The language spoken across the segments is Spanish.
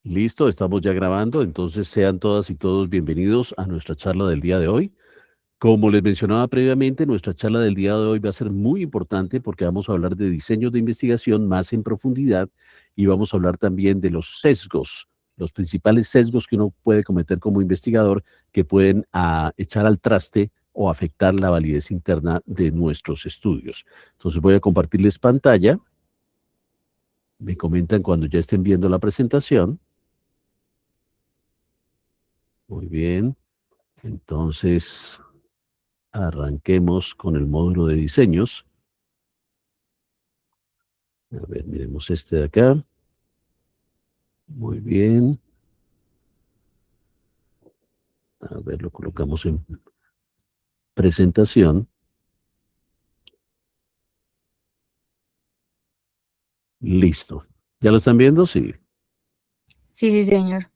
Listo, estamos ya grabando, entonces sean todas y todos bienvenidos a nuestra charla del día de hoy. Como les mencionaba previamente, nuestra charla del día de hoy va a ser muy importante porque vamos a hablar de diseños de investigación más en profundidad y vamos a hablar también de los sesgos, los principales sesgos que uno puede cometer como investigador que pueden echar al traste o afectar la validez interna de nuestros estudios. Entonces voy a compartirles pantalla. Me comentan cuando ya estén viendo la presentación. Muy bien. Entonces, arranquemos con el módulo de diseños. A ver, miremos este de acá. Muy bien. A ver, lo colocamos en presentación. Listo. ¿Ya lo están viendo? Sí. Sí, sí, señor.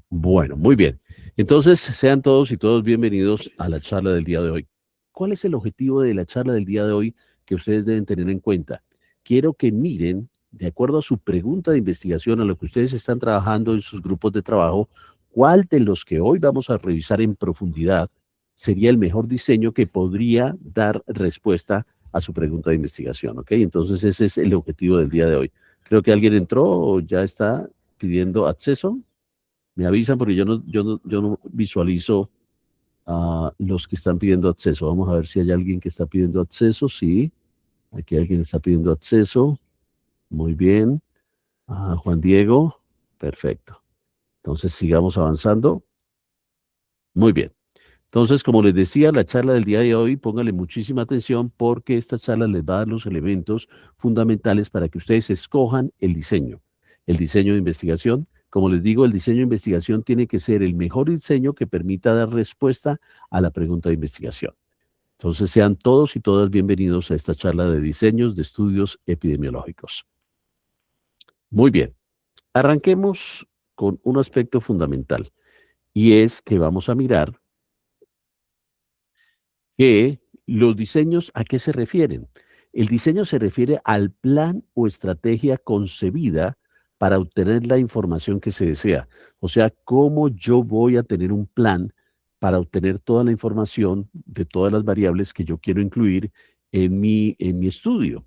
Bueno, muy bien. Entonces, sean todos y todos bienvenidos a la charla del día de hoy. ¿Cuál es el objetivo de la charla del día de hoy que ustedes deben tener en cuenta? Quiero que miren, de acuerdo a su pregunta de investigación, a lo que ustedes están trabajando en sus grupos de trabajo, cuál de los que hoy vamos a revisar en profundidad sería el mejor diseño que podría dar respuesta a su pregunta de investigación, ¿ok? Entonces, ese es el objetivo del día de hoy. Creo que alguien entró o ya está pidiendo acceso. Me avisan porque yo no visualizo a los que están pidiendo acceso. Vamos a ver si hay alguien que está pidiendo acceso. Sí, aquí alguien está pidiendo acceso. Muy bien. Juan Diego. Perfecto. Entonces sigamos avanzando. Muy bien. Entonces, como les decía, la charla del día de hoy, póngale muchísima atención porque esta charla les va a dar los elementos fundamentales para que ustedes escojan el diseño. El diseño de investigación, como les digo, el diseño de investigación tiene que ser el mejor diseño que permita dar respuesta a la pregunta de investigación. Entonces, sean todos y todas bienvenidos a esta charla de diseños de estudios epidemiológicos. Muy bien, arranquemos con un aspecto fundamental y es que vamos a mirar que los diseños, ¿a qué se refieren? El diseño se refiere al plan o estrategia concebida para obtener la información que se desea. O sea, cómo yo voy a tener un plan para obtener toda la información de todas las variables que yo quiero incluir en mi estudio.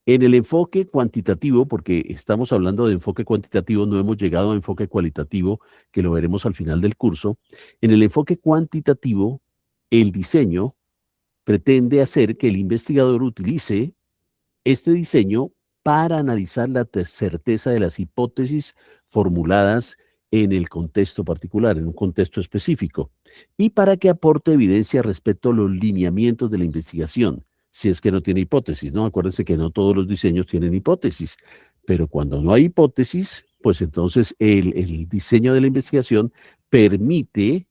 En el enfoque cuantitativo, porque estamos hablando de enfoque cuantitativo, no hemos llegado a enfoque cualitativo, que lo veremos al final del curso. En el enfoque cuantitativo, el diseño pretende hacer que el investigador utilice este diseño para analizar la certeza de las hipótesis formuladas en el contexto particular, en un contexto específico, y para que aporte evidencia respecto a los lineamientos de la investigación, si es que no tiene hipótesis, ¿no? Acuérdense que no todos los diseños tienen hipótesis, pero cuando no hay hipótesis, pues entonces el diseño de la investigación permite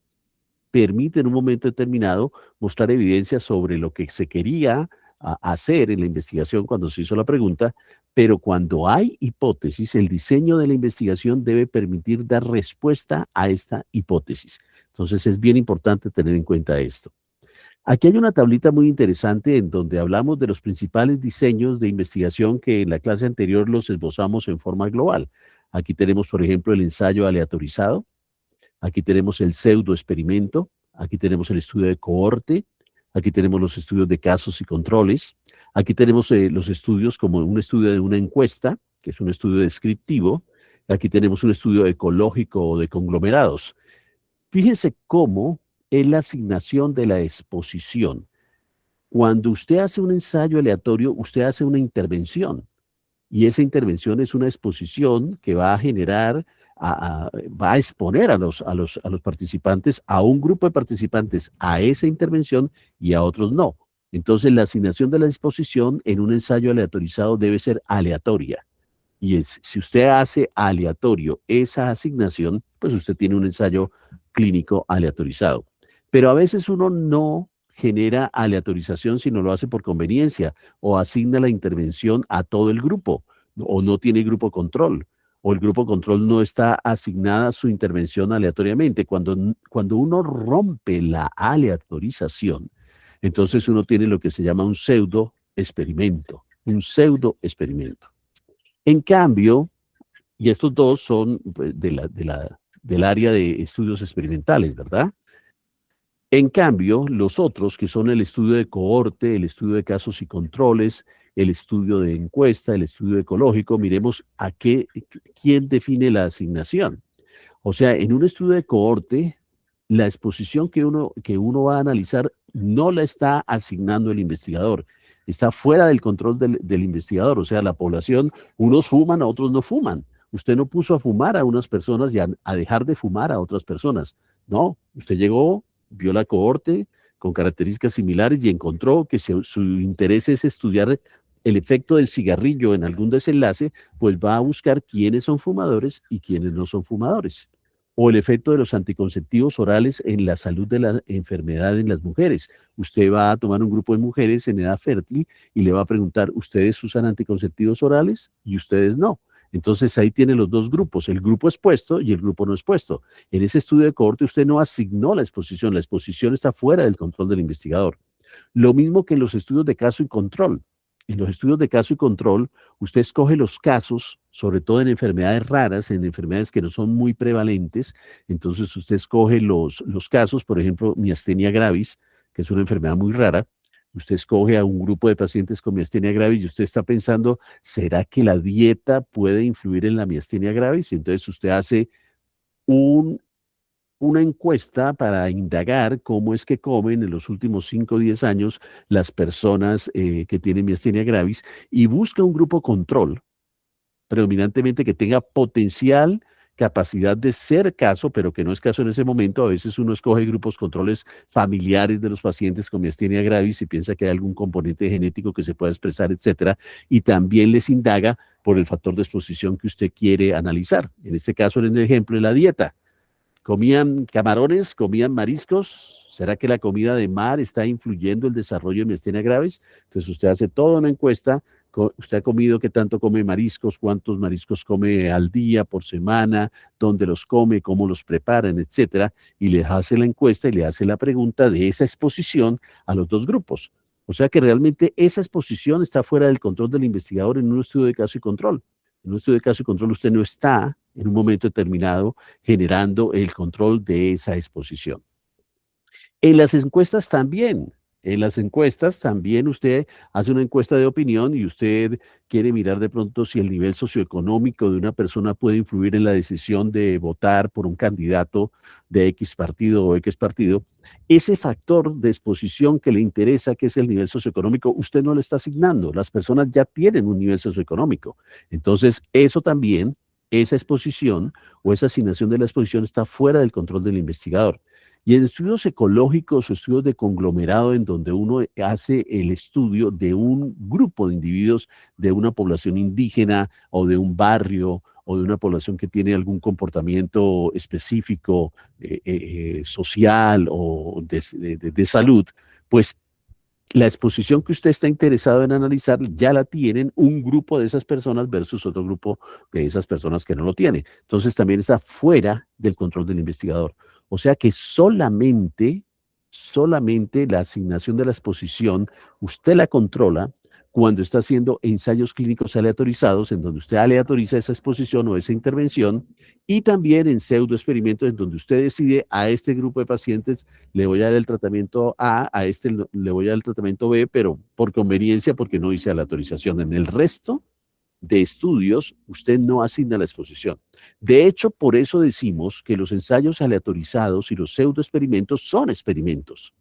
en un momento determinado mostrar evidencia sobre lo que se quería hacer en la investigación cuando se hizo la pregunta, pero cuando hay hipótesis, el diseño de la investigación debe permitir dar respuesta a esta hipótesis. Entonces es bien importante tener en cuenta esto. Aquí hay una tablita muy interesante en donde hablamos de los principales diseños de investigación que en la clase anterior los esbozamos en forma global. Aquí tenemos, por ejemplo, el ensayo aleatorizado. Aquí tenemos el pseudo experimento, aquí tenemos el estudio de cohorte, aquí tenemos los estudios de casos y controles, aquí tenemos los estudios como un estudio de una encuesta, que es un estudio descriptivo, aquí tenemos un estudio ecológico o de conglomerados. Fíjense cómo es la asignación de la exposición. Cuando usted hace un ensayo aleatorio, usted hace una intervención. Y esa intervención es una exposición que va a generar, va a exponer a los participantes, a un grupo de participantes a esa intervención y a otros no. Entonces, la asignación de la exposición en un ensayo aleatorizado debe ser aleatoria. Y si usted hace aleatorio esa asignación, pues usted tiene un ensayo clínico aleatorizado. Pero a veces uno no genera aleatorización, sino lo hace por conveniencia o asigna la intervención a todo el grupo o no tiene grupo control o el grupo control no está asignada su intervención aleatoriamente. Cuando uno rompe la aleatorización, entonces uno tiene lo que se llama un pseudo experimento, un pseudo experimento. En cambio, Y estos dos son pues, del área de estudios experimentales, ¿verdad? En cambio, los otros, que son el estudio de cohorte, el estudio de casos y controles, el estudio de encuesta, el estudio ecológico, miremos quién define la asignación. O sea, en un estudio de cohorte, la exposición que uno va a analizar no la está asignando el investigador, está fuera del control del investigador. O sea, la población, unos fuman, a otros no fuman. Usted no puso a fumar a unas personas y a dejar de fumar a otras personas. No, usted llegó, vio la cohorte con características similares y encontró que si su interés es estudiar el efecto del cigarrillo en algún desenlace, pues va a buscar quiénes son fumadores y quiénes no son fumadores. O el efecto de los anticonceptivos orales en la salud de la enfermedad en las mujeres. Usted va a tomar un grupo de mujeres en edad fértil y le va a preguntar, ¿ustedes usan anticonceptivos orales? Y ustedes no. Entonces ahí tiene los dos grupos, el grupo expuesto y el grupo no expuesto. En ese estudio de cohorte usted no asignó la exposición está fuera del control del investigador. Lo mismo que en los estudios de caso y control. En los estudios de caso y control, usted escoge los casos, sobre todo en enfermedades raras, en enfermedades que no son muy prevalentes. Entonces usted escoge los casos, por ejemplo, miastenia gravis, que es una enfermedad muy rara. Usted escoge a un grupo de pacientes con miastenia gravis y usted está pensando, ¿será que la dieta puede influir en la miastenia gravis? Y entonces usted hace un una encuesta para indagar cómo es que comen en los últimos 5 o 10 años las personas que tienen miastenia gravis y busca un grupo control, predominantemente que tenga potencial capacidad de ser caso, pero que no es caso en ese momento. A veces uno escoge grupos controles familiares de los pacientes con miastenia gravis y piensa que hay algún componente genético que se pueda expresar, etcétera, y también les indaga por el factor de exposición que usted quiere analizar. En este caso, en el ejemplo de la dieta. ¿Comían camarones? ¿Comían mariscos? ¿Será que la comida de mar está influyendo el desarrollo de miastenia gravis? Entonces usted hace toda una encuesta. ¿Usted ha comido qué tanto come mariscos? ¿Cuántos mariscos come al día, por semana? ¿Dónde los come? ¿Cómo los preparan? Etcétera. Y le hace la encuesta y le hace la pregunta de esa exposición a los dos grupos. O sea que realmente esa exposición está fuera del control del investigador en un estudio de caso y control. En un estudio de caso y control usted no está en un momento determinado generando el control de esa exposición. En las encuestas también. En las encuestas también usted hace una encuesta de opinión y usted quiere mirar de pronto si el nivel socioeconómico de una persona puede influir en la decisión de votar por un candidato de X partido o X partido. Ese factor de exposición que le interesa, que es el nivel socioeconómico, usted no le está asignando. Las personas ya tienen un nivel socioeconómico. Entonces, eso también, esa exposición o esa asignación de la exposición está fuera del control del investigador. Y en estudios ecológicos o estudios de conglomerado en donde uno hace el estudio de un grupo de individuos, de una población indígena o de un barrio o de una población que tiene algún comportamiento específico social o de salud, pues la exposición que usted está interesado en analizar ya la tienen un grupo de esas personas versus otro grupo de esas personas que no lo tiene. Entonces también está fuera del control del investigador. O sea que solamente la asignación de la exposición, usted la controla cuando está haciendo ensayos clínicos aleatorizados, en donde usted aleatoriza esa exposición o esa intervención, y también en pseudoexperimentos, en donde usted decide a este grupo de pacientes le voy a dar el tratamiento a este le voy a dar el tratamiento B, pero por conveniencia, porque no hice aleatorización. En el resto de estudios, usted no asigna la exposición. De hecho, por eso decimos que los ensayos aleatorizados y los pseudoexperimentos son experimentos,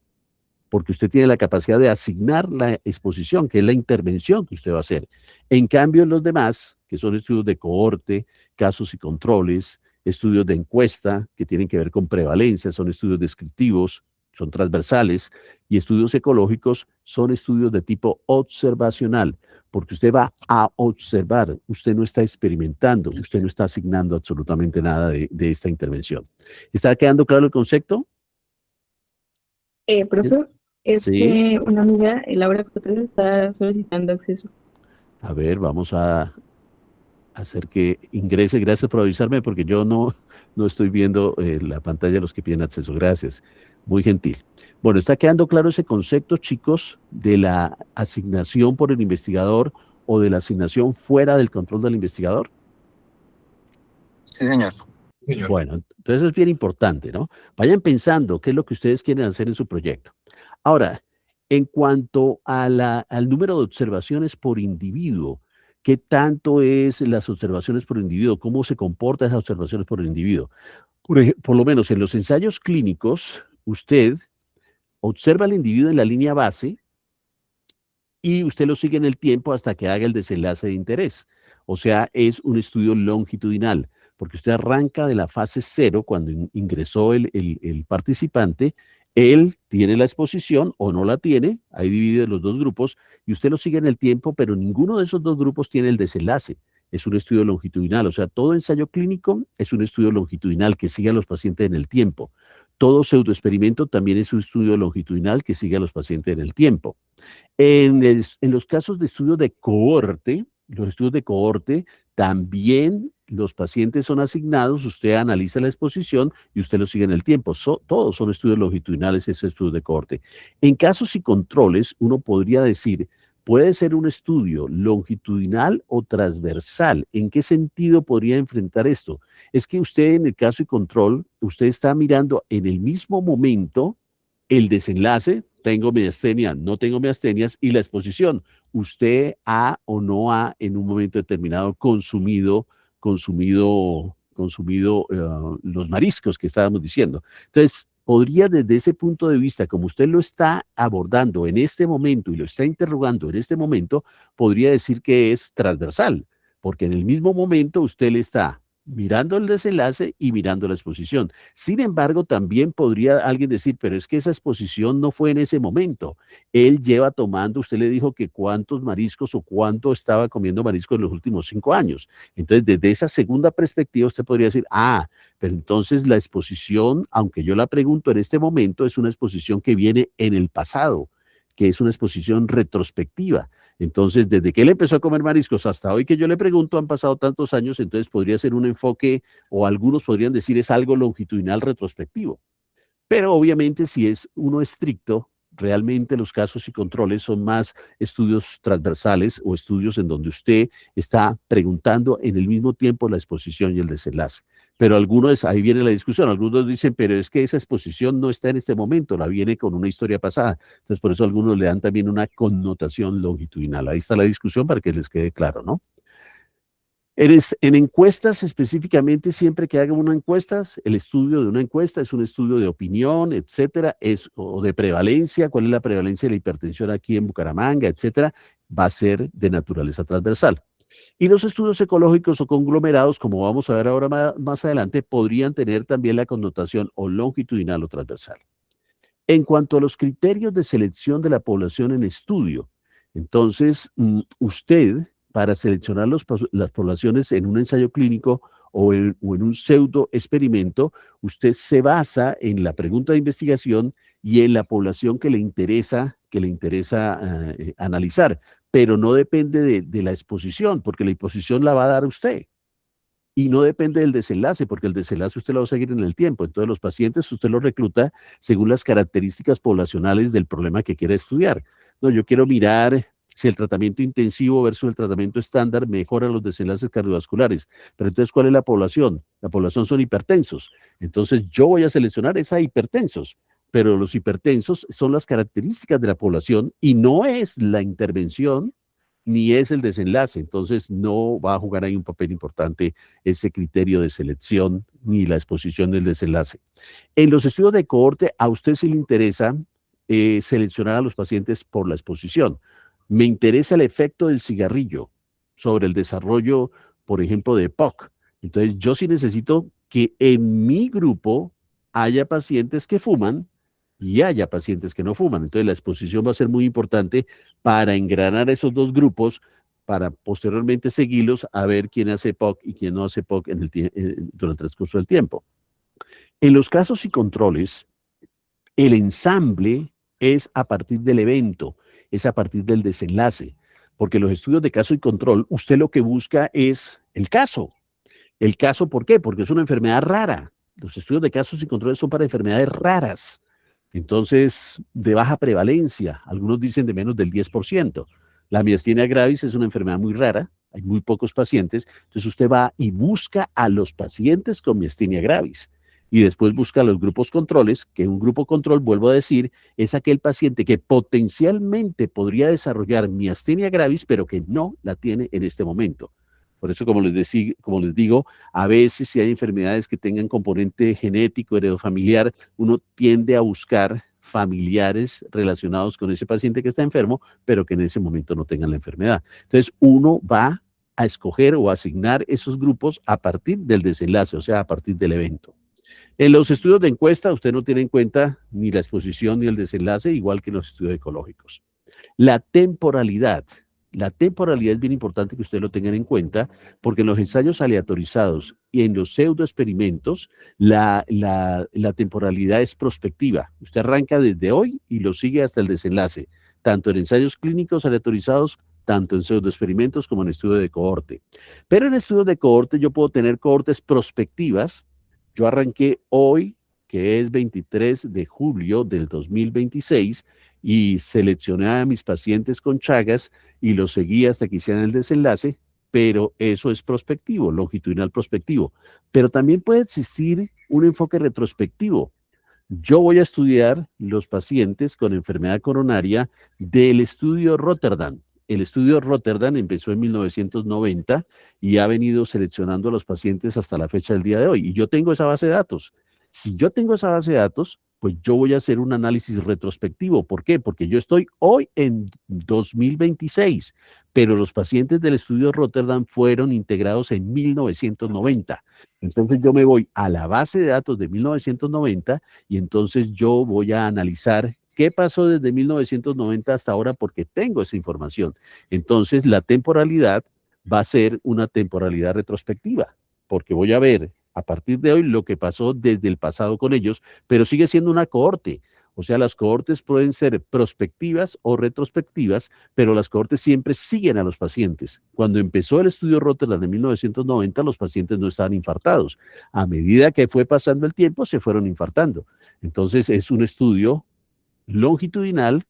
porque usted tiene la capacidad de asignar la exposición, que es la intervención que usted va a hacer. En cambio, en los demás, que son estudios de cohorte, casos y controles, estudios de encuesta, que tienen que ver con prevalencia, son estudios descriptivos, son transversales, y estudios ecológicos son estudios de tipo observacional, porque usted va a observar, usted no está experimentando, usted no está asignando absolutamente nada de esta intervención. ¿Está quedando claro el concepto? Profe, es Sí. que una amiga, Laura Cotres, está solicitando acceso. A ver, vamos a hacer que ingrese. Gracias por avisarme porque yo no estoy viendo la pantalla de los que piden acceso. Gracias. Muy gentil. Bueno, ¿está quedando claro ese concepto, chicos, de la asignación por el investigador o de la asignación fuera del control del investigador? Sí, señor. Señor. Bueno, entonces eso es bien importante, ¿no? Vayan pensando qué es lo que ustedes quieren hacer en su proyecto. Ahora, en cuanto a al número de observaciones por individuo, ¿qué tanto es las observaciones por individuo? ¿Cómo se comportan esas observaciones por individuo? Por lo menos en los ensayos clínicos, usted observa al individuo en la línea base y usted lo sigue en el tiempo hasta que haga el desenlace de interés. O sea, es un estudio longitudinal, porque usted arranca de la fase cero cuando ingresó el participante, él tiene la exposición o no la tiene, ahí divide los dos grupos, y usted lo sigue en el tiempo, pero ninguno de esos dos grupos tiene el desenlace. Es un estudio longitudinal, o sea, todo ensayo clínico es un estudio longitudinal que sigue a los pacientes en el tiempo. Todo pseudoexperimento también es un estudio longitudinal que sigue a los pacientes en el tiempo. En los casos de estudios de cohorte, los estudios de cohorte, también los pacientes son asignados, usted analiza la exposición y usted lo sigue en el tiempo. Todos son estudios longitudinales, esos estudios de cohorte. En casos y controles, uno podría decir, puede ser un estudio longitudinal o transversal. ¿En qué sentido podría enfrentar esto? Es que usted en el caso y control, usted está mirando en el mismo momento el desenlace, tengo miastenia, no tengo miastenias, y la exposición. Usted ha o no ha en un momento determinado consumido los mariscos que estábamos diciendo. Entonces, podría desde ese punto de vista, como usted lo está abordando en este momento y lo está interrogando en este momento, podría decir que es transversal, porque en el mismo momento usted le está mirando el desenlace y mirando la exposición. Sin embargo, también podría alguien decir, pero es que esa exposición no fue en ese momento. Él lleva tomando, usted le dijo que cuántos mariscos o cuánto estaba comiendo mariscos en los últimos 5 años. Entonces, desde esa segunda perspectiva, usted podría decir, pero entonces la exposición, aunque yo la pregunto en este momento, es una exposición que viene en el pasado, que es una exposición retrospectiva. Entonces, desde que él empezó a comer mariscos hasta hoy que yo le pregunto, han pasado tantos años, entonces podría ser un enfoque, o algunos podrían decir es algo longitudinal retrospectivo. Pero obviamente si es uno estricto, realmente los casos y controles son más estudios transversales o estudios en donde usted está preguntando en el mismo tiempo la exposición y el desenlace. Pero algunos, ahí viene la discusión, algunos dicen, pero es que esa exposición no está en este momento, la viene con una historia pasada. Entonces, por eso algunos le dan también una connotación longitudinal. Ahí está la discusión para que les quede claro, ¿no? En encuestas específicamente, siempre que haga una encuesta, el estudio de una encuesta es un estudio de opinión, etcétera, o de prevalencia, cuál es la prevalencia de la hipertensión aquí en Bucaramanga, etcétera, va a ser de naturaleza transversal. Y los estudios ecológicos o conglomerados, como vamos a ver ahora más adelante, podrían tener también la connotación o longitudinal o transversal. En cuanto a los criterios de selección de la población en estudio, entonces usted, para seleccionar las poblaciones en un ensayo clínico o en un pseudo experimento, usted se basa en la pregunta de investigación y en la población que le interesa analizar, pero no depende de la exposición, porque la exposición la va a dar usted. Y no depende del desenlace, porque el desenlace usted lo va a seguir en el tiempo. Entonces, los pacientes usted los recluta según las características poblacionales del problema que quiere estudiar. No, yo quiero mirar si el tratamiento intensivo versus el tratamiento estándar mejora los desenlaces cardiovasculares. Pero entonces, ¿cuál es la población? La población son hipertensos. Entonces, yo voy a seleccionar esa hipertensos. Pero los hipertensos son las características de la población y no es la intervención ni es el desenlace, entonces no va a jugar ahí un papel importante ese criterio de selección ni la exposición del desenlace. En los estudios de cohorte, a usted sí le interesa seleccionar a los pacientes por la exposición. Me interesa el efecto del cigarrillo sobre el desarrollo, por ejemplo, de POC. Entonces, yo sí necesito que en mi grupo haya pacientes que fuman y haya pacientes que no fuman. Entonces, la exposición va a ser muy importante para engranar esos dos grupos, para posteriormente seguirlos a ver quién hace POC y quién no hace POC durante el transcurso del tiempo. En los casos y controles, el ensamble es a partir del evento, es a partir del desenlace, porque los estudios de caso y control, usted lo que busca es el caso. ¿El caso por qué? Porque es una enfermedad rara. Los estudios de casos y controles son para enfermedades raras. Entonces, de baja prevalencia, algunos dicen de menos del 10%. La miastenia gravis es una enfermedad muy rara, hay muy pocos pacientes, entonces usted va y busca a los pacientes con miastenia gravis y después busca a los grupos controles, que un grupo control, vuelvo a decir, es aquel paciente que potencialmente podría desarrollar miastenia gravis, pero que no la tiene en este momento. Por eso, como les digo, a veces si hay enfermedades que tengan componente genético, heredofamiliar, uno tiende a buscar familiares relacionados con ese paciente que está enfermo, pero que en ese momento no tengan la enfermedad. Entonces, uno va a escoger o asignar esos grupos a partir del desenlace, o sea, a partir del evento. En los estudios de encuesta, usted no tiene en cuenta ni la exposición ni el desenlace, igual que en los estudios ecológicos. La temporalidad. La temporalidad es bien importante que ustedes lo tengan en cuenta, porque en los ensayos aleatorizados y en los pseudoexperimentos, la temporalidad es prospectiva. Usted arranca desde hoy y lo sigue hasta el desenlace, tanto en ensayos clínicos aleatorizados, tanto en pseudoexperimentos como en estudio de cohorte. Pero en estudios de cohorte yo puedo tener cohortes prospectivas. Yo arranqué hoy, que es 23 de julio del 2026, y seleccioné a mis pacientes con Chagas y los seguí hasta que hicieran el desenlace, pero eso es prospectivo, longitudinal prospectivo. Pero también puede existir un enfoque retrospectivo. Yo voy a estudiar los pacientes con enfermedad coronaria del estudio Rotterdam. El estudio Rotterdam empezó en 1990 y ha venido seleccionando a los pacientes hasta la fecha del día de hoy. Y yo tengo esa base de datos. Si yo tengo esa base de datos, pues yo voy a hacer un análisis retrospectivo. ¿Por qué? Porque yo estoy hoy en 2026, pero los pacientes del estudio Rotterdam fueron integrados en 1990. Entonces yo me voy a la base de datos de 1990 y entonces yo voy a analizar qué pasó desde 1990 hasta ahora porque tengo esa información. Entonces la temporalidad va a ser una temporalidad retrospectiva, porque voy a ver a partir de hoy lo que pasó desde el pasado con ellos, pero sigue siendo una cohorte. O sea, las cohortes pueden ser prospectivas o retrospectivas, pero las cohortes siempre siguen a los pacientes. Cuando empezó el estudio Rotterdam en 1990, los pacientes no estaban infartados. A medida que fue pasando el tiempo, se fueron infartando. Entonces, es un estudio longitudinal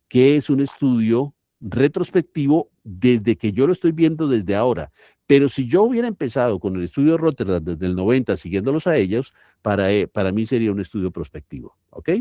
que es un estudio retrospectivo desde que yo lo estoy viendo desde ahora. Pero si yo hubiera empezado con el estudio de Rotterdam desde el 90, siguiéndolos a ellos, para mí sería un estudio prospectivo, ¿ok?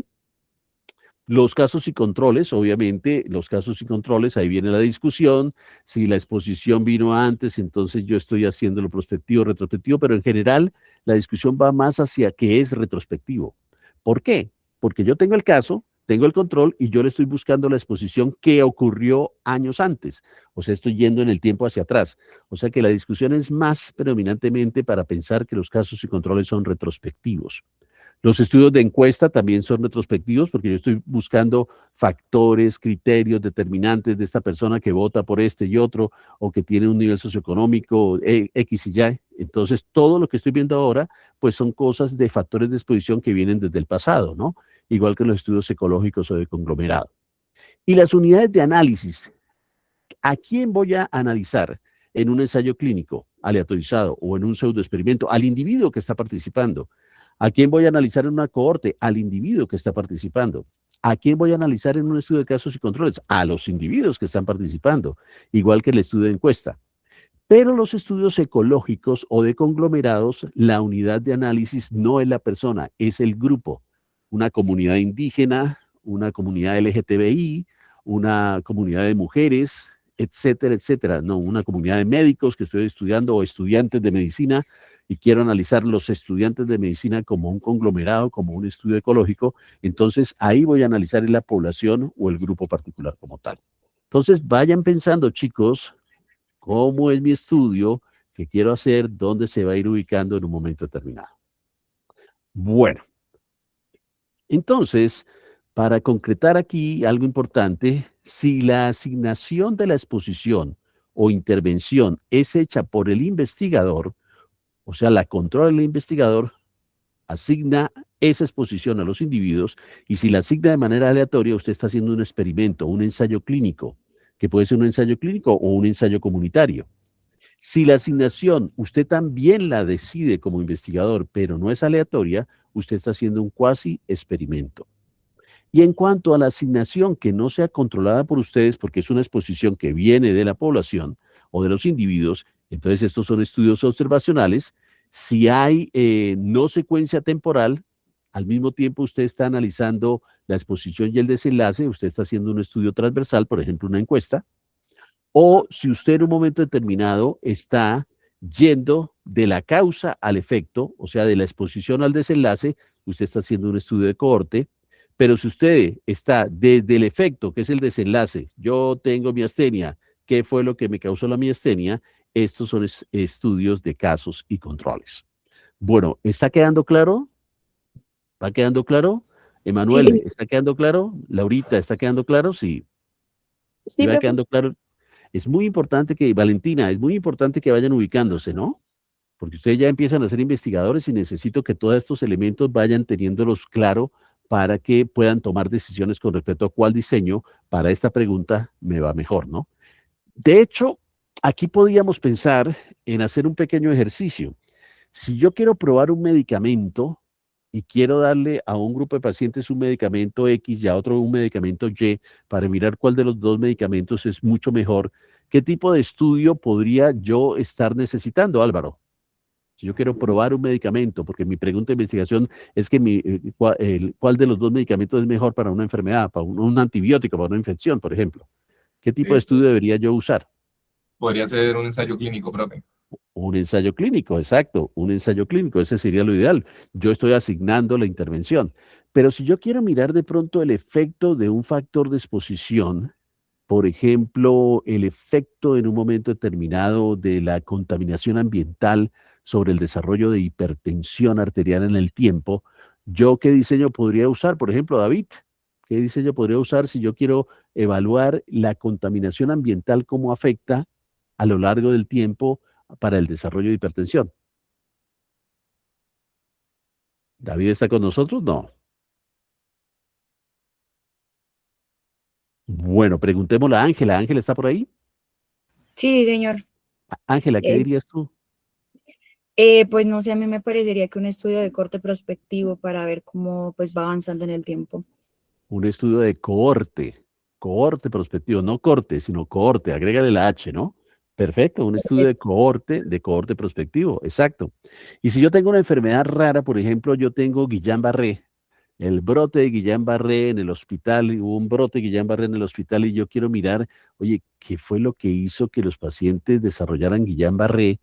Los casos y controles, obviamente, los casos y controles, ahí viene la discusión. Si la exposición vino antes, entonces yo estoy haciendo lo prospectivo, retrospectivo, pero en general la discusión va más hacia qué es retrospectivo. ¿Por qué? Porque yo tengo el caso, tengo el control y yo le estoy buscando la exposición que ocurrió años antes. O sea, estoy yendo en el tiempo hacia atrás. O sea que la discusión es más predominantemente para pensar que los casos y controles son retrospectivos. Los estudios de encuesta también son retrospectivos porque yo estoy buscando factores, criterios, determinantes de esta persona que vota por este y otro o que tiene un nivel socioeconómico X y Y. Entonces, todo lo que estoy viendo ahora, pues son cosas de factores de exposición que vienen desde el pasado, ¿no? Igual que los estudios ecológicos o de conglomerado. Y las unidades de análisis. ¿A quién voy a analizar en un ensayo clínico aleatorizado o en un pseudoexperimento? Al individuo que está participando. ¿A quién voy a analizar en una cohorte? Al individuo que está participando. ¿A quién voy a analizar en un estudio de casos y controles? A los individuos que están participando, igual que el estudio de encuesta. Pero los estudios ecológicos o de conglomerados, la unidad de análisis no es la persona, es el grupo. Una comunidad indígena, una comunidad LGTBI, una comunidad de mujeres, etcétera, etcétera. No, una comunidad de médicos que estoy estudiando o estudiantes de medicina y quiero analizar los estudiantes de medicina como un conglomerado, como un estudio ecológico. Entonces ahí voy a analizar la población o el grupo particular como tal. Entonces vayan pensando, chicos, cómo es mi estudio, qué quiero hacer, dónde se va a ir ubicando en un momento determinado. Bueno, entonces, para concretar aquí algo importante, si la asignación de la exposición o intervención es hecha por el investigador, o sea, la controla el investigador, asigna esa exposición a los individuos y si la asigna de manera aleatoria, usted está haciendo un experimento, un ensayo clínico, que puede ser un ensayo clínico o un ensayo comunitario. Si la asignación usted también la decide como investigador, pero no es aleatoria, usted está haciendo un cuasi experimento. Y en cuanto a la asignación que no sea controlada por ustedes, porque es una exposición que viene de la población, o de los individuos. Entonces, estos son estudios observacionales. Si hay no secuencia temporal, al mismo tiempo usted está analizando la exposición y el desenlace, usted está haciendo un estudio transversal, por ejemplo, una encuesta, o si usted en un momento determinado está yendo de la causa al efecto, o sea, de la exposición al desenlace, usted está haciendo un estudio de cohorte, pero si usted está desde el efecto, que es el desenlace, yo tengo miastenia, ¿qué fue lo que me causó la miastenia? Estos son estudios de casos y controles. Bueno, ¿está quedando claro? ¿Va quedando claro? Sí, Emanuel, sí, ¿está quedando claro? Laurita, ¿está quedando claro? Sí, sí Sí, va profe. quedando claro. Es muy importante que, Valentina, es muy importante que vayan ubicándose, ¿no? Porque ustedes ya empiezan a ser investigadores y necesito que todos estos elementos vayan teniéndolos claro para que puedan tomar decisiones con respecto a cuál diseño para esta pregunta me va mejor, ¿no? De hecho, aquí podríamos pensar en hacer un pequeño ejercicio. Si yo quiero probar un medicamento y quiero darle a un grupo de pacientes un medicamento X y a otro un medicamento Y para mirar cuál de los dos medicamentos es mucho mejor, ¿qué tipo de estudio podría yo estar necesitando, Álvaro? Si yo quiero probar un medicamento, porque mi pregunta de investigación es que cuál de los dos medicamentos es mejor para una enfermedad, para un antibiótico, para una infección, por ejemplo. ¿Qué tipo de Eh, estudio debería yo usar? Podría ser un ensayo clínico, profe. Un ensayo clínico, exacto, un ensayo clínico, ese sería lo ideal. Yo estoy asignando la intervención. Pero si yo quiero mirar de pronto el efecto de un factor de exposición, por ejemplo, el efecto en un momento determinado de la contaminación ambiental sobre el desarrollo de hipertensión arterial en el tiempo, ¿yo qué diseño podría usar? Por ejemplo, David, ¿qué diseño podría usar si yo quiero evaluar la contaminación ambiental, cómo afecta a lo largo del tiempo para el desarrollo de hipertensión? ¿David está con nosotros? No. Bueno, preguntémosle a Ángela. ¿Ángela está por ahí? sí, señor. Ángela, ¿qué Eh, dirías tú? pues no sé, a mí me parecería que un estudio de corte prospectivo para ver cómo pues va avanzando en el tiempo. Un estudio de cohorte prospectivo, no corte, sino cohorte, agrégale la H, ¿no? Perfecto, un estudio de cohorte prospectivo, exacto. Y si yo tengo una enfermedad rara, por ejemplo, yo tengo Guillain-Barré, el brote de Guillain-Barré en el hospital, hubo un brote de Guillain-Barré en el hospital y yo quiero mirar, oye, ¿qué fue lo que hizo que los pacientes desarrollaran Guillain-Barré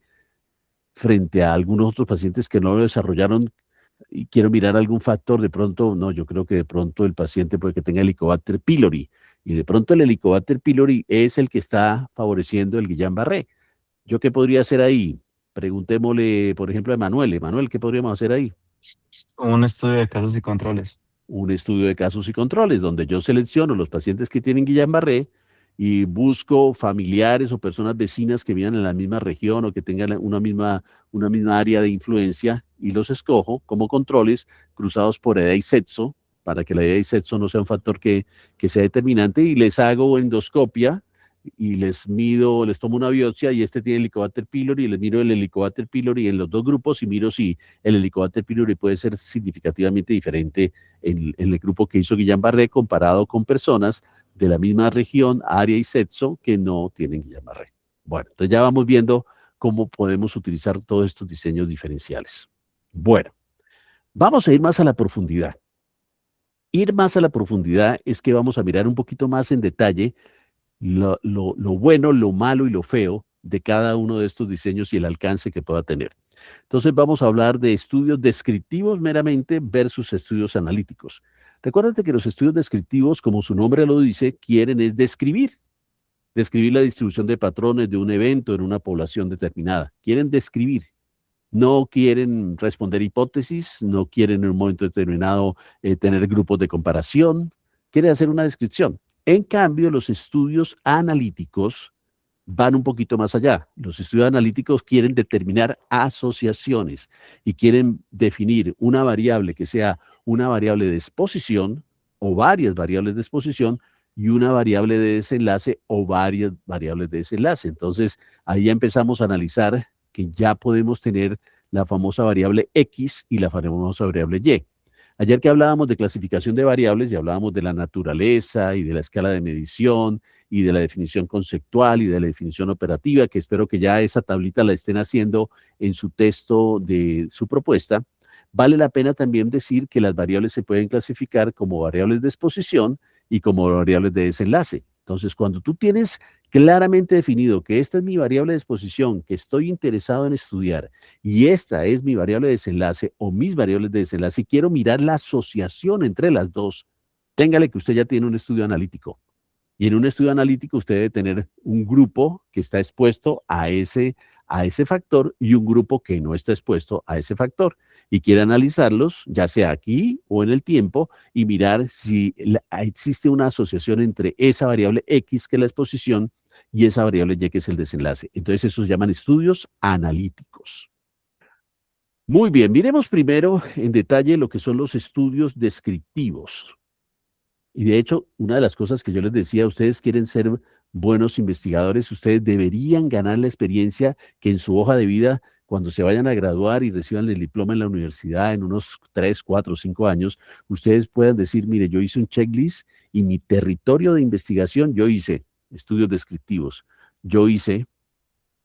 frente a algunos otros pacientes que no lo desarrollaron? Y quiero mirar algún factor, de pronto, no, yo creo que de pronto el paciente puede que tenga Helicobacter pylori, y de pronto el Helicobacter pylori es el que está favoreciendo el Guillain-Barré. ¿Yo qué podría hacer ahí? Preguntémosle, por ejemplo, a Emanuel. Emanuel, ¿qué podríamos hacer ahí? Un estudio de casos y controles. Un estudio de casos y controles, donde yo selecciono los pacientes que tienen Guillain-Barré y busco familiares o personas vecinas que vivan en la misma región o que tengan una misma área de influencia y los escojo como controles cruzados por edad y sexo, para que la edad y sexo no sea un factor que sea determinante, y les hago endoscopia y les mido, les tomo una biopsia y este tiene Helicobacter pylori y les miro el Helicobacter pylori en los dos grupos y miro si el Helicobacter pylori puede ser significativamente diferente en el grupo que hizo Guillain-Barré comparado con personas de la misma región, área y sexo que no tienen Guillain-Barré. Bueno, entonces ya vamos viendo cómo podemos utilizar todos estos diseños diferenciales. Bueno, vamos a ir más a la profundidad. Ir más a la profundidad es que vamos a mirar un poquito más en detalle lo bueno, lo malo y lo feo de cada uno de estos diseños y el alcance que pueda tener. Entonces vamos a hablar de estudios descriptivos meramente versus estudios analíticos. Recuérdate que los estudios descriptivos, como su nombre lo dice, quieren es describir la distribución de patrones de un evento en una población determinada. Quieren describir, no quieren responder hipótesis, no quieren en un momento determinado tener grupos de comparación, quieren hacer una descripción. En cambio, los estudios analíticos van un poquito más allá. Los estudios analíticos quieren determinar asociaciones y quieren definir una variable que sea una variable de exposición o varias variables de exposición y una variable de desenlace o varias variables de desenlace. Entonces, ahí ya empezamos a analizar que ya podemos tener la famosa variable X y la famosa variable Y. Ayer que hablábamos de clasificación de variables y hablábamos de la naturaleza y de la escala de medición y de la definición conceptual y de la definición operativa, que espero que ya esa tablita la estén haciendo en su texto de su propuesta, vale la pena también decir que las variables se pueden clasificar como variables de exposición y como variables de desenlace. Entonces, cuando tú tienes claramente definido que esta es mi variable de exposición, que estoy interesado en estudiar, y esta es mi variable de desenlace o mis variables de desenlace, y quiero mirar la asociación entre las dos, téngale que usted ya tiene un estudio analítico. Y en un estudio analítico usted debe tener un grupo que está expuesto a ese factor y un grupo que no está expuesto a ese factor. Y quiere analizarlos, ya sea aquí o en el tiempo, y mirar si existe una asociación entre esa variable X, que es la exposición, y esa variable Y, que es el desenlace. Entonces, esos se llaman estudios analíticos. Muy bien, miremos primero en detalle lo que son los estudios descriptivos. Y de hecho, una de las cosas que yo les decía, ustedes quieren ser buenos investigadores, ustedes deberían ganar la experiencia que en su hoja de vida, cuando se vayan a graduar y reciban el diploma en la universidad en unos 3, 4, 5 años, ustedes puedan decir, mire, yo hice un checklist y mi territorio de investigación, yo hice estudios descriptivos, yo hice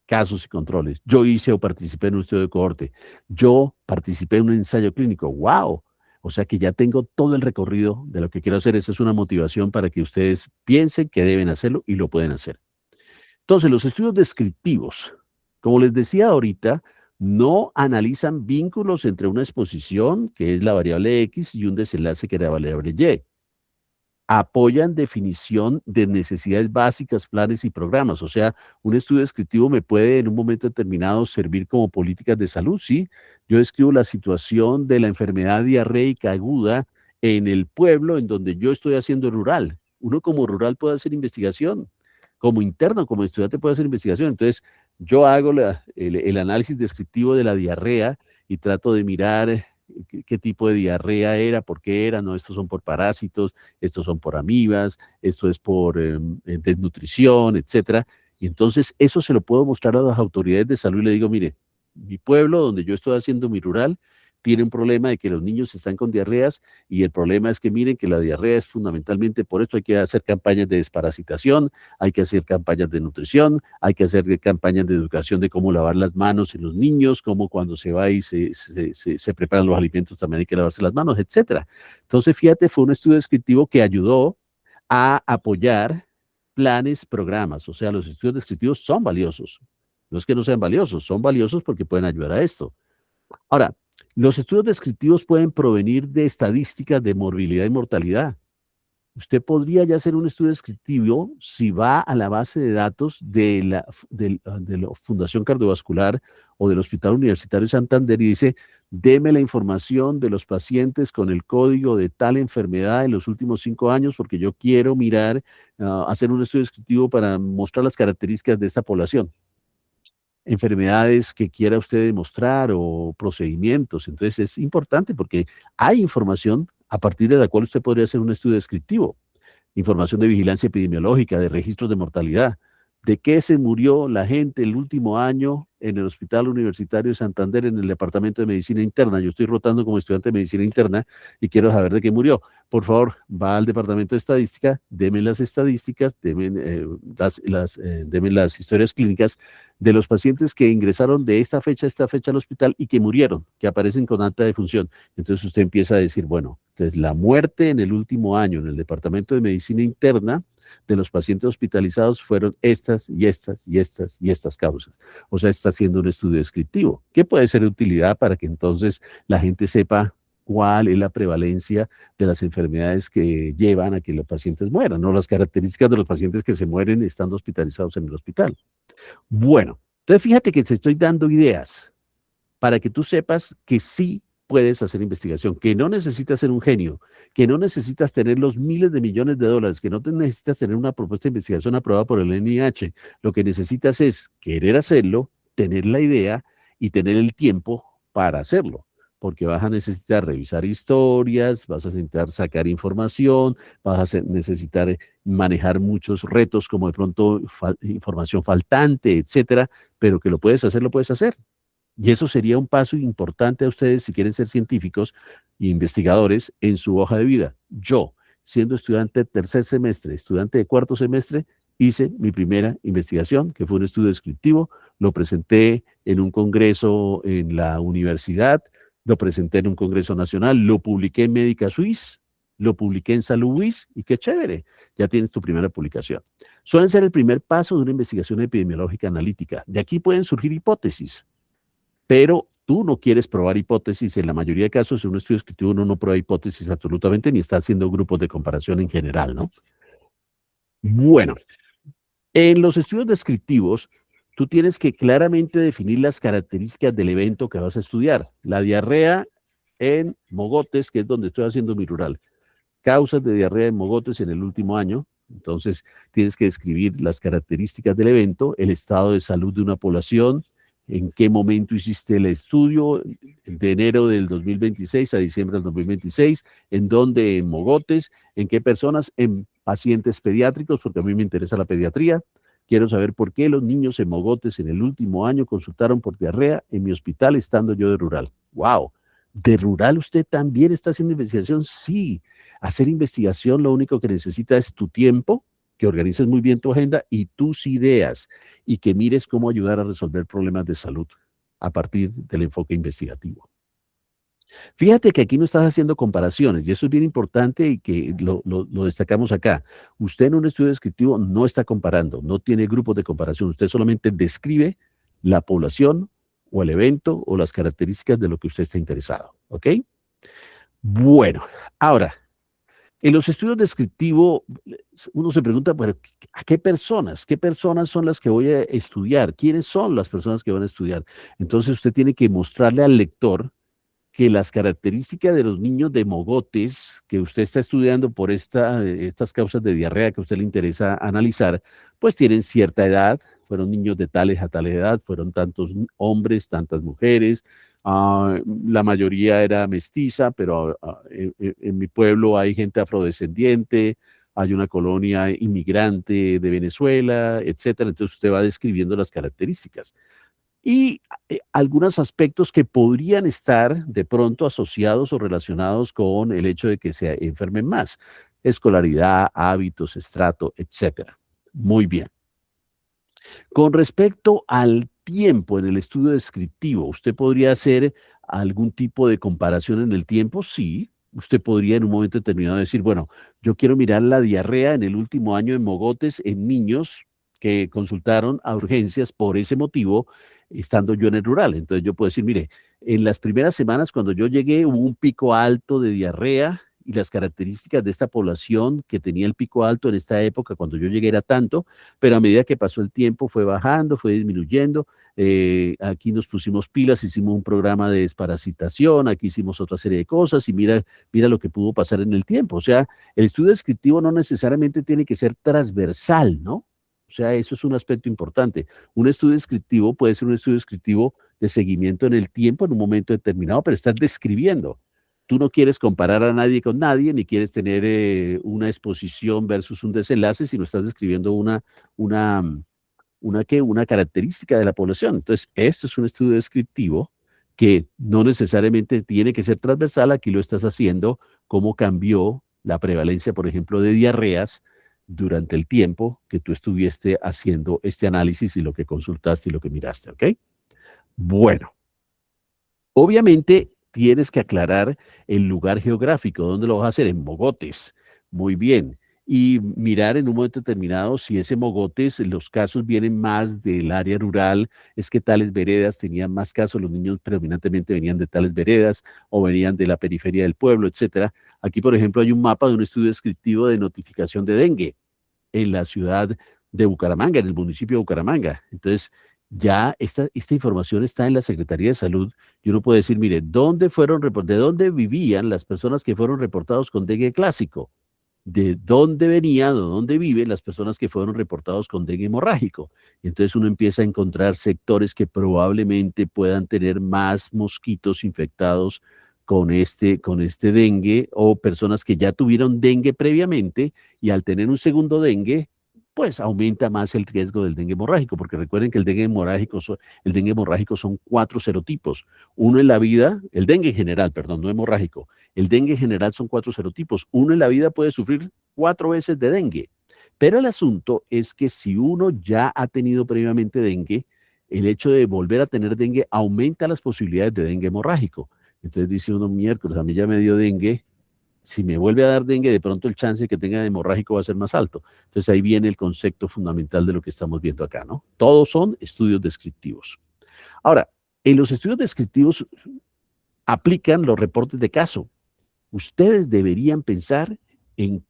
casos y controles, yo hice o participé en un estudio de cohorte, yo participé en un ensayo clínico, ¡wow! O sea que ya tengo todo el recorrido de lo que quiero hacer. Esa es una motivación para que ustedes piensen que deben hacerlo y lo pueden hacer. Entonces, los estudios descriptivos, como les decía ahorita, no analizan vínculos entre una exposición, que es la variable X, y un desenlace, que es la variable Y. Apoyan definición de necesidades básicas, planes y programas. O sea, un estudio descriptivo me puede en un momento determinado servir como políticas de salud, ¿sí? Yo describo la situación de la enfermedad diarreica aguda en el pueblo en donde yo estoy haciendo rural. Uno como rural puede hacer investigación, como interno, como estudiante puede hacer investigación. Entonces, yo hago el análisis descriptivo de la diarrea y trato de mirar qué tipo de diarrea era, por qué era, no, estos son por parásitos, estos son por amibas, esto es por desnutrición, etcétera. Y entonces eso se lo puedo mostrar a las autoridades de salud y le digo, mire, mi pueblo donde yo estoy haciendo mi rural tiene un problema de que los niños están con diarreas y el problema es que miren que la diarrea es fundamentalmente por esto hay que hacer campañas de desparasitación, hay que hacer campañas de nutrición, hay que hacer campañas de educación de cómo lavar las manos en los niños, cómo cuando se va y se preparan los alimentos también hay que lavarse las manos, etcétera. Entonces, fíjate, fue un estudio descriptivo que ayudó a apoyar planes, programas, o sea, los estudios descriptivos son valiosos. No es que no sean valiosos, son valiosos porque pueden ayudar a esto. Ahora, los estudios descriptivos pueden provenir de estadísticas de morbilidad y mortalidad. Usted podría ya hacer un estudio descriptivo si va a la base de datos de la Fundación Cardiovascular o del Hospital Universitario de Santander y dice, deme la información de los pacientes con el código de tal enfermedad en los últimos 5 años porque yo quiero mirar, hacer un estudio descriptivo para mostrar las características de esta población. Enfermedades que quiera usted demostrar o procedimientos. Entonces es importante porque hay información a partir de la cual usted podría hacer un estudio descriptivo. Información de vigilancia epidemiológica, de registros de mortalidad, de qué se murió la gente el último año en el Hospital Universitario de Santander en el Departamento de Medicina Interna. Yo estoy rotando como estudiante de Medicina Interna y quiero saber de qué murió. Por favor, va al Departamento de Estadística, deme las estadísticas, deme las historias clínicas de los pacientes que ingresaron de esta fecha a esta fecha al hospital y que murieron, que aparecen con alta defunción. Entonces usted empieza a decir, bueno, entonces la muerte en el último año en el Departamento de Medicina Interna de los pacientes hospitalizados fueron estas y estas y estas y estas causas. O sea, está haciendo un estudio descriptivo, que puede ser de utilidad para que entonces la gente sepa cuál es la prevalencia de las enfermedades que llevan a que los pacientes mueran, no las características de los pacientes que se mueren estando hospitalizados en el hospital. Bueno, entonces fíjate que te estoy dando ideas para que tú sepas que sí puedes hacer investigación, que no necesitas ser un genio, que no necesitas tener los miles de millones de dólares, que no te necesitas tener una propuesta de investigación aprobada por el NIH. Lo que necesitas es querer hacerlo, tener la idea y tener el tiempo para hacerlo, porque vas a necesitar revisar historias, vas a necesitar sacar información, vas a necesitar manejar muchos retos como de pronto información faltante, etcétera, pero que lo puedes hacer, lo puedes hacer. Y eso sería un paso importante a ustedes si quieren ser científicos e investigadores en su hoja de vida. Yo, siendo estudiante de tercer semestre, estudiante de cuarto semestre, hice mi primera investigación, que fue un estudio descriptivo, lo presenté en un congreso en la universidad, lo presenté en un congreso nacional, lo publiqué en Médica Suisse, lo publiqué en Salud Suisse, y qué chévere, ya tienes tu primera publicación. Suelen ser el primer paso de una investigación epidemiológica analítica. De aquí pueden surgir hipótesis, pero tú no quieres probar hipótesis. En la mayoría de casos, en un estudio descriptivo uno no prueba hipótesis absolutamente, ni está haciendo grupos de comparación en general, ¿no? Bueno, en los estudios descriptivos, tú tienes que claramente definir las características del evento que vas a estudiar. La diarrea en Mogotes, que es donde estoy haciendo mi rural. Causas de diarrea en Mogotes en el último año. Entonces, tienes que describir las características del evento, el estado de salud de una población, en qué momento hiciste el estudio, de enero del 2026 a diciembre del 2026, en dónde, en Mogotes, en qué personas, en pacientes pediátricos, porque a mí me interesa la pediatría. Quiero saber por qué los niños en Mogotes en el último año consultaron por diarrea en mi hospital estando yo de rural. ¡Wow! ¿De rural usted también está haciendo investigación? Sí. Hacer investigación lo único que necesita es tu tiempo, que organices muy bien tu agenda y tus ideas, y que mires cómo ayudar a resolver problemas de salud a partir del enfoque investigativo. Fíjate que aquí no estás haciendo comparaciones, y eso es bien importante y que lo destacamos acá. Usted en un estudio descriptivo no está comparando, no tiene grupos de comparación, usted solamente describe la población o el evento o las características de lo que usted está interesado, ¿ok? Bueno, ahora, en los estudios descriptivos, uno se pregunta, bueno, ¿a qué personas? ¿Qué personas son las que voy a estudiar? ¿Quiénes son las personas que van a estudiar? Entonces usted tiene que mostrarle al lector que las características de los niños de Mogotes que usted está estudiando por estas causas de diarrea que a usted le interesa analizar, pues tienen cierta edad, fueron niños de tales a tal edad, fueron tantos hombres, tantas mujeres, la mayoría era mestiza, pero en mi pueblo hay gente afrodescendiente, hay una colonia inmigrante de Venezuela, etcétera. Entonces usted va describiendo las características y algunos aspectos que podrían estar de pronto asociados o relacionados con el hecho de que se enfermen más. Escolaridad, hábitos, estrato, etcétera. Muy bien. Con respecto al tiempo en el estudio descriptivo, ¿usted podría hacer algún tipo de comparación en el tiempo? Sí. Usted podría en un momento determinado decir, bueno, yo quiero mirar la diarrea en el último año en Mogotes en niños que consultaron a urgencias por ese motivo, estando yo en el rural. Entonces yo puedo decir, mire, en las primeras semanas cuando yo llegué hubo un pico alto de diarrea y las características de esta población que tenía el pico alto en esta época cuando yo llegué era tanto, pero a medida que pasó el tiempo fue bajando, fue disminuyendo. Aquí nos pusimos pilas, hicimos un programa de desparasitación, aquí hicimos otra serie de cosas y mira lo que pudo pasar en el tiempo. O sea, el estudio descriptivo no necesariamente tiene que ser transversal, ¿no? O sea, eso es un aspecto importante. Un estudio descriptivo puede ser un estudio descriptivo de seguimiento en el tiempo, en un momento determinado, pero estás describiendo. Tú no quieres comparar a nadie con nadie, ni quieres tener una exposición versus un desenlace, sino estás describiendo una característica de la población. Entonces, esto es un estudio descriptivo que no necesariamente tiene que ser transversal. Aquí lo estás haciendo, cómo cambió la prevalencia, por ejemplo, de diarreas durante el tiempo que tú estuviste haciendo este análisis y lo que consultaste y lo que miraste, ¿ok? Bueno, obviamente tienes que aclarar el lugar geográfico, ¿dónde lo vas a hacer? En Mogotes, muy bien. Y mirar en un momento determinado si ese Mogotes, los casos vienen más del área rural, es que tales veredas tenían más casos, los niños predominantemente venían de tales veredas o venían de la periferia del pueblo, etcétera. Aquí, por ejemplo, hay un mapa de un estudio descriptivo de notificación de dengue en la ciudad de Bucaramanga, en el municipio de Bucaramanga. Entonces, ya esta información está en la Secretaría de Salud y uno puede decir, mire, ¿de dónde vivían las personas que fueron reportados con dengue clásico? ¿De dónde venían o dónde viven las personas que fueron reportados con dengue hemorrágico? Y entonces uno empieza a encontrar sectores que probablemente puedan tener más mosquitos infectados con este dengue, o personas que ya tuvieron dengue previamente y al tener un segundo dengue pues aumenta más el riesgo del dengue hemorrágico, porque recuerden que el dengue hemorrágico son 4 serotipos. Uno en la vida, el dengue en general, perdón, no hemorrágico. El dengue en general son 4 serotipos. Uno en la vida puede sufrir 4 veces de dengue. Pero el asunto es que si uno ya ha tenido previamente dengue, el hecho de volver a tener dengue aumenta las posibilidades de dengue hemorrágico. Entonces dice uno, miércoles, a mí ya me dio dengue, si me vuelve a dar dengue, de pronto el chance de que tenga de hemorrágico va a ser más alto. Entonces ahí viene el concepto fundamental de lo que estamos viendo acá, ¿no? Todos son estudios descriptivos. Ahora, en los estudios descriptivos aplican los reportes de caso. Ustedes deberían pensar en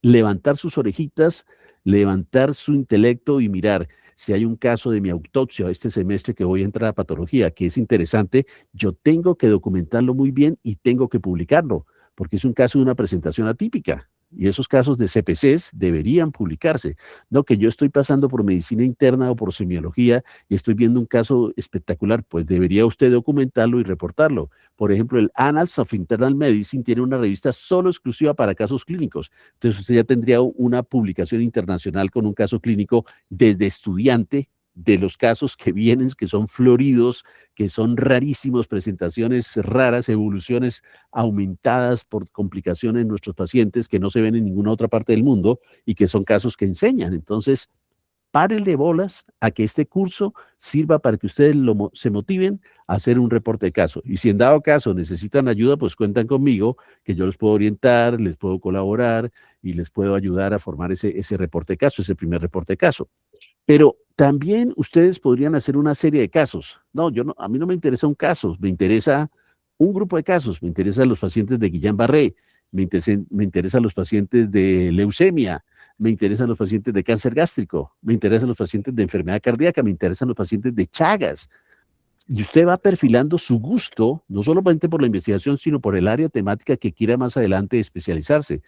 levantar sus orejitas, levantar su intelecto y mirar si hay un caso de mi autopsia este semestre que voy a entrar a patología, que es interesante, yo tengo que documentarlo muy bien y tengo que publicarlo, porque es un caso de una presentación atípica. Y esos casos de CPCs deberían publicarse. No que yo estoy pasando por medicina interna o por semiología y estoy viendo un caso espectacular, pues debería usted documentarlo y reportarlo. Por ejemplo, el Annals of Internal Medicine tiene una revista solo exclusiva para casos clínicos. Entonces usted ya tendría una publicación internacional con un caso clínico desde estudiante de los casos que vienen, que son floridos, que son rarísimos, presentaciones raras, evoluciones aumentadas por complicaciones en nuestros pacientes que no se ven en ninguna otra parte del mundo y que son casos que enseñan. Entonces, párenle bolas a que este curso sirva para que ustedes se motiven a hacer un reporte de caso. Y si en dado caso necesitan ayuda, pues cuentan conmigo, que yo les puedo orientar, les puedo colaborar y les puedo ayudar a formar ese reporte de caso, ese primer reporte de caso. Pero también ustedes podrían hacer una serie de casos. No, a mí no me interesa un caso, me interesa un grupo de casos. Me interesan los pacientes de Guillain-Barré, me interesan los pacientes de leucemia, me interesan los pacientes de cáncer gástrico, me interesan los pacientes de enfermedad cardíaca, me interesan los pacientes de Chagas. Y usted va perfilando su gusto, no solamente por la investigación, sino por el área temática que quiera más adelante especializarse.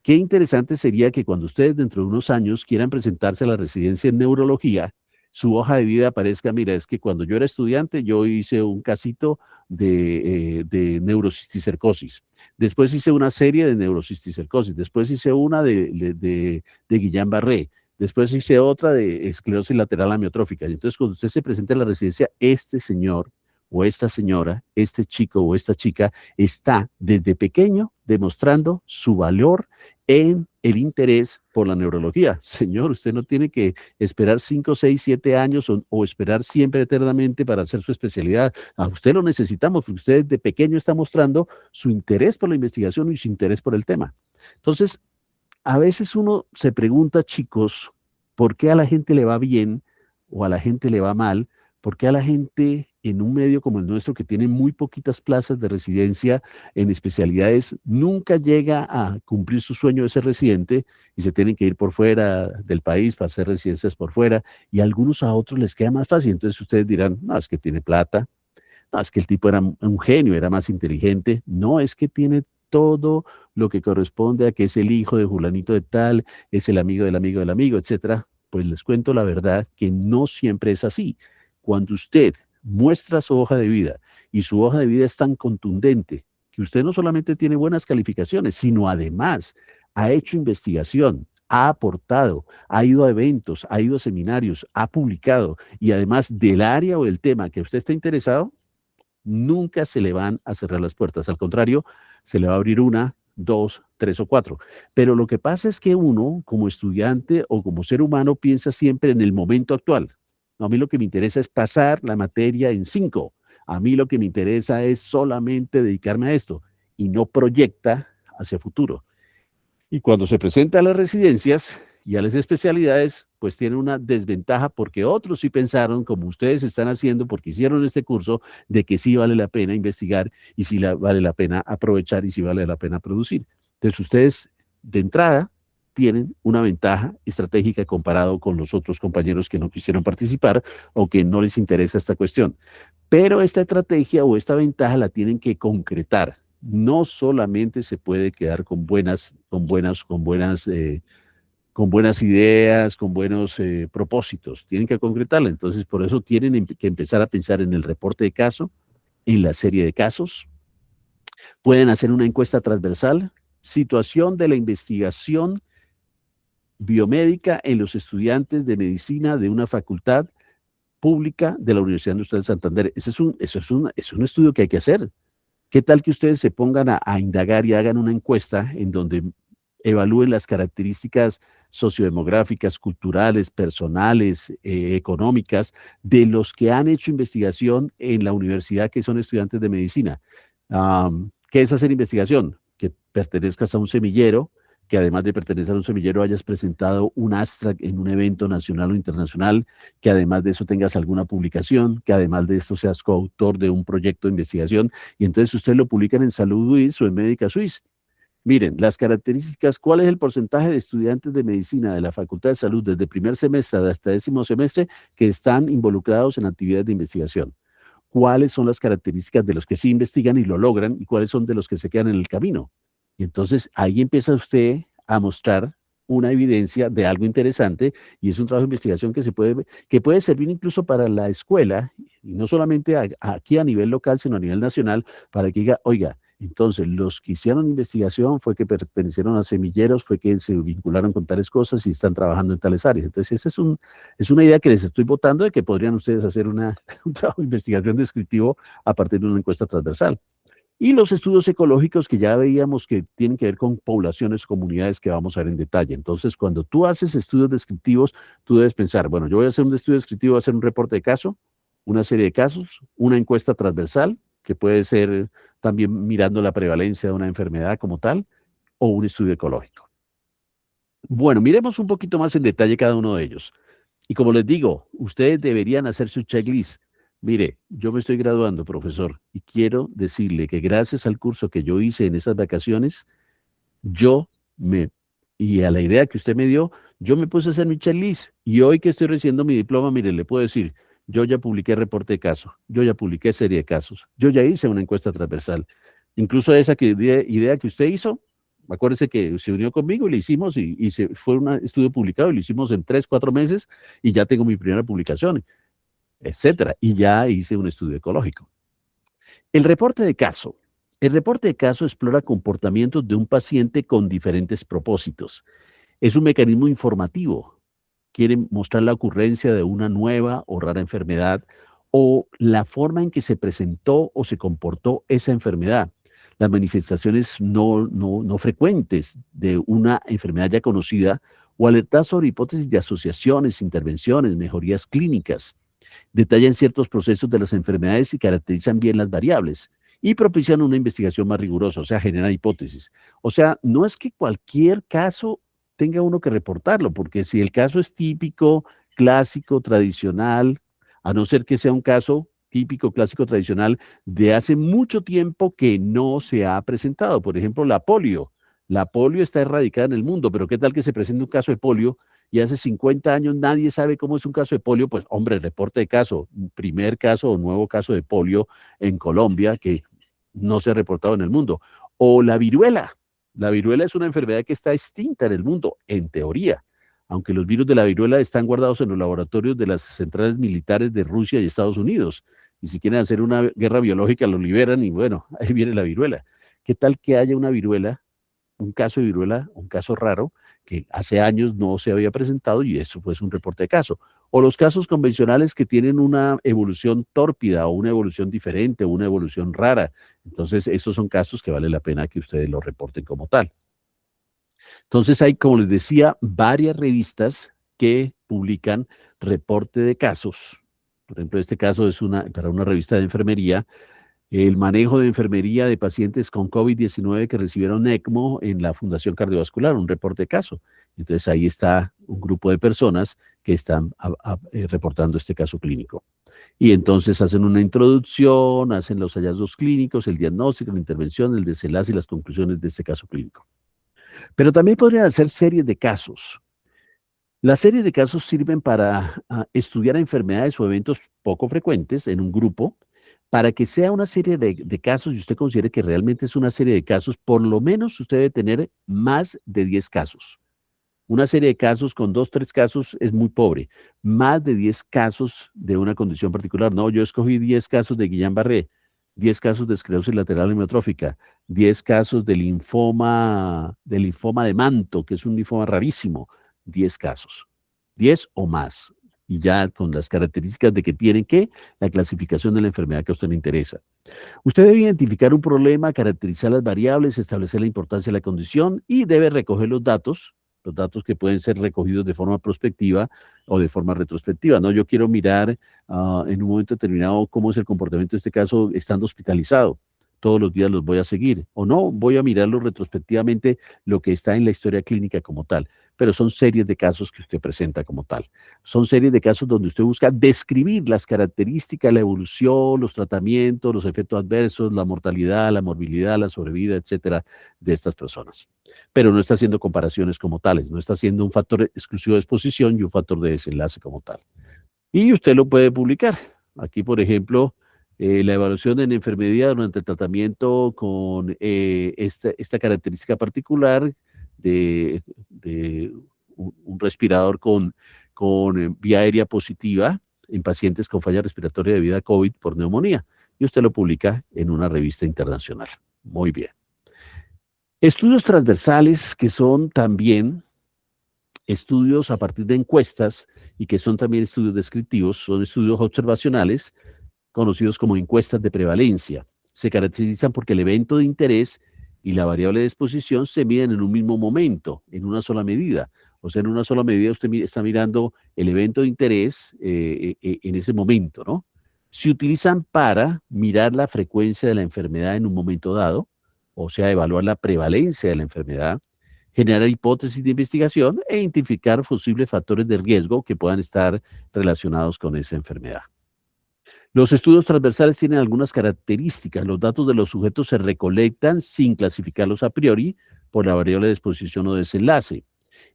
Qué interesante sería que cuando ustedes dentro de unos años quieran presentarse a la residencia en neurología, su hoja de vida aparezca, mira, es que cuando yo era estudiante yo hice un casito de neurocisticercosis. Después hice una serie de neurocisticercosis. Después hice una de Guillain-Barré. Después hice otra de esclerosis lateral amiotrófica. Y entonces cuando usted se presente a la residencia, este señor o esta señora, este chico o esta chica está desde pequeño demostrando su valor en el interés por la neurología. Señor, usted no tiene que esperar 5, 6, 7 años o esperar siempre eternamente para hacer su especialidad. A usted lo necesitamos porque usted desde pequeño está mostrando su interés por la investigación y su interés por el tema. Entonces, a veces uno se pregunta, chicos, ¿por qué a la gente le va bien o a la gente le va mal? ¿Por qué a la gente en un medio como el nuestro, que tiene muy poquitas plazas de residencia en especialidades, nunca llega a cumplir su sueño de ser residente y se tienen que ir por fuera del país para hacer residencias por fuera, y a algunos a otros les queda más fácil? Entonces ustedes dirán, no, es que tiene plata, no, es que el tipo era un genio, era más inteligente, no, es que tiene todo lo que corresponde a que es el hijo de Julanito de tal, es el amigo del amigo del amigo, etcétera. Pues les cuento la verdad que no siempre es así. Cuando usted muestra su hoja de vida y su hoja de vida es tan contundente que usted no solamente tiene buenas calificaciones, sino además ha hecho investigación, ha aportado, ha ido a eventos, ha ido a seminarios, ha publicado, y además del área o del tema que usted está interesado, nunca se le van a cerrar las puertas. Al contrario, se le va a abrir 1, 2, 3 o 4. Pero lo que pasa es que uno, como estudiante o como ser humano, piensa siempre en el momento actual. No, a mí lo que me interesa es pasar la materia en 5. A mí lo que me interesa es solamente dedicarme a esto, y no proyecta hacia futuro. Y cuando se presenta a las residencias y a las especialidades, pues tiene una desventaja porque otros sí pensaron, como ustedes están haciendo, porque hicieron este curso, de que sí vale la pena investigar y sí vale la pena aprovechar y sí vale la pena producir. Entonces ustedes de entrada tienen una ventaja estratégica comparado con los otros compañeros que no quisieron participar o que no les interesa esta cuestión. Pero esta estrategia o esta ventaja la tienen que concretar. No solamente se puede quedar con buenas ideas, con buenos propósitos. Tienen que concretarla. Entonces, por eso tienen que empezar a pensar en el reporte de caso, en la serie de casos. Pueden hacer una encuesta transversal, situación de la investigación biomédica en los estudiantes de medicina de una facultad pública de la Universidad Industrial de Santander. Es un estudio que hay que hacer. ¿Qué tal que ustedes se pongan a indagar y hagan una encuesta en donde evalúen las características sociodemográficas, culturales, personales, económicas de los que han hecho investigación en la universidad que son estudiantes de medicina? ¿Qué es hacer investigación? Que pertenezcas a un semillero, que además de pertenecer a un semillero hayas presentado un abstract en un evento nacional o internacional, que además de eso tengas alguna publicación, que además de esto seas coautor de un proyecto de investigación, y entonces ustedes lo publican en Salud Suisse o en Médica Suisse. Miren, las características, ¿cuál es el porcentaje de estudiantes de medicina de la Facultad de Salud desde primer semestre hasta 10º semestre que están involucrados en actividades de investigación? ¿Cuáles son las características de los que sí investigan y lo logran y cuáles son de los que se quedan en el camino? Y entonces ahí empieza usted a mostrar una evidencia de algo interesante y es un trabajo de investigación que puede servir incluso para la escuela, y no solamente aquí a nivel local, sino a nivel nacional, para que diga, oiga, entonces los que hicieron investigación fue que pertenecieron a semilleros, fue que se vincularon con tales cosas y están trabajando en tales áreas. Entonces esa es una idea que les estoy botando de que podrían ustedes hacer un trabajo de investigación descriptivo a partir de una encuesta transversal. Y los estudios ecológicos que ya veíamos que tienen que ver con poblaciones, comunidades que vamos a ver en detalle. Entonces, cuando tú haces estudios descriptivos, tú debes pensar, bueno, yo voy a hacer un estudio descriptivo, voy a hacer un reporte de caso, una serie de casos, una encuesta transversal, que puede ser también mirando la prevalencia de una enfermedad como tal, o un estudio ecológico. Bueno, miremos un poquito más en detalle cada uno de ellos. Y como les digo, ustedes deberían hacer su checklist. Mire, yo me estoy graduando, profesor, y quiero decirle que gracias al curso que yo hice en esas vacaciones, y a la idea que usted me dio, yo me puse a hacer mi checklist. Y hoy que estoy recibiendo mi diploma, mire, le puedo decir, yo ya publiqué reporte de caso, yo ya publiqué serie de casos, yo ya hice una encuesta transversal. Incluso esa idea que usted hizo, acuérdese que se unió conmigo y le hicimos, fue un estudio publicado y lo hicimos en 3, 4 meses y ya tengo mi primera publicación, etcétera, y ya hice un estudio ecológico. El reporte de caso. El reporte de caso explora comportamientos de un paciente con diferentes propósitos. Es un mecanismo informativo. Quiere mostrar la ocurrencia de una nueva o rara enfermedad o la forma en que se presentó o se comportó esa enfermedad. Las manifestaciones no frecuentes de una enfermedad ya conocida o alertar sobre hipótesis de asociaciones, intervenciones, mejorías clínicas. Detallan ciertos procesos de las enfermedades y caracterizan bien las variables y propician una investigación más rigurosa, o sea, generan hipótesis. O sea, no es que cualquier caso tenga uno que reportarlo, porque si el caso es típico, clásico, tradicional, a no ser que sea un caso típico, clásico, tradicional de hace mucho tiempo que no se ha presentado. Por ejemplo, la polio. La polio está erradicada en el mundo, pero ¿qué tal que se presente un caso de polio y hace 50 años nadie sabe cómo es un caso de polio? Pues, hombre, reporte de caso, primer caso o nuevo caso de polio en Colombia que no se ha reportado en el mundo. O la viruela. La viruela es una enfermedad que está extinta en el mundo, en teoría, aunque los virus de la viruela están guardados en los laboratorios de las centrales militares de Rusia y Estados Unidos. Y si quieren hacer una guerra biológica, lo liberan y bueno, ahí viene la viruela. ¿Qué tal que haya una viruela, un caso de viruela, un caso raro, que hace años no se había presentado y eso pues un reporte de caso? O los casos convencionales que tienen una evolución tórpida o una evolución diferente o una evolución rara. Entonces, esos son casos que vale la pena que ustedes los reporten como tal. Entonces, hay, como les decía, varias revistas que publican reporte de casos. Por ejemplo, este caso es para una revista de enfermería, el manejo de enfermería de pacientes con COVID-19 que recibieron ECMO en la Fundación Cardiovascular, un reporte de caso. Entonces ahí está un grupo de personas que están reportando este caso clínico. Y entonces hacen una introducción, hacen los hallazgos clínicos, el diagnóstico, la intervención, el desenlace y las conclusiones de este caso clínico. Pero también podrían hacer series de casos. Las series de casos sirven para estudiar enfermedades o eventos poco frecuentes en un grupo, para que sea una serie de casos y usted considere que realmente es una serie de casos. Por lo menos usted debe tener más de 10 casos. Una serie de casos con 2, 3 casos es muy pobre. Más de 10 casos de una condición particular. No, yo escogí 10 casos de Guillain-Barré, 10 casos de esclerosis lateral amiotrófica, 10 casos de linfoma de manto, que es un linfoma rarísimo, 10 casos, 10 o más, y ya con las características de que tienen que la clasificación de la enfermedad que a usted le interesa. Usted debe identificar un problema, caracterizar las variables, establecer la importancia de la condición y debe recoger los datos que pueden ser recogidos de forma prospectiva o de forma retrospectiva. No, yo quiero mirar en un momento determinado cómo es el comportamiento de este caso estando hospitalizado. Todos los días los voy a seguir, o no, voy a mirarlo retrospectivamente lo que está en la historia clínica como tal, pero son series de casos que usted presenta como tal. Son series de casos donde usted busca describir las características, la evolución, los tratamientos, los efectos adversos, la mortalidad, la morbilidad, la sobrevida, etcétera, de estas personas. Pero no está haciendo comparaciones como tales, no está haciendo un factor exclusivo de exposición y un factor de desenlace como tal. Y usted lo puede publicar. Aquí, por ejemplo, la evaluación en enfermedad durante el tratamiento con esta característica particular de un respirador con vía aérea positiva en pacientes con falla respiratoria debida a COVID por neumonía. Y usted lo publica en una revista internacional. Muy bien. Estudios transversales que son también estudios a partir de encuestas y que son también estudios descriptivos, son estudios observacionales conocidos como encuestas de prevalencia. Se caracterizan porque el evento de interés y la variable de exposición se miden en un mismo momento, en una sola medida. O sea, en una sola medida usted está mirando el evento de interés en ese momento, ¿no? Se utilizan para mirar la frecuencia de la enfermedad en un momento dado, o sea, evaluar la prevalencia de la enfermedad, generar hipótesis de investigación e identificar posibles factores de riesgo que puedan estar relacionados con esa enfermedad. Los estudios transversales tienen algunas características. Los datos de los sujetos se recolectan sin clasificarlos a priori por la variable de exposición o desenlace.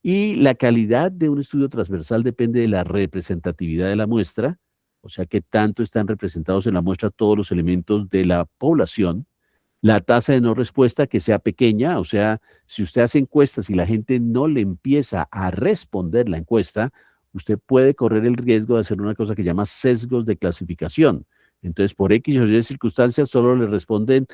Y la calidad de un estudio transversal depende de la representatividad de la muestra, o sea, que tanto están representados en la muestra todos los elementos de la población, la tasa de no respuesta que sea pequeña, o sea, si usted hace encuestas y la gente no le empieza a responder la encuesta, usted puede correr el riesgo de hacer una cosa que llama sesgos de clasificación. Entonces, por X o Y circunstancias, solo le responden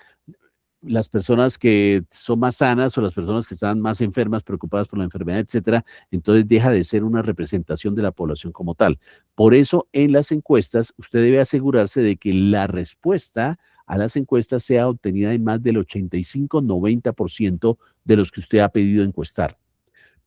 las personas que son más sanas o las personas que están más enfermas, preocupadas por la enfermedad, etcétera. Entonces, deja de ser una representación de la población como tal. Por eso, en las encuestas, usted debe asegurarse de que la respuesta a las encuestas sea obtenida en más del 85-90% de los que usted ha pedido encuestar.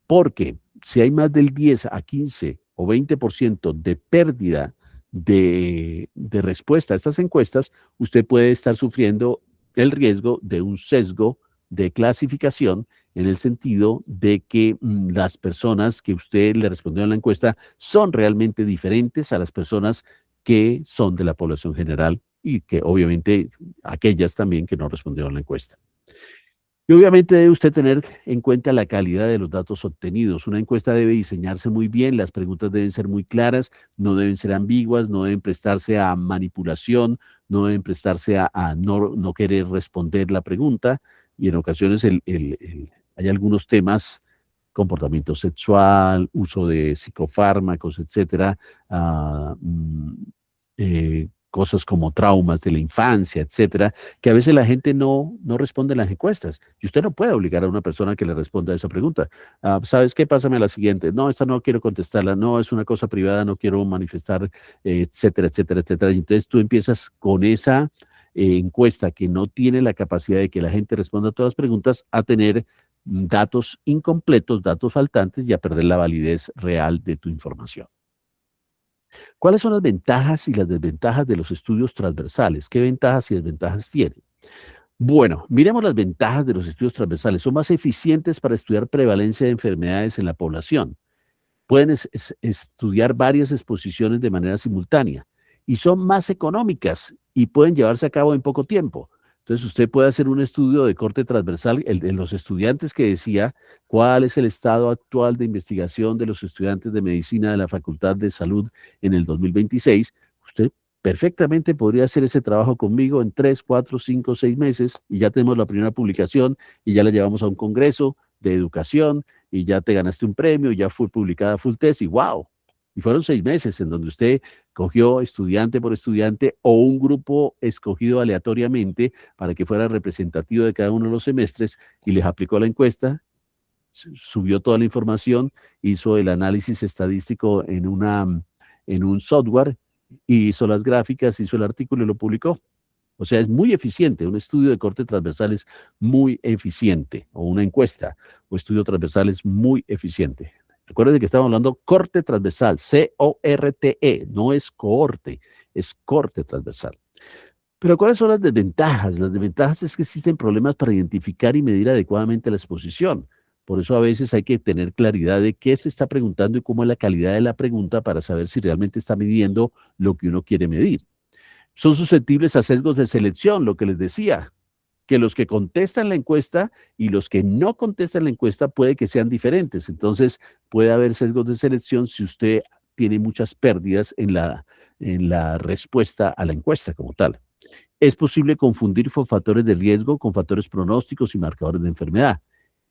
Porque si hay más del 10 a 15 o 20% de pérdida de respuesta a estas encuestas, usted puede estar sufriendo el riesgo de un sesgo de clasificación en el sentido de que las personas que usted le respondió en la encuesta son realmente diferentes a las personas que son de la población general y que obviamente aquellas también que no respondieron a la encuesta. Y obviamente debe usted tener en cuenta la calidad de los datos obtenidos. Una encuesta debe diseñarse muy bien, las preguntas deben ser muy claras, no deben ser ambiguas, no deben prestarse a manipulación, no deben prestarse a no querer responder la pregunta. Y en ocasiones hay algunos temas, comportamiento sexual, uso de psicofármacos, etcétera, cosas como traumas de la infancia, etcétera, que a veces la gente no responde en las encuestas. Y usted no puede obligar a una persona que le responda a esa pregunta. ¿Sabes qué? Pásame a la siguiente. No, esta no quiero contestarla. No, es una cosa privada, no quiero manifestar, etcétera, etcétera, etcétera. Y entonces tú empiezas con esa encuesta que no tiene la capacidad de que la gente responda a todas las preguntas a tener datos incompletos, datos faltantes y a perder la validez real de tu información. ¿Cuáles son las ventajas y las desventajas de los estudios transversales? ¿Qué ventajas y desventajas tienen? Bueno, miremos las ventajas de los estudios transversales. Son más eficientes para estudiar prevalencia de enfermedades en la población. Pueden estudiar varias exposiciones de manera simultánea y son más económicas y pueden llevarse a cabo en poco tiempo. Entonces, usted puede hacer un estudio de corte transversal, el de los estudiantes que decía cuál es el estado actual de investigación de los estudiantes de medicina de la Facultad de Salud en el 2026. Usted perfectamente podría hacer ese trabajo conmigo en 3, 4, 5, 6 meses y ya tenemos la primera publicación y ya la llevamos a un congreso de educación y ya te ganaste un premio, ya fue publicada full test y wow. Y fueron 6 meses en donde usted cogió estudiante por estudiante o un grupo escogido aleatoriamente para que fuera representativo de cada uno de los semestres y les aplicó la encuesta subió toda la información, hizo el análisis estadístico en un software, hizo las gráficas, hizo el artículo y lo publicó. O sea, es muy eficiente. Un estudio de corte transversal es muy eficiente, o una encuesta o estudio transversal es muy eficiente. Recuerden que estamos hablando corte transversal, C-O-R-T-E, no es cohorte, es corte transversal. Pero ¿cuáles son las desventajas? Las desventajas es que existen problemas para identificar y medir adecuadamente la exposición. Por eso a veces hay que tener claridad de qué se está preguntando y cómo es la calidad de la pregunta para saber si realmente está midiendo lo que uno quiere medir. Son susceptibles a sesgos de selección, lo que les decía, que los que contestan la encuesta y los que no contestan la encuesta puede que sean diferentes. Entonces puede haber sesgos de selección si usted tiene muchas pérdidas en la respuesta a la encuesta como tal. Es posible confundir factores de riesgo con factores pronósticos y marcadores de enfermedad.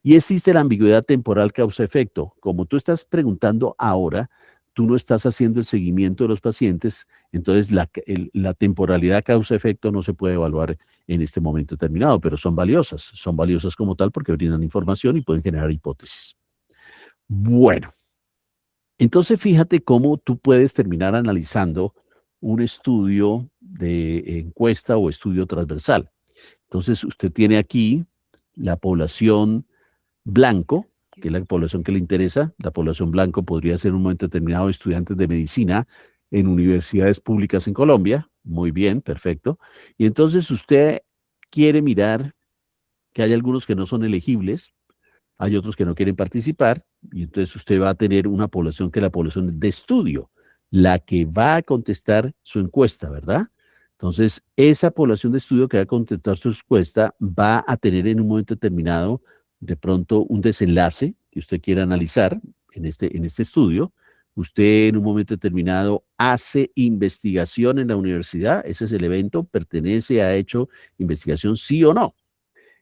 Y existe la ambigüedad temporal causa-efecto. Como tú estás preguntando ahora, tú no estás haciendo el seguimiento de los pacientes, entonces la temporalidad causa-efecto no se puede evaluar en este momento determinado, pero son valiosas como tal porque brindan información y pueden generar hipótesis. Bueno, entonces fíjate cómo tú puedes terminar analizando un estudio de encuesta o estudio transversal. Entonces usted tiene aquí la población blanco, que es la población que le interesa. La población blanco podría ser en un momento determinado estudiantes de medicina en universidades públicas en Colombia. Muy bien, perfecto. Y entonces usted quiere mirar que hay algunos que no son elegibles, hay otros que no quieren participar, y entonces usted va a tener una población que es la población de estudio, la que va a contestar su encuesta, ¿verdad? Entonces, esa población de estudio que va a contestar su encuesta va a tener en un momento determinado de pronto un desenlace que usted quiera analizar en este estudio. Usted en un momento determinado hace investigación en la universidad, ese es el evento, pertenece a hecho investigación, sí o no.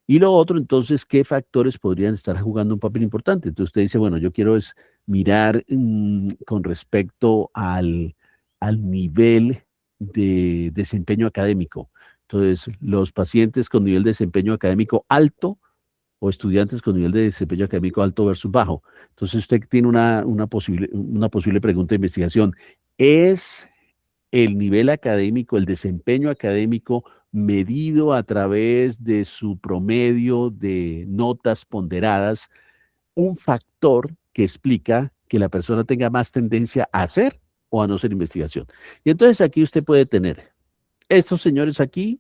Y lo otro, entonces, ¿qué factores podrían estar jugando un papel importante? Entonces usted dice, bueno, yo quiero mirar con respecto al nivel de desempeño académico. Entonces, los pacientes con nivel de desempeño académico alto o estudiantes con nivel de desempeño académico alto versus bajo. Entonces usted tiene una posible pregunta de investigación. ¿Es el nivel académico, el desempeño académico medido a través de su promedio de notas ponderadas un factor que explica que la persona tenga más tendencia a hacer o a no hacer investigación? Y entonces aquí usted puede tener, estos señores aquí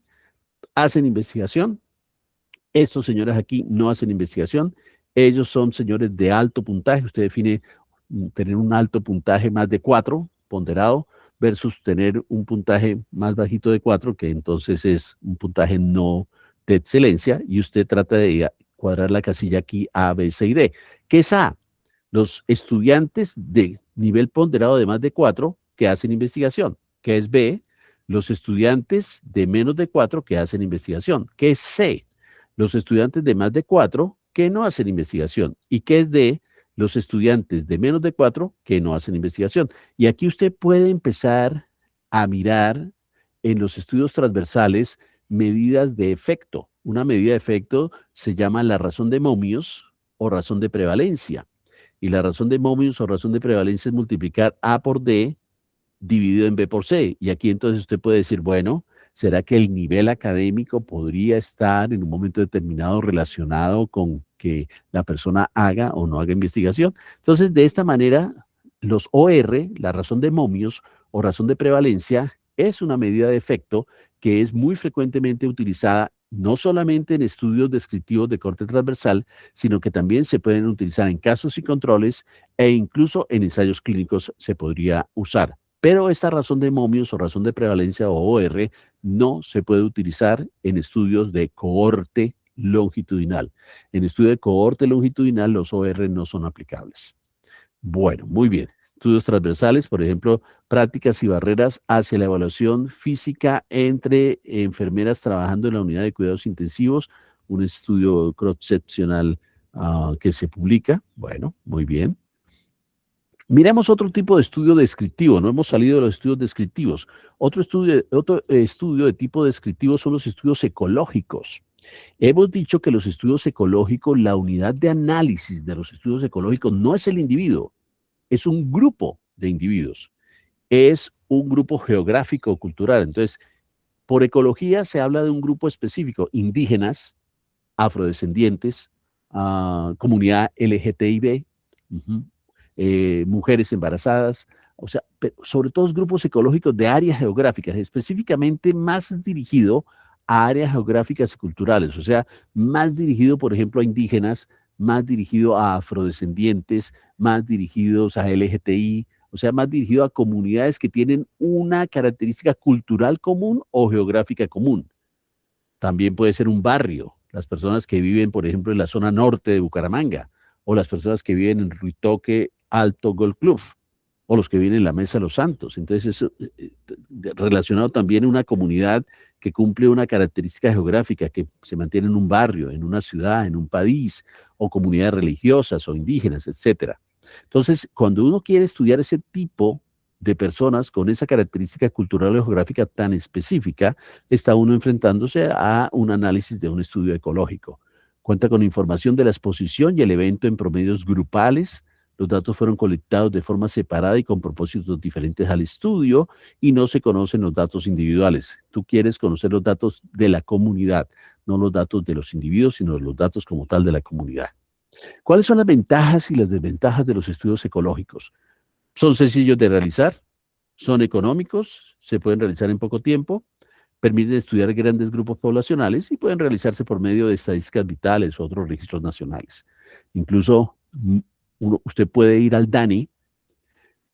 hacen investigación, estos señores aquí no hacen investigación, ellos son señores de alto puntaje, usted define tener un alto puntaje más de 4 ponderado versus tener un puntaje más bajito de 4, que entonces es un puntaje no de excelencia, y usted trata de cuadrar la casilla aquí A, B, C y D. ¿Qué es A? Los estudiantes de nivel ponderado de más de 4 que hacen investigación. ¿Qué es B? Los estudiantes de menos de 4 que hacen investigación. ¿Qué es C? Los estudiantes de más de 4 que no hacen investigación. ¿Y qué es D? Los estudiantes de menos de 4 que no hacen investigación. Y aquí usted puede empezar a mirar en los estudios transversales medidas de efecto. Una medida de efecto se llama la razón de Momius o razón de prevalencia. Y la razón de Momius o razón de prevalencia es multiplicar A por D dividido en B por C. Y aquí entonces usted puede decir, bueno, ¿será que el nivel académico podría estar en un momento determinado relacionado con que la persona haga o no haga investigación? Entonces, de esta manera, los OR, la razón de Momius o razón de prevalencia, es una medida de efecto que es muy frecuentemente utilizada no solamente en estudios descriptivos de corte transversal, sino que también se pueden utilizar en casos y controles e incluso en ensayos clínicos se podría usar. Pero esta razón de Momius o razón de prevalencia o OR no se puede utilizar en estudios de cohorte longitudinal. En estudio de cohorte longitudinal los OR no son aplicables. Bueno, muy bien. Estudios transversales, por ejemplo, prácticas y barreras hacia la evaluación física entre enfermeras trabajando en la unidad de cuidados intensivos, un estudio cross-seccional que se publica. Bueno, muy bien. Miremos otro tipo de estudio descriptivo, no hemos salido de los estudios descriptivos. Otro estudio de tipo descriptivo son los estudios ecológicos. Hemos dicho que los estudios ecológicos, la unidad de análisis de los estudios ecológicos no es el individuo, es un grupo de individuos, es un grupo geográfico o cultural. Entonces, por ecología se habla de un grupo específico, indígenas, afrodescendientes, comunidad LGTB, mujeres embarazadas, o sea, sobre todo grupos ecológicos de áreas geográficas, específicamente más dirigido a áreas geográficas y culturales, o sea, más dirigido, por ejemplo, a indígenas, más dirigido a afrodescendientes, más dirigidos a LGTI, o sea, más dirigido a comunidades que tienen una característica cultural común o geográfica común. También puede ser un barrio, las personas que viven, por ejemplo, en la zona norte de Bucaramanga, o las personas que viven en Ruitoque Alto Golf Club, o los que viven en la Mesa de los Santos. Entonces, eso relacionado también a una comunidad que cumple una característica geográfica, que se mantiene en un barrio, en una ciudad, en un país, o comunidades religiosas o indígenas, etcétera. Entonces, cuando uno quiere estudiar ese tipo de personas con esa característica cultural o geográfica tan específica, está uno enfrentándose a un análisis de un estudio ecológico. Cuenta con información de la exposición y el evento en promedios grupales. Los datos fueron colectados de forma separada y con propósitos diferentes al estudio y no se conocen los datos individuales. Tú quieres conocer los datos de la comunidad, no los datos de los individuos, sino los datos como tal de la comunidad. ¿Cuáles son las ventajas y las desventajas de los estudios ecológicos? Son sencillos de realizar, son económicos, se pueden realizar en poco tiempo, permiten estudiar grandes grupos poblacionales y pueden realizarse por medio de estadísticas vitales u otros registros nacionales. Incluso usted puede ir al DANE,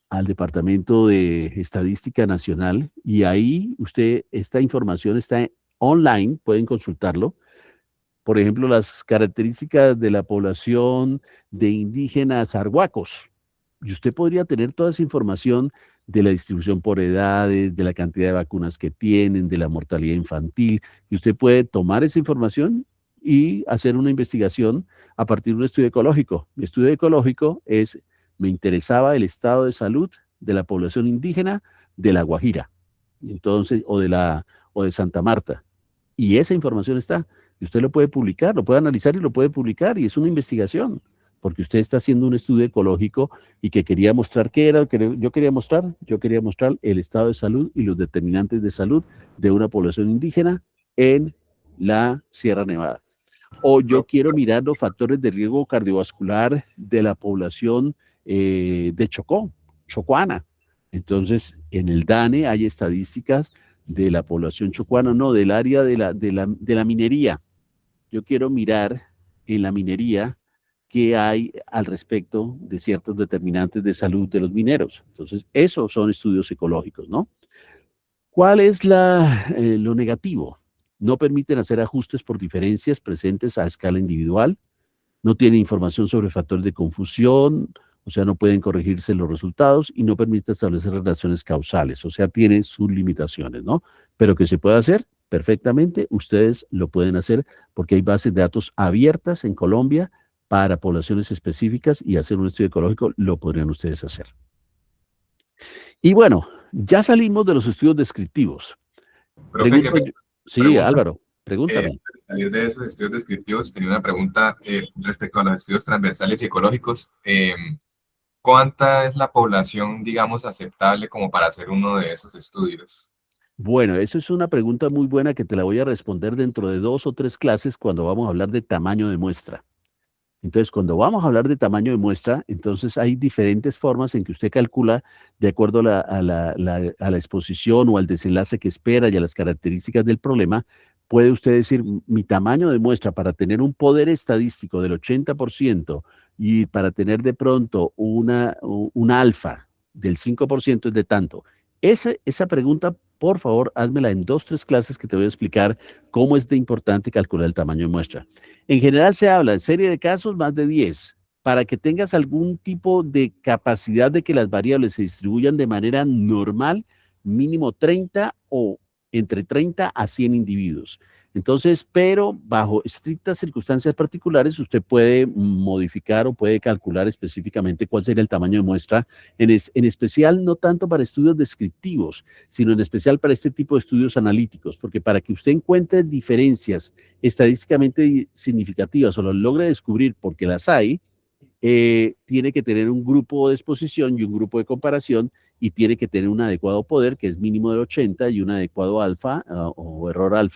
al Departamento de Estadística Nacional, y ahí esta información está online, pueden consultarlo. Por ejemplo, las características de la población de indígenas arhuacos. Y usted podría tener toda esa información de la distribución por edades, de la cantidad de vacunas que tienen, de la mortalidad infantil, y usted puede tomar esa información y hacer una investigación a partir de un estudio ecológico. Mi estudio ecológico me interesaba el estado de salud de la población indígena de La Guajira, entonces, o de Santa Marta. Y esa información está, y usted lo puede publicar, lo puede analizar y lo puede publicar, y es una investigación, porque usted está haciendo un estudio ecológico y que quería mostrar qué era lo que yo quería mostrar. Yo quería mostrar el estado de salud y los determinantes de salud de una población indígena en la Sierra Nevada. O yo quiero mirar los factores de riesgo cardiovascular de la población de Chocuana. Entonces, en el DANE hay estadísticas de la población chocuana, no, del área de la minería. Yo quiero mirar en la minería qué hay al respecto de ciertos determinantes de salud de los mineros. Entonces, esos son estudios ecológicos, ¿no? ¿Cuál es lo negativo? No permiten hacer ajustes por diferencias presentes a escala individual, no tienen información sobre factores de confusión, o sea, no pueden corregirse los resultados y no permiten establecer relaciones causales, o sea, tiene sus limitaciones, ¿no? Pero que se puede hacer perfectamente, ustedes lo pueden hacer porque hay bases de datos abiertas en Colombia para poblaciones específicas y hacer un estudio ecológico lo podrían ustedes hacer. Y bueno, ya salimos de los estudios descriptivos. Sí, Álvaro, pregúntame. A salir de esos estudios descriptivos, tenía una pregunta respecto a los estudios transversales y ecológicos. ¿Cuánta es la población, digamos, aceptable como para hacer uno de esos estudios? Bueno, eso es una pregunta muy buena que te la voy a responder dentro de 2 o 3 clases cuando vamos a hablar de tamaño de muestra. Entonces, cuando vamos a hablar de tamaño de muestra, entonces hay diferentes formas en que usted calcula de acuerdo a la exposición o al desenlace que espera y a las características del problema. Puede usted decir, mi tamaño de muestra para tener un poder estadístico del 80% y para tener de pronto un alfa del 5% es de tanto. Esa pregunta, por favor, házmela en 2 o 3 clases que te voy a explicar cómo es de importante calcular el tamaño de muestra. En general se habla en serie de casos más de 10, para que tengas algún tipo de capacidad de que las variables se distribuyan de manera normal, mínimo 30 o entre 30 a 100 individuos. Entonces, pero bajo estrictas circunstancias particulares, usted puede modificar o puede calcular específicamente cuál sería el tamaño de muestra, en especial no tanto para estudios descriptivos, sino en especial para este tipo de estudios analíticos, porque para que usted encuentre diferencias estadísticamente significativas o las logre descubrir porque las hay, tiene que tener un grupo de exposición y un grupo de comparación y tiene que tener un adecuado poder que es mínimo del 80 y un adecuado alfa o error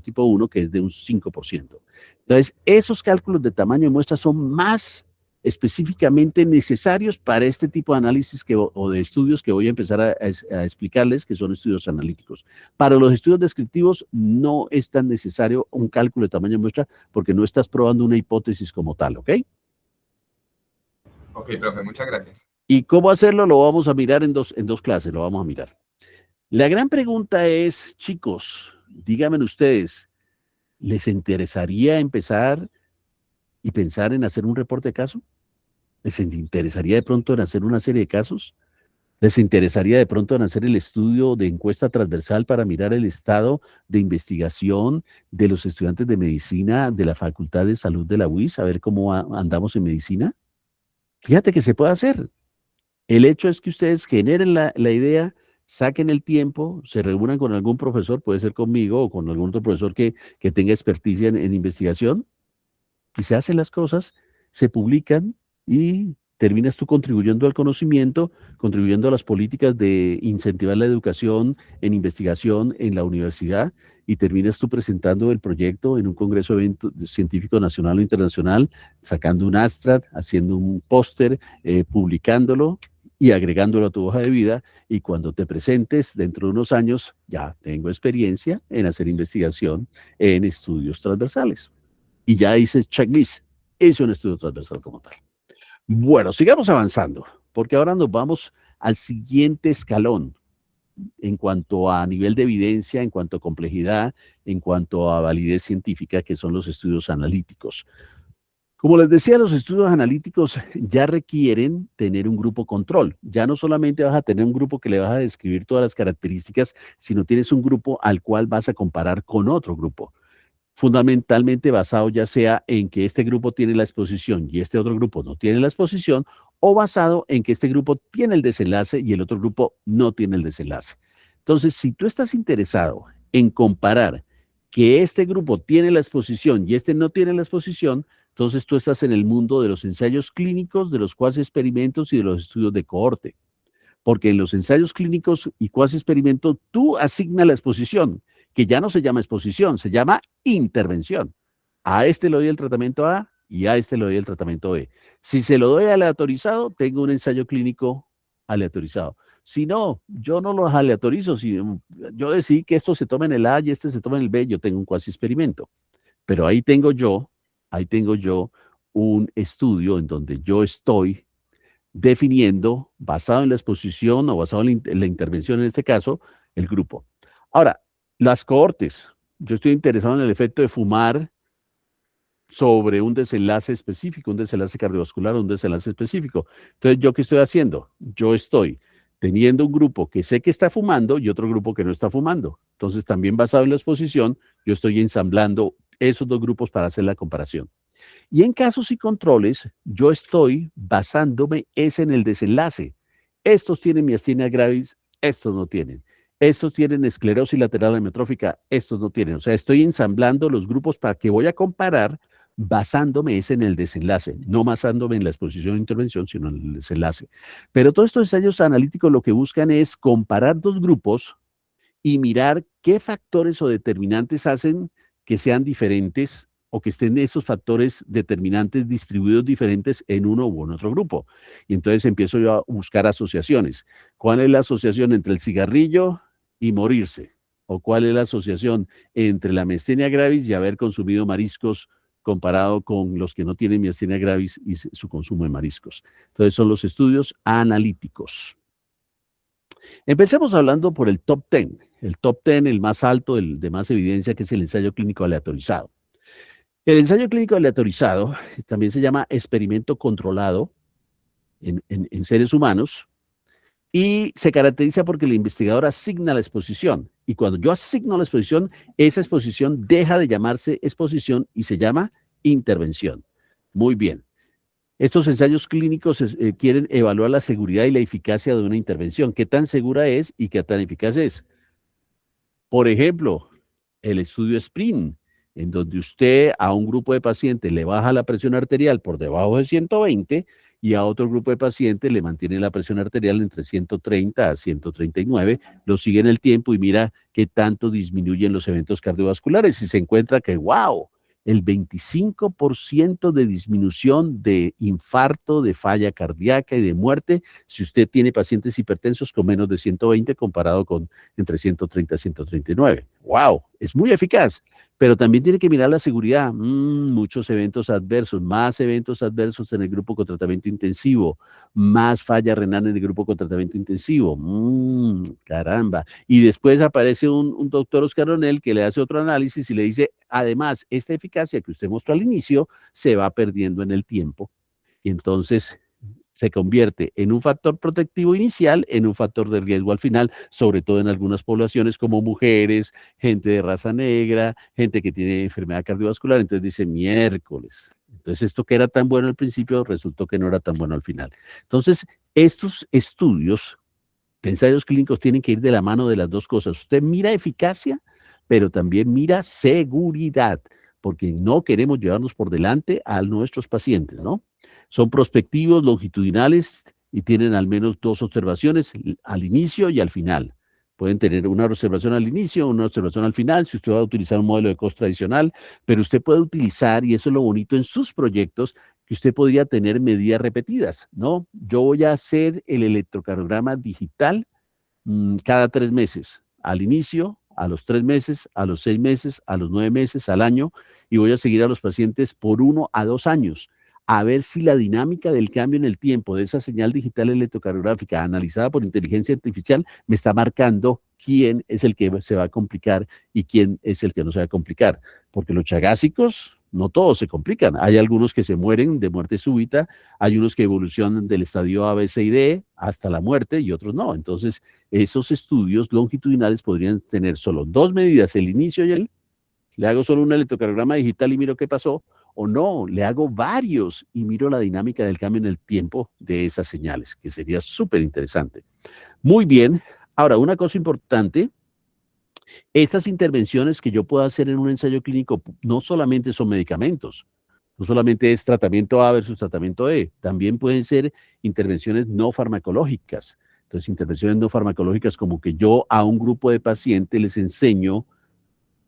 tipo 1 que es de un 5%. Entonces, esos cálculos de tamaño de muestra son más específicamente necesarios para este tipo de análisis o de estudios que voy a empezar a explicarles, que son estudios analíticos. Para los estudios descriptivos no es tan necesario un cálculo de tamaño de muestra porque no estás probando una hipótesis como tal, ¿ok? Ok, profe, muchas gracias. ¿Y cómo hacerlo? Lo vamos a mirar en dos clases, lo vamos a mirar. La gran pregunta es, chicos, díganme ustedes, ¿les interesaría empezar y pensar en hacer un reporte de caso? ¿Les interesaría de pronto en hacer una serie de casos? ¿Les interesaría de pronto en hacer el estudio de encuesta transversal para mirar el estado de investigación de los estudiantes de medicina de la Facultad de Salud de la UIS, a ver cómo andamos en medicina? Fíjate que se puede hacer. El hecho es que ustedes generen la idea, saquen el tiempo, se reúnan con algún profesor, puede ser conmigo o con algún otro profesor que tenga experticia en investigación, y se hacen las cosas, se publican y terminas tú contribuyendo al conocimiento, contribuyendo a las políticas de incentivar la educación en investigación en la universidad y terminas tú presentando el proyecto en un congreso evento científico nacional o internacional, sacando un abstract, haciendo un póster, publicándolo y agregándolo a tu hoja de vida, y cuando te presentes dentro de unos años, ya tengo experiencia en hacer investigación en estudios transversales. Y ya hice checklist, hice un estudio transversal como tal. Bueno, sigamos avanzando, porque ahora nos vamos al siguiente escalón en cuanto a nivel de evidencia, en cuanto a complejidad, en cuanto a validez científica, que son los estudios analíticos. Como les decía, los estudios analíticos ya requieren tener un grupo control. Ya no solamente vas a tener un grupo que le vas a describir todas las características, sino tienes un grupo al cual vas a comparar con otro grupo, fundamentalmente basado ya sea en que este grupo tiene la exposición y este otro grupo no tiene la exposición, o basado en que este grupo tiene el desenlace y el otro grupo no tiene el desenlace. Entonces, si tú estás interesado en comparar que este grupo tiene la exposición y este no tiene la exposición, entonces tú estás en el mundo de los ensayos clínicos, de los cuasi experimentos y de los estudios de cohorte. Porque en los ensayos clínicos y cuasi experimentos tú asignas la exposición, que ya no se llama exposición, se llama intervención. A este le doy el tratamiento A y a este le doy el tratamiento B. Si se lo doy aleatorizado, tengo un ensayo clínico aleatorizado. Si no, yo no los aleatorizo. Si yo decidí que esto se toma en el A y este se toma en el B, yo tengo un cuasi experimento. Pero ahí tengo yo un estudio en donde yo estoy definiendo, basado en la exposición o basado en la intervención en este caso, el grupo. Ahora, las cohortes. Yo estoy interesado en el efecto de fumar sobre un desenlace específico, un desenlace cardiovascular, un desenlace específico. Entonces, ¿yo qué estoy haciendo? Yo estoy teniendo un grupo que sé que está fumando y otro grupo que no está fumando. Entonces, también basado en la exposición, yo estoy ensamblando esos dos grupos para hacer la comparación. Y en casos y controles, yo estoy basándome en el desenlace. Estos tienen miastenia gravis, estos no tienen. Estos tienen esclerosis lateral amiotrófica, estos no tienen. O sea, estoy ensamblando los grupos para que voy a comparar basándome en el desenlace, no basándome en la exposición o intervención, sino en el desenlace. Pero todos estos ensayos analíticos lo que buscan es comparar dos grupos y mirar qué factores o determinantes hacen que sean diferentes o que estén esos factores determinantes distribuidos diferentes en uno u en otro grupo. Y entonces empiezo yo a buscar asociaciones. ¿Cuál es la asociación entre el cigarrillo y morirse? ¿O cuál es la asociación entre la miastenia gravis y haber consumido mariscos comparado con los que no tienen miastenia gravis y su consumo de mariscos? Entonces son los estudios analíticos. Empecemos hablando por el top 10. El top 10, el más alto, el de más evidencia, que es el ensayo clínico aleatorizado. El ensayo clínico aleatorizado también se llama experimento controlado en seres humanos Y se caracteriza porque el investigador asigna la exposición. Y cuando yo asigno la exposición, esa exposición deja de llamarse exposición y se llama intervención. Muy bien. Estos ensayos clínicos quieren evaluar la seguridad y la eficacia de una intervención. ¿Qué tan segura es y qué tan eficaz es? Por ejemplo, el estudio SPRINT, en donde usted a un grupo de pacientes le baja la presión arterial por debajo de 120 y a otro grupo de pacientes le mantiene la presión arterial entre 130 a 139, lo sigue en el tiempo y mira qué tanto disminuyen los eventos cardiovasculares y se encuentra que, wow, el 25% de disminución de infarto, de falla cardíaca y de muerte si usted tiene pacientes hipertensos con menos de 120 comparado con entre 130 y 139. ¡Wow! Es muy eficaz, pero también tiene que mirar la seguridad. Muchos eventos adversos, más eventos adversos en el grupo con tratamiento intensivo, más falla renal en el grupo con tratamiento intensivo. Caramba. Y después aparece un doctor Oscar O'Neill que le hace otro análisis y le dice, además, esta eficacia que usted mostró al inicio se va perdiendo en el tiempo. Y entonces se convierte en un factor protectivo inicial, en un factor de riesgo al final, sobre todo en algunas poblaciones como mujeres, gente de raza negra, gente que tiene enfermedad cardiovascular. Entonces dice, miércoles. Entonces esto que era tan bueno al principio resultó que no era tan bueno al final. Entonces, estos estudios de ensayos clínicos tienen que ir de la mano de las dos cosas. Usted mira eficacia, pero también mira seguridad, porque no queremos llevarnos por delante a nuestros pacientes, ¿no? Son prospectivos, longitudinales y tienen al menos dos observaciones al inicio y al final. Pueden tener una observación al inicio, una observación al final, si usted va a utilizar un modelo de costo tradicional, pero usted puede utilizar, y eso es lo bonito en sus proyectos, que usted podría tener medidas repetidas, ¿no? Yo voy a hacer el electrocardiograma digital cada 3 meses, al inicio, a los 3 meses, a los 6 meses, a los 9 meses, al año, y voy a seguir a los pacientes por 1 a 2 años, a ver si la dinámica del cambio en el tiempo de esa señal digital electrocardiográfica analizada por inteligencia artificial me está marcando quién es el que se va a complicar y quién es el que no se va a complicar, porque los chagásicos no todos se complican, hay algunos que se mueren de muerte súbita, hay unos que evolucionan del estadio A, B, C y D hasta la muerte y otros no. Entonces, esos estudios longitudinales podrían tener solo 2 medidas, el inicio y le hago solo un electrocardiograma digital y miro qué pasó, o no, le hago varios y miro la dinámica del cambio en el tiempo de esas señales, que sería súper interesante. Muy bien, ahora una cosa importante, estas intervenciones que yo puedo hacer en un ensayo clínico no solamente son medicamentos, no solamente es tratamiento A versus tratamiento E, también pueden ser intervenciones no farmacológicas. Entonces, intervenciones no farmacológicas como que yo a un grupo de pacientes les enseño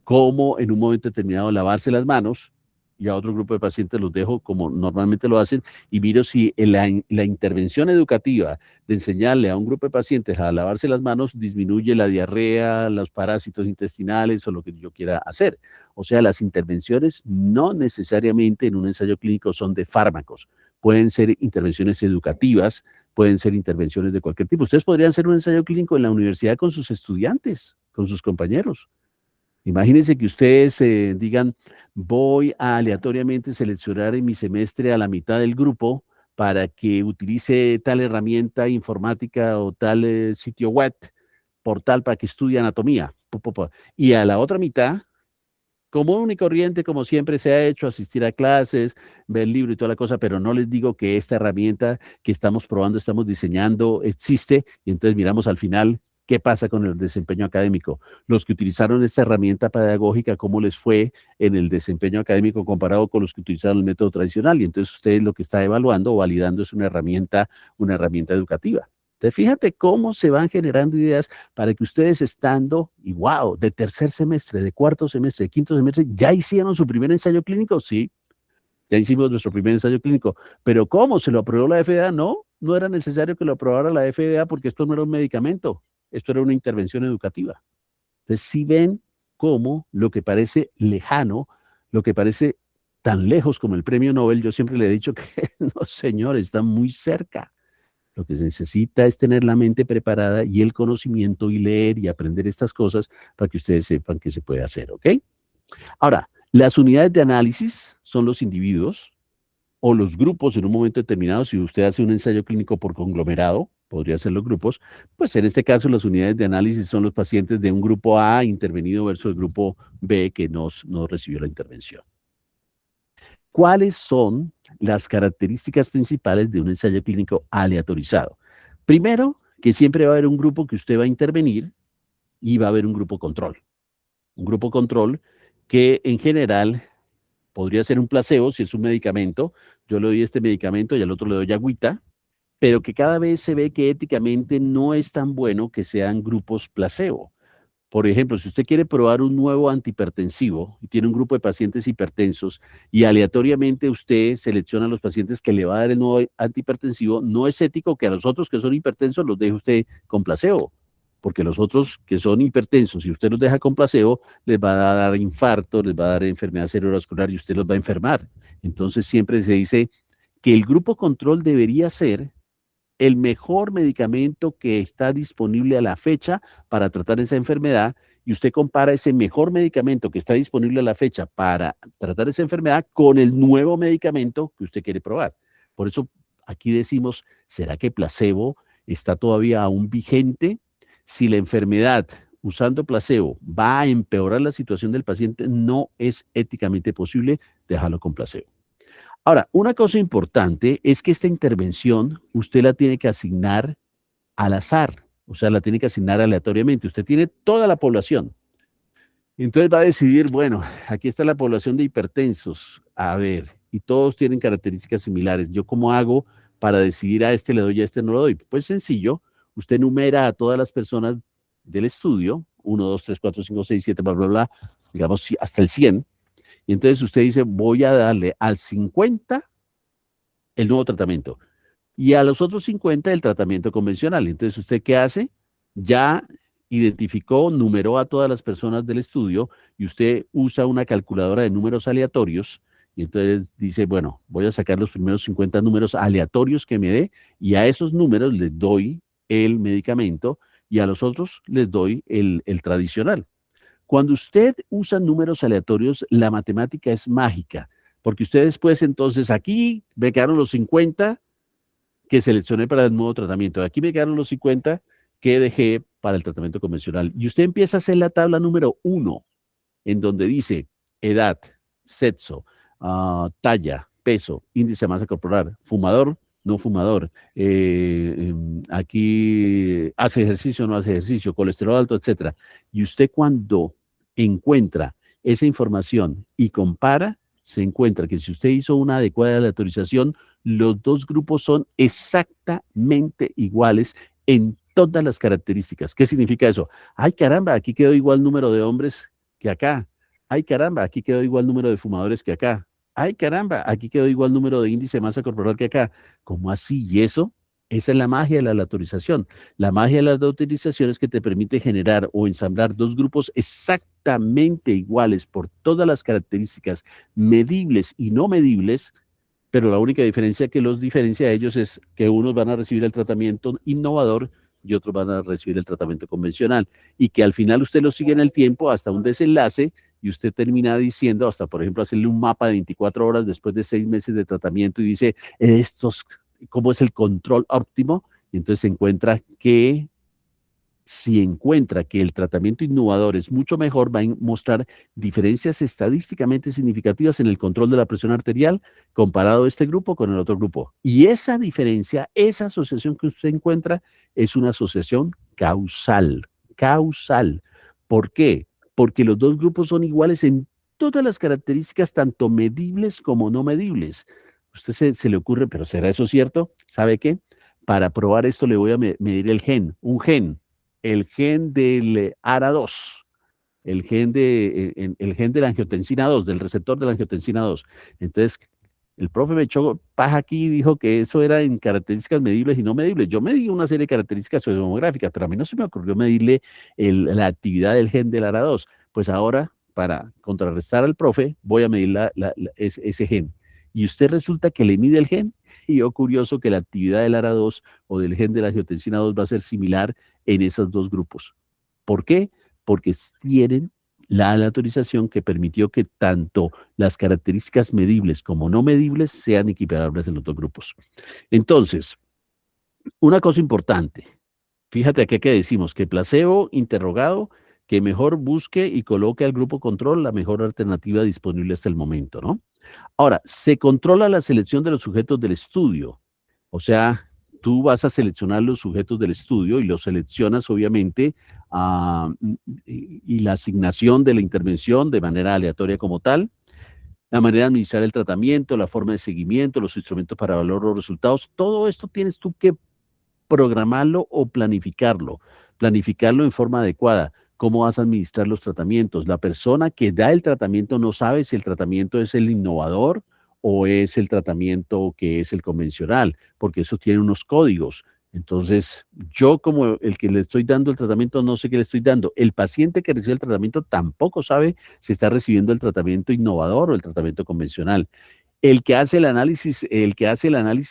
cómo en un momento determinado lavarse las manos y a otro grupo de pacientes los dejo como normalmente lo hacen y miro si la intervención educativa de enseñarle a un grupo de pacientes a lavarse las manos disminuye la diarrea, los parásitos intestinales o lo que yo quiera hacer. O sea, las intervenciones no necesariamente en un ensayo clínico son de fármacos. Pueden ser intervenciones educativas, pueden ser intervenciones de cualquier tipo. Ustedes podrían hacer un ensayo clínico en la universidad con sus estudiantes, con sus compañeros. Imagínense que ustedes digan, voy a aleatoriamente seleccionar en mi semestre a la mitad del grupo para que utilice tal herramienta informática o tal sitio web, portal para que estudie anatomía. Y a la otra mitad, común y corriente, como siempre se ha hecho, asistir a clases, ver el libro y toda la cosa, pero no les digo que esta herramienta que estamos probando, estamos diseñando, existe, y entonces miramos al final qué pasa con el desempeño académico. Los que utilizaron esta herramienta pedagógica, cómo les fue en el desempeño académico comparado con los que utilizaron el método tradicional, y entonces usted lo que está evaluando o validando es una herramienta educativa. Entonces, fíjate cómo se van generando ideas para que ustedes estando, y wow, de tercer semestre, de cuarto semestre, de quinto semestre, ¿ya hicieron su primer ensayo clínico? Sí, ya hicimos nuestro primer ensayo clínico. ¿Pero cómo? ¿Se lo aprobó la FDA? No, no era necesario que lo aprobara la FDA porque esto no era un medicamento, esto era una intervención educativa. Entonces, si ven cómo lo que parece lejano, lo que parece tan lejos como el premio Nobel, yo siempre le he dicho que no, señor, está muy cerca. Lo que se necesita es tener la mente preparada y el conocimiento y leer y aprender estas cosas para que ustedes sepan qué se puede hacer, ¿ok? Ahora, las unidades de análisis son los individuos o los grupos en un momento determinado. Si usted hace un ensayo clínico por conglomerado, podría ser los grupos, pues en este caso las unidades de análisis son los pacientes de un grupo A intervenido versus el grupo B que no recibió la intervención. ¿Cuáles son las características principales de un ensayo clínico aleatorizado? Primero, que siempre va a haber un grupo que usted va a intervenir y va a haber un grupo control. Un grupo control que en general podría ser un placebo si es un medicamento. Yo le doy este medicamento y al otro le doy agüita, pero que cada vez se ve que éticamente no es tan bueno que sean grupos placebo. Por ejemplo, si usted quiere probar un nuevo antihipertensivo y tiene un grupo de pacientes hipertensos y aleatoriamente usted selecciona a los pacientes que le va a dar el nuevo antihipertensivo, no es ético que a los otros que son hipertensos los deje usted con placebo, porque los otros que son hipertensos, si usted los deja con placebo, les va a dar infarto, les va a dar enfermedad cerebrovascular y usted los va a enfermar. Entonces siempre se dice que el grupo control debería ser el mejor medicamento que está disponible a la fecha para tratar esa enfermedad, y usted compara ese mejor medicamento que está disponible a la fecha para tratar esa enfermedad con el nuevo medicamento que usted quiere probar. Por eso aquí decimos, ¿será que placebo está todavía aún vigente? Si la enfermedad usando placebo va a empeorar la situación del paciente, no es éticamente posible dejarlo con placebo. Ahora, una cosa importante es que esta intervención usted la tiene que asignar al azar, o sea, la tiene que asignar aleatoriamente. Usted tiene toda la población. Entonces va a decidir, bueno, aquí está la población de hipertensos, a ver, y todos tienen características similares. ¿Yo cómo hago para decidir a este le doy, a este no le doy? Pues sencillo, usted enumera a todas las personas del estudio, 1, 2, 3, 4, 5, 6, 7, bla, bla, bla, digamos hasta el 100. Y entonces usted dice, voy a darle al 50 el nuevo tratamiento y a los otros 50 el tratamiento convencional. Entonces, ¿usted qué hace? Ya identificó, numeró a todas las personas del estudio y usted usa una calculadora de números aleatorios y entonces dice, bueno, voy a sacar los primeros 50 números aleatorios que me dé y a esos números les doy el medicamento y a los otros les doy el tradicional. Cuando usted usa números aleatorios, la matemática es mágica, porque usted después entonces aquí me quedaron los 50 que seleccioné para el nuevo tratamiento, aquí me quedaron los 50 que dejé para el tratamiento convencional. Y usted empieza a hacer la tabla número 1, en donde dice edad, sexo, talla, peso, índice de masa corporal, fumador, no fumador, aquí hace ejercicio, no hace ejercicio, colesterol alto, etcétera. Y usted cuando encuentra esa información y compara, se encuentra que si usted hizo una adecuada aleatorización, los dos grupos son exactamente iguales en todas las características. ¿Qué significa eso? Ay, caramba, aquí quedó igual número de hombres que acá. Ay, caramba, aquí quedó igual número de fumadores que acá. Ay, caramba, aquí quedó igual número de índice de masa corporal que acá. ¿Cómo así? ¿Y eso? Esa es la magia de la aleatorización. La magia de la aleatorización es que te permite generar o ensamblar dos grupos exactamente iguales por todas las características medibles y no medibles, pero la única diferencia que los diferencia a ellos es que unos van a recibir el tratamiento innovador y otros van a recibir el tratamiento convencional, y que al final usted lo sigue en el tiempo hasta un desenlace y usted termina diciendo, hasta por ejemplo hacerle un mapa de 24 horas después de 6 meses de tratamiento y dice, ¿cómo es el control óptimo? Y entonces se encuentra que si encuentra que el tratamiento innovador es mucho mejor, va a mostrar diferencias estadísticamente significativas en el control de la presión arterial comparado este grupo con el otro grupo. Y esa diferencia, esa asociación que usted encuentra es una asociación causal. Causal. ¿Por qué? Porque los dos grupos son iguales en todas las características, tanto medibles como no medibles. Usted se le ocurre, pero ¿será eso cierto? ¿Sabe qué? Para probar esto le voy a medir el gen, un gen. El gen del ARA2, el gen de la angiotensina 2, del receptor de la angiotensina 2. Entonces, el profe me echó paja aquí y dijo que eso era en características medibles y no medibles. Yo medí una serie de características sociodemográficas, pero a mí no se me ocurrió medirle la actividad del gen del ARA2. Pues ahora, para contrarrestar al profe, voy a medir ese gen. Y usted resulta que le mide el gen, y yo curioso que la actividad del ARA2 o del gen de la angiotensina 2 va a ser similar en esos dos grupos. ¿Por qué? Porque tienen la aleatorización que permitió que tanto las características medibles como no medibles sean equiparables en los dos grupos. Entonces, Una cosa importante, fíjate aquí que decimos que placebo interrogado, que mejor busque y coloque al grupo control la mejor alternativa disponible hasta el momento, ¿no? Ahora, se controla la selección de los sujetos del estudio. O sea, tú vas a seleccionar los sujetos del estudio y los seleccionas, obviamente, y la asignación de la intervención de manera aleatoria como tal, la manera de administrar el tratamiento, la forma de seguimiento, los instrumentos para evaluar los resultados. Todo esto tienes tú que programarlo o planificarlo en forma adecuada. ¿Cómo vas a administrar los tratamientos? La persona que da el tratamiento no sabe si el tratamiento es el innovador o es el tratamiento que es el convencional, porque eso tiene unos códigos. Entonces, yo como el que le estoy dando el tratamiento no sé qué le estoy dando. El paciente que recibe el tratamiento tampoco sabe si está recibiendo el tratamiento innovador o el tratamiento convencional. El que hace el análisis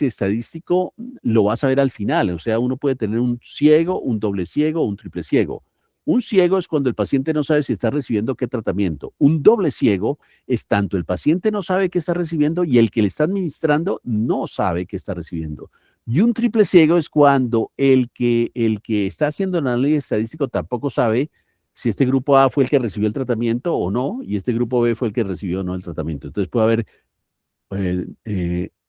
estadístico lo va a saber al final. O sea, uno puede tener un ciego, un doble ciego o un triple ciego. Un ciego es cuando el paciente no sabe si está recibiendo qué tratamiento. Un doble ciego es tanto el paciente no sabe qué está recibiendo y el que le está administrando no sabe qué está recibiendo. Y un triple ciego es cuando el que está haciendo el análisis estadístico tampoco sabe si este grupo A fue el que recibió el tratamiento o no, y este grupo B fue el que recibió o no el tratamiento. Entonces puede haber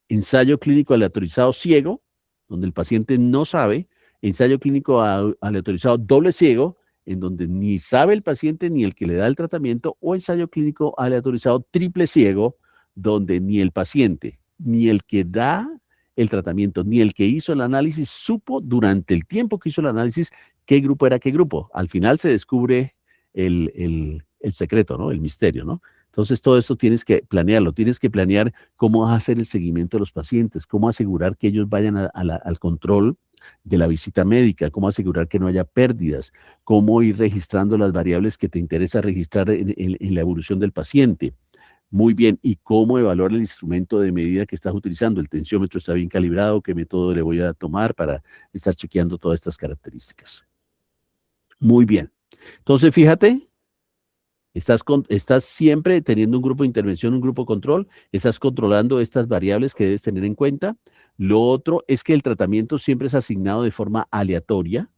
ensayo clínico aleatorizado ciego, donde el paciente no sabe, ensayo clínico aleatorizado doble ciego, en donde ni sabe el paciente ni el que le da el tratamiento, o ensayo clínico aleatorizado triple ciego, donde ni el paciente, ni el que da el tratamiento, ni el que hizo el análisis supo durante el tiempo que hizo el análisis qué grupo era qué grupo. Al final se descubre el secreto, ¿no? El misterio, ¿no? Entonces, todo esto tienes que planearlo, tienes que planear cómo vas a hacer el seguimiento de los pacientes, cómo asegurar que ellos vayan al control de la visita médica, cómo asegurar que no haya pérdidas, cómo ir registrando las variables que te interesa registrar en la evolución del paciente. Muy bien, y cómo evaluar el instrumento de medida que estás utilizando. El tensiómetro está bien calibrado, qué método le voy a tomar para estar chequeando todas estas características. Muy bien. Entonces, fíjate, estás siempre teniendo un grupo de intervención, un grupo de control, estás controlando estas variables que debes tener en cuenta. Lo otro es que el tratamiento siempre es asignado de forma aleatoria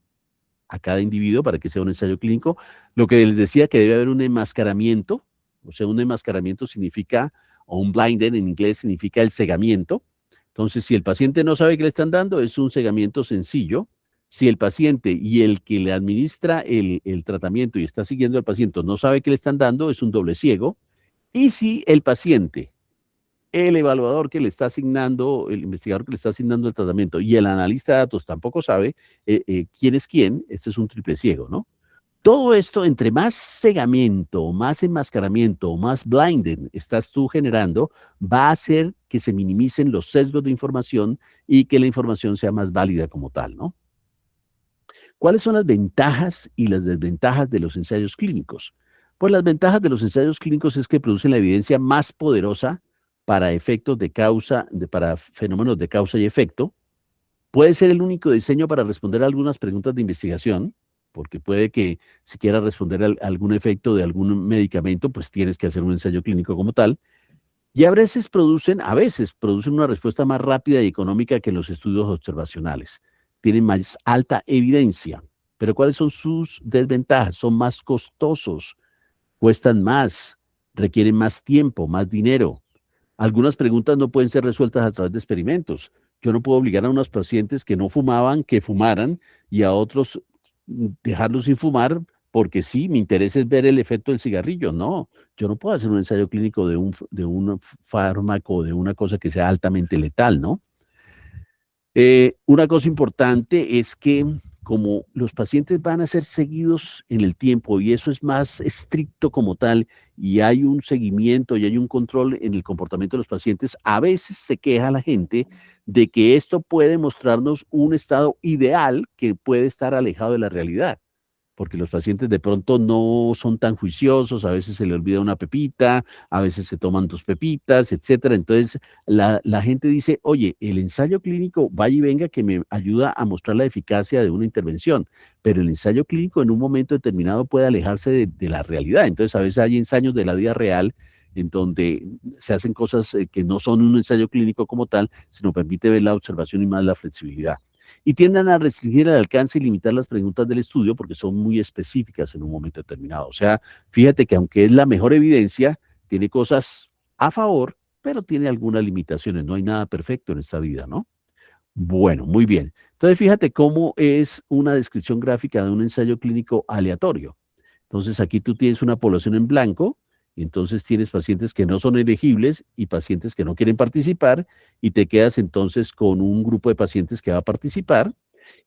a cada individuo para que sea un ensayo clínico. Lo que les decía que debe haber un enmascaramiento, o sea, un enmascaramiento significa, o un blinded en inglés significa el cegamiento. Entonces, si el paciente no sabe qué le están dando, es un cegamiento sencillo. Si el paciente y el que le administra el tratamiento y está siguiendo al paciente no sabe qué le están dando, es un doble ciego. Y si el paciente, el evaluador que le está asignando, el investigador que le está asignando el tratamiento y el analista de datos tampoco sabe quién es quién, este es un triple ciego, ¿no? Todo esto, entre más cegamiento, más enmascaramiento, más blinding estás tú generando, va a hacer que se minimicen los sesgos de información y que la información sea más válida como tal, ¿no? ¿Cuáles son las ventajas y las desventajas de los ensayos clínicos? Pues las ventajas de los ensayos clínicos es que producen la evidencia más poderosa para efectos de causa, para fenómenos de causa y efecto. Puede ser el único diseño para responder a algunas preguntas de investigación, porque puede que si quieras responder a algún efecto de algún medicamento, pues tienes que hacer un ensayo clínico como tal. Y a veces producen una respuesta más rápida y económica que los estudios observacionales. Tienen más alta evidencia. Pero ¿cuáles son sus desventajas? Son más costosos, cuestan más, requieren más tiempo, más dinero. Algunas preguntas no pueden ser resueltas a través de experimentos. Yo no puedo obligar a unos pacientes que no fumaban que fumaran y a otros dejarlos sin fumar porque sí, mi interés es ver el efecto del cigarrillo. No, yo no puedo hacer un ensayo clínico de un fármaco, de una cosa que sea altamente letal, ¿no? Una cosa importante es que como los pacientes van a ser seguidos en el tiempo y eso es más estricto como tal y hay un seguimiento y hay un control en el comportamiento de los pacientes, a veces se queja la gente de que esto puede mostrarnos un estado ideal que puede estar alejado de la realidad. Porque los pacientes de pronto no son tan juiciosos, a veces se le olvida una pepita, a veces se toman 2 pepitas, etcétera. Entonces, la gente dice, oye, el ensayo clínico vaya y venga que me ayuda a mostrar la eficacia de una intervención, pero el ensayo clínico en un momento determinado puede alejarse de la realidad. Entonces, a veces hay ensayos de la vida real en donde se hacen cosas que no son un ensayo clínico como tal, sino permite ver la observación y más la flexibilidad. Y tienden a restringir el alcance y limitar las preguntas del estudio porque son muy específicas en un momento determinado. O sea, fíjate que aunque es la mejor evidencia, tiene cosas a favor, pero tiene algunas limitaciones. No hay nada perfecto en esta vida, ¿no? Bueno, muy bien. Entonces, fíjate cómo es una descripción gráfica de un ensayo clínico aleatorio. Entonces, aquí tú tienes una población en blanco, y entonces tienes pacientes que no son elegibles y pacientes que no quieren participar, y te quedas entonces con un grupo de pacientes que va a participar,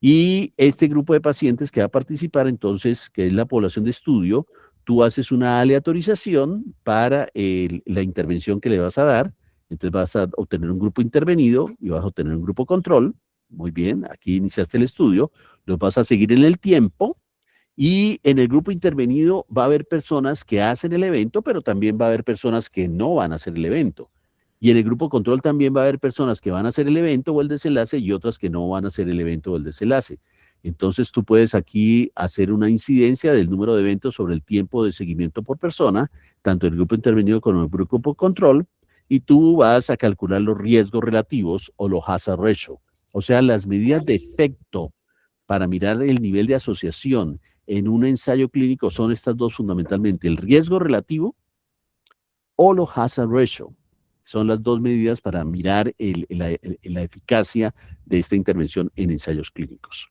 y este grupo de pacientes que va a participar, entonces, que es la población de estudio, tú haces una aleatorización para la intervención que le vas a dar. Entonces vas a obtener un grupo intervenido y vas a obtener un grupo control. Muy bien, aquí iniciaste el estudio, los vas a seguir en el tiempo y en el grupo intervenido va a haber personas que hacen el evento, pero también va a haber personas que no van a hacer el evento. Y en el grupo control también va a haber personas que van a hacer el evento o el desenlace y otras que no van a hacer el evento o el desenlace. Entonces tú puedes aquí hacer una incidencia del número de eventos sobre el tiempo de seguimiento por persona, tanto el grupo intervenido como el grupo control, y tú vas a calcular los riesgos relativos o los hazard ratio, o sea, las medidas de efecto para mirar el nivel de asociación en un ensayo clínico son estas dos fundamentalmente, el riesgo relativo o los hazard ratio. Son las dos medidas para mirar la eficacia de esta intervención en ensayos clínicos.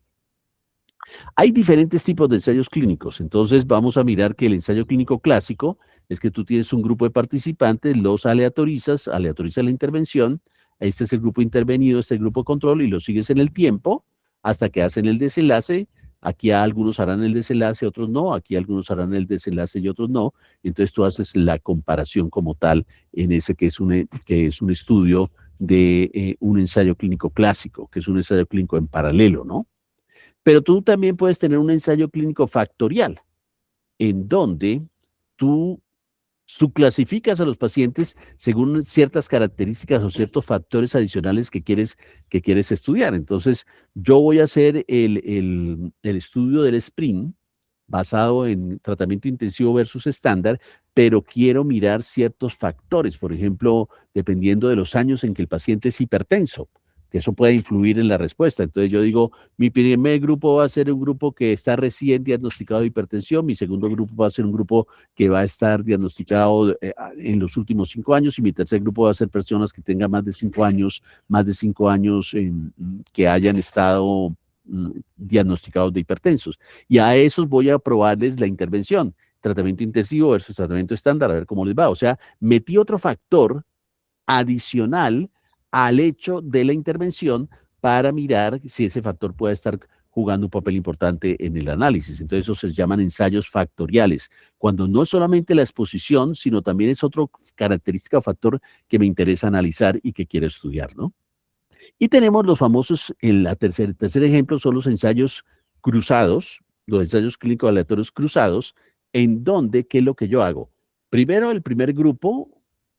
Hay diferentes tipos de ensayos clínicos, entonces vamos a mirar que el ensayo clínico clásico es que tú tienes un grupo de participantes, los aleatorizas la intervención, este es el grupo intervenido, este es el grupo control y lo sigues en el tiempo hasta que hacen el desenlace. Aquí algunos harán el desenlace, otros no, aquí algunos harán el desenlace y otros no, entonces tú haces la comparación como tal en ese que es un estudio de un ensayo clínico clásico, que es un ensayo clínico en paralelo, ¿no? Pero tú también puedes tener un ensayo clínico factorial, en donde tú subclasificas a los pacientes según ciertas características o ciertos factores adicionales que quieres estudiar. Entonces, yo voy a hacer el estudio del sprint basado en tratamiento intensivo versus estándar, pero quiero mirar ciertos factores, por ejemplo, dependiendo de los años en que el paciente es hipertenso, que eso puede influir en la respuesta. Entonces yo digo, mi primer grupo va a ser un grupo que está recién diagnosticado de hipertensión, mi segundo grupo va a ser un grupo que va a estar diagnosticado en los últimos 5 años y mi tercer grupo va a ser personas que tengan más de 5 años que hayan estado diagnosticados de hipertensos. Y a esos voy a probarles la intervención, tratamiento intensivo versus tratamiento estándar, a ver cómo les va. O sea, metí otro factor adicional al hecho de la intervención para mirar si ese factor puede estar jugando un papel importante en el análisis. Entonces, eso se llaman ensayos factoriales, cuando no es solamente la exposición, sino también es otra característica o factor que me interesa analizar y que quiero estudiar, ¿no? Y tenemos los famosos, el tercer ejemplo son los ensayos cruzados, los ensayos clínicos aleatorios cruzados, en donde, ¿qué es lo que yo hago? Primero, el primer grupo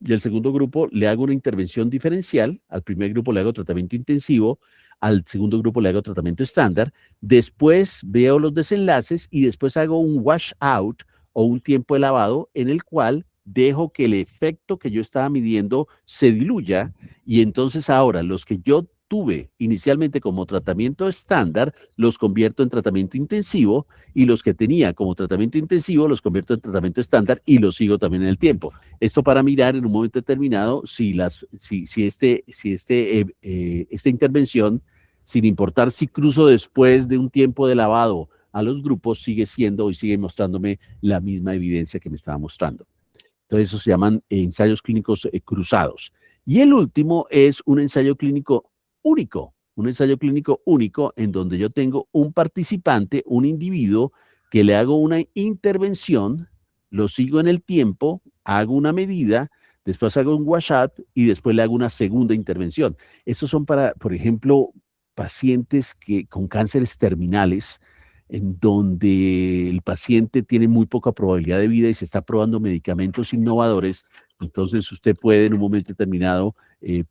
y el segundo grupo le hago una intervención diferencial, al primer grupo le hago tratamiento intensivo, al segundo grupo le hago tratamiento estándar, después veo los desenlaces y después hago un washout o un tiempo de lavado en el cual dejo que el efecto que yo estaba midiendo se diluya y entonces ahora los que yo tuve inicialmente como tratamiento estándar los convierto en tratamiento intensivo y los que tenía como tratamiento intensivo los convierto en tratamiento estándar y los sigo también en el tiempo. Esto para mirar en un momento determinado si esta intervención, sin importar si cruzo después de un tiempo de lavado a los grupos, sigue siendo y sigue mostrándome la misma evidencia que me estaba mostrando. Entonces, eso se llaman ensayos clínicos cruzados. Y el último es un ensayo clínico único en donde yo tengo un participante, un individuo, que le hago una intervención, lo sigo en el tiempo, hago una medida, después hago un washout y después le hago una segunda intervención. Estos son para, por ejemplo, pacientes con cánceres terminales, en donde el paciente tiene muy poca probabilidad de vida y se está probando medicamentos innovadores. Entonces usted puede en un momento determinado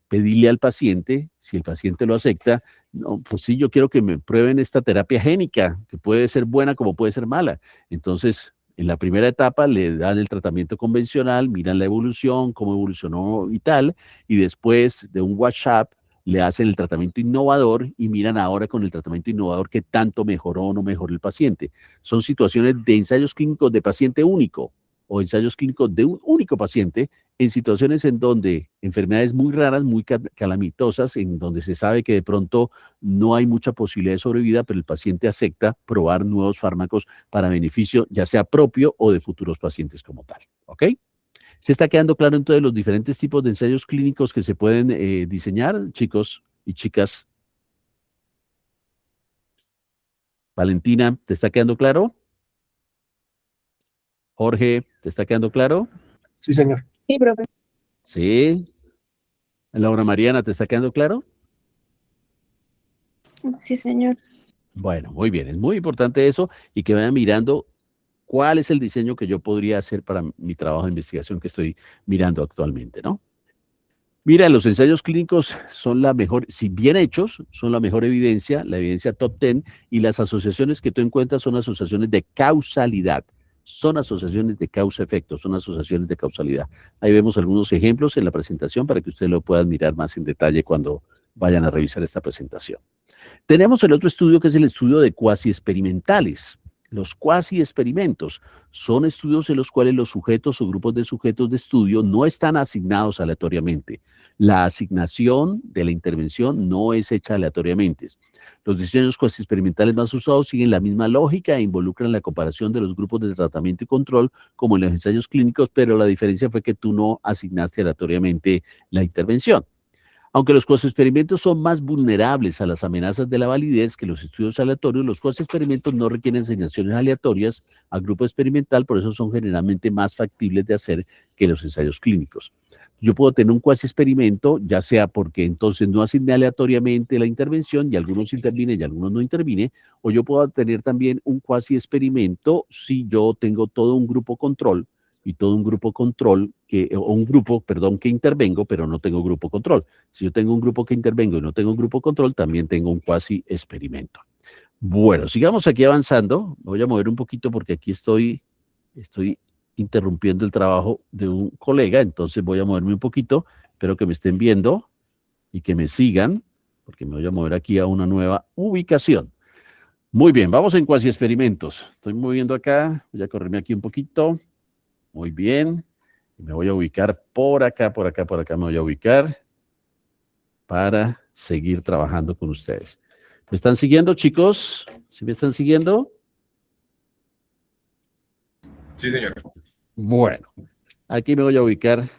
pedirle al paciente, si el paciente lo acepta, no, pues sí, yo quiero que me prueben esta terapia génica, que puede ser buena como puede ser mala. Entonces, en la primera etapa le dan el tratamiento convencional, miran la evolución, cómo evolucionó y tal, y después de un washout le hacen el tratamiento innovador y miran ahora con el tratamiento innovador qué tanto mejoró o no mejoró el paciente. Son situaciones de ensayos clínicos de paciente único o ensayos clínicos de un único paciente en situaciones en donde enfermedades muy raras, muy calamitosas, en donde se sabe que de pronto no hay mucha posibilidad de sobrevida, pero el paciente acepta probar nuevos fármacos para beneficio ya sea propio o de futuros pacientes como tal. ¿Ok? ¿Se está quedando claro entonces los diferentes tipos de ensayos clínicos que se pueden diseñar, chicos y chicas? Valentina, ¿te está quedando claro? Jorge, ¿te está quedando claro? Sí, señor. Sí, profe. Sí. Laura Mariana, ¿te está quedando claro? Sí, señor. Bueno, muy bien. Es muy importante eso y que vayan mirando cuál es el diseño que yo podría hacer para mi trabajo de investigación que estoy mirando actualmente, ¿no? Mira, los ensayos clínicos son la mejor, si bien hechos, son la mejor evidencia, la evidencia top 10, y las asociaciones que tú encuentras son asociaciones de causalidad. Son asociaciones de causa-efecto, son asociaciones de causalidad. Ahí vemos algunos ejemplos en la presentación para que ustedes lo puedan mirar más en detalle cuando vayan a revisar esta presentación. Tenemos el otro estudio que es el estudio de cuasi experimentales. Los cuasi experimentos son estudios en los cuales los sujetos o grupos de sujetos de estudio no están asignados aleatoriamente. La asignación de la intervención no es hecha aleatoriamente. Los diseños cuasi experimentales más usados siguen la misma lógica e involucran la comparación de los grupos de tratamiento y control como en los ensayos clínicos, pero la diferencia fue que tú no asignaste aleatoriamente la intervención. Aunque los cuasi-experimentos son más vulnerables a las amenazas de la validez que los estudios aleatorios, los cuasi-experimentos no requieren asignaciones aleatorias al grupo experimental, por eso son generalmente más factibles de hacer que los ensayos clínicos. Yo puedo tener un cuasi-experimento, ya sea porque entonces no asigné aleatoriamente la intervención y algunos intervienen y algunos no intervienen, o yo puedo tener también un cuasi-experimento si yo tengo todo un grupo control y todo un grupo control, o un grupo, perdón, que intervengo, pero no tengo grupo control. Si yo tengo un grupo que intervengo y no tengo un grupo control, también tengo un cuasi experimento. Bueno, sigamos aquí avanzando. Me voy a mover un poquito porque aquí estoy interrumpiendo el trabajo de un colega, entonces voy a moverme un poquito. Espero que me estén viendo y que me sigan, porque me voy a mover aquí a una nueva ubicación. Muy bien, vamos en cuasi experimentos. Estoy moviendo acá, voy a correrme aquí un poquito. Muy bien. Me voy a ubicar por acá me voy a ubicar para seguir trabajando con ustedes. ¿Me están siguiendo, chicos? ¿Sí me están siguiendo? Sí, señor. Bueno, aquí me voy a ubicar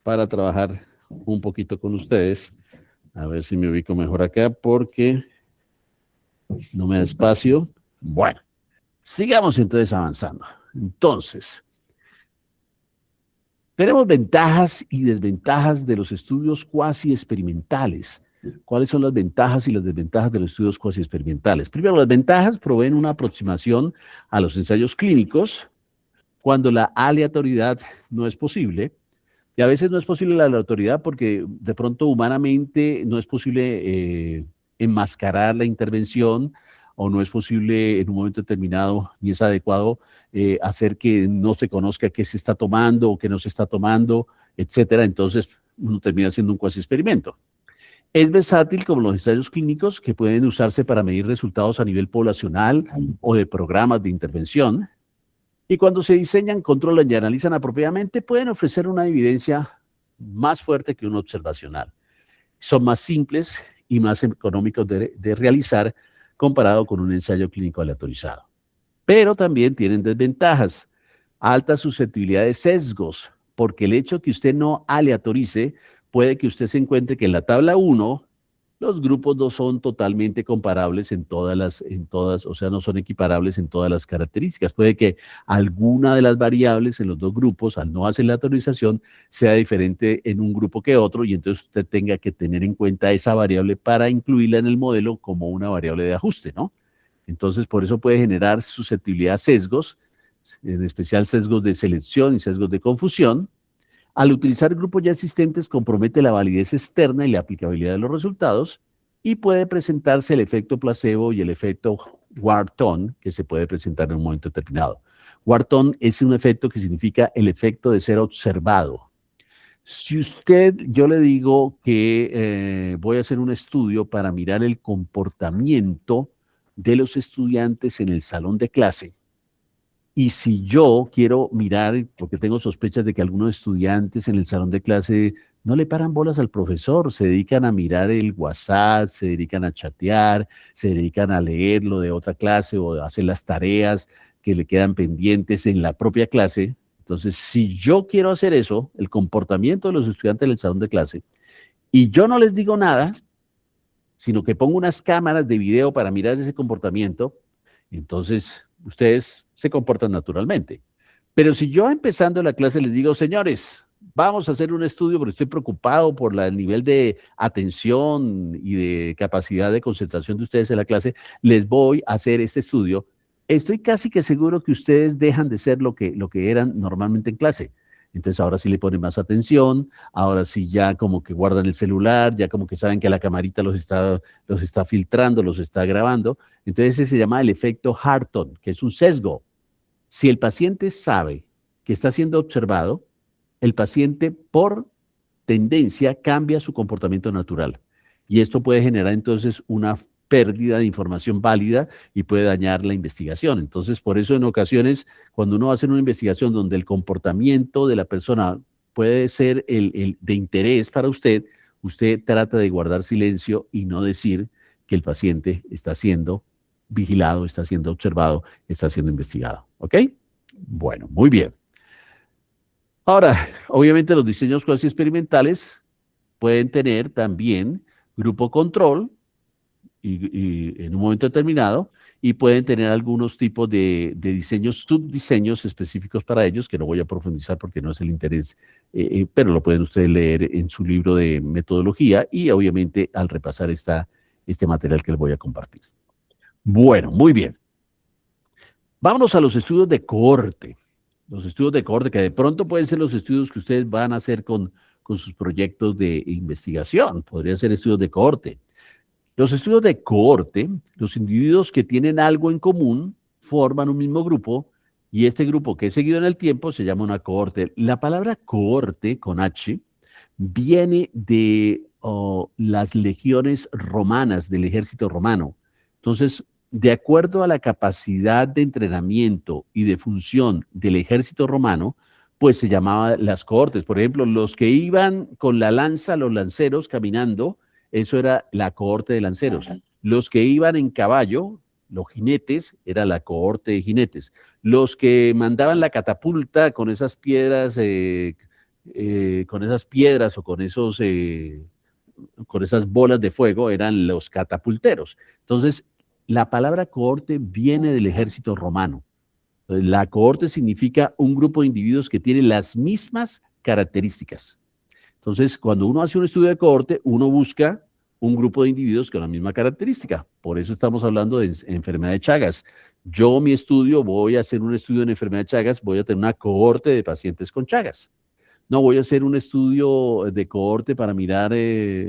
para trabajar un poquito con ustedes. A ver si me ubico mejor acá porque no me da espacio. Bueno, sigamos entonces avanzando. Entonces, tenemos ventajas y desventajas de los estudios cuasi experimentales. ¿Cuáles son las ventajas y las desventajas de los estudios cuasi experimentales? Primero, las ventajas proveen una aproximación a los ensayos clínicos cuando la aleatoriedad no es posible. Y a veces no es posible la aleatoriedad porque de pronto humanamente no es posible enmascarar la intervención o no es posible en un momento determinado ni es adecuado hacer que no se conozca qué se está tomando o qué no se está tomando, etcétera. Entonces uno termina haciendo un cuasi experimento. Es versátil como los ensayos clínicos que pueden usarse para medir resultados a nivel poblacional o de programas de intervención. Y cuando se diseñan, controlan y analizan apropiadamente, pueden ofrecer una evidencia más fuerte que una observacional. Son más simples y más económicos de realizar comparado con un ensayo clínico aleatorizado. Pero también tienen desventajas, alta susceptibilidad de sesgos, porque el hecho que usted no aleatorice puede que usted se encuentre que en la tabla 1 los grupos no son totalmente comparables en todas, o sea, no son equiparables en todas las características. Puede que alguna de las variables en los dos grupos, al no hacer la aleatorización, sea diferente en un grupo que otro y entonces usted tenga que tener en cuenta esa variable para incluirla en el modelo como una variable de ajuste, ¿no? Entonces, por eso puede generar susceptibilidad a sesgos, en especial sesgos de selección y sesgos de confusión. Al utilizar grupos ya existentes, compromete la validez externa y la aplicabilidad de los resultados y puede presentarse el efecto placebo y el efecto Wharton, que se puede presentar en un momento determinado. Wharton es un efecto que significa el efecto de ser observado. Si usted, yo le digo que voy a hacer un estudio para mirar el comportamiento de los estudiantes en el salón de clase, y si yo quiero mirar, porque tengo sospechas de que algunos estudiantes en el salón de clase no le paran bolas al profesor, se dedican a mirar el WhatsApp, se dedican a chatear, se dedican a leer lo de otra clase o a hacer las tareas que le quedan pendientes en la propia clase. Entonces, si yo quiero hacer eso, el comportamiento de los estudiantes en el salón de clase, y yo no les digo nada, sino que pongo unas cámaras de video para mirar ese comportamiento, entonces ustedes se comportan naturalmente. Pero si yo empezando la clase les digo, señores, vamos a hacer un estudio porque estoy preocupado por el nivel de atención y de capacidad de concentración de ustedes en la clase, les voy a hacer este estudio, estoy casi que seguro que ustedes dejan de ser lo que eran normalmente en clase. Entonces ahora sí le ponen más atención, ahora sí ya como que guardan el celular, ya como que saben que la camarita los está filtrando, los está grabando. Entonces ese se llama el efecto Harton, que es un sesgo. Si el paciente sabe que está siendo observado, el paciente por tendencia cambia su comportamiento natural. Y esto puede generar entonces una pérdida de información válida y puede dañar la investigación. Entonces, por eso en ocasiones, cuando uno va a hacer una investigación donde el comportamiento de la persona puede ser el de interés para usted, usted trata de guardar silencio y no decir que el paciente está siendo vigilado, está siendo observado, está siendo investigado. ¿Ok? Bueno, muy bien. Ahora, obviamente los diseños cuasi experimentales pueden tener también grupo control y en un momento determinado, y pueden tener algunos tipos de diseños, subdiseños específicos para ellos, que no voy a profundizar porque no es el interés, pero lo pueden ustedes leer en su libro de metodología y obviamente al repasar este material que les voy a compartir. Bueno, muy bien. Vámonos a los estudios de cohorte. Los estudios de cohorte, que de pronto pueden ser los estudios que ustedes van a hacer con sus proyectos de investigación. Podrían ser estudios de cohorte. Los estudios de cohorte, los individuos que tienen algo en común forman un mismo grupo y este grupo que es seguido en el tiempo se llama una cohorte. La palabra cohorte, con H, viene de las legiones romanas, del ejército romano. Entonces, de acuerdo a la capacidad de entrenamiento y de función del ejército romano, pues se llamaban las cohortes. Por ejemplo, los que iban con la lanza, los lanceros caminando, eso era la cohorte de lanceros. Los que iban en caballo, los jinetes, era la cohorte de jinetes. Los que mandaban la catapulta con esas piedras, o con esas bolas de fuego, eran los catapulteros. Entonces, la palabra cohorte viene del ejército romano. La cohorte significa un grupo de individuos que tienen las mismas características. Entonces, cuando uno hace un estudio de cohorte, uno busca un grupo de individuos con la misma característica. Por eso estamos hablando de enfermedad de Chagas. Yo, mi estudio, voy a hacer un estudio en enfermedad de Chagas, voy a tener una cohorte de pacientes con Chagas. No voy a hacer un estudio de cohorte para mirar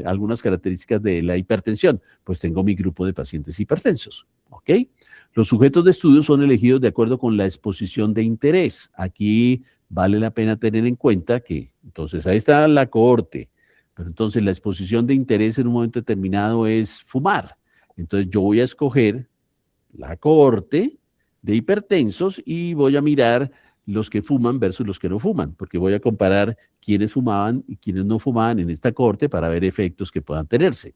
algunas características de la hipertensión, pues tengo mi grupo de pacientes hipertensos. ¿Ok? Los sujetos de estudio son elegidos de acuerdo con la exposición de interés. Aquí vale la pena tener en cuenta que, entonces, ahí está la cohorte, pero entonces la exposición de interés en un momento determinado es fumar. Entonces yo voy a escoger la cohorte de hipertensos y voy a mirar los que fuman versus los que no fuman, porque voy a comparar quiénes fumaban y quiénes no fumaban en esta cohorte para ver efectos que puedan tenerse.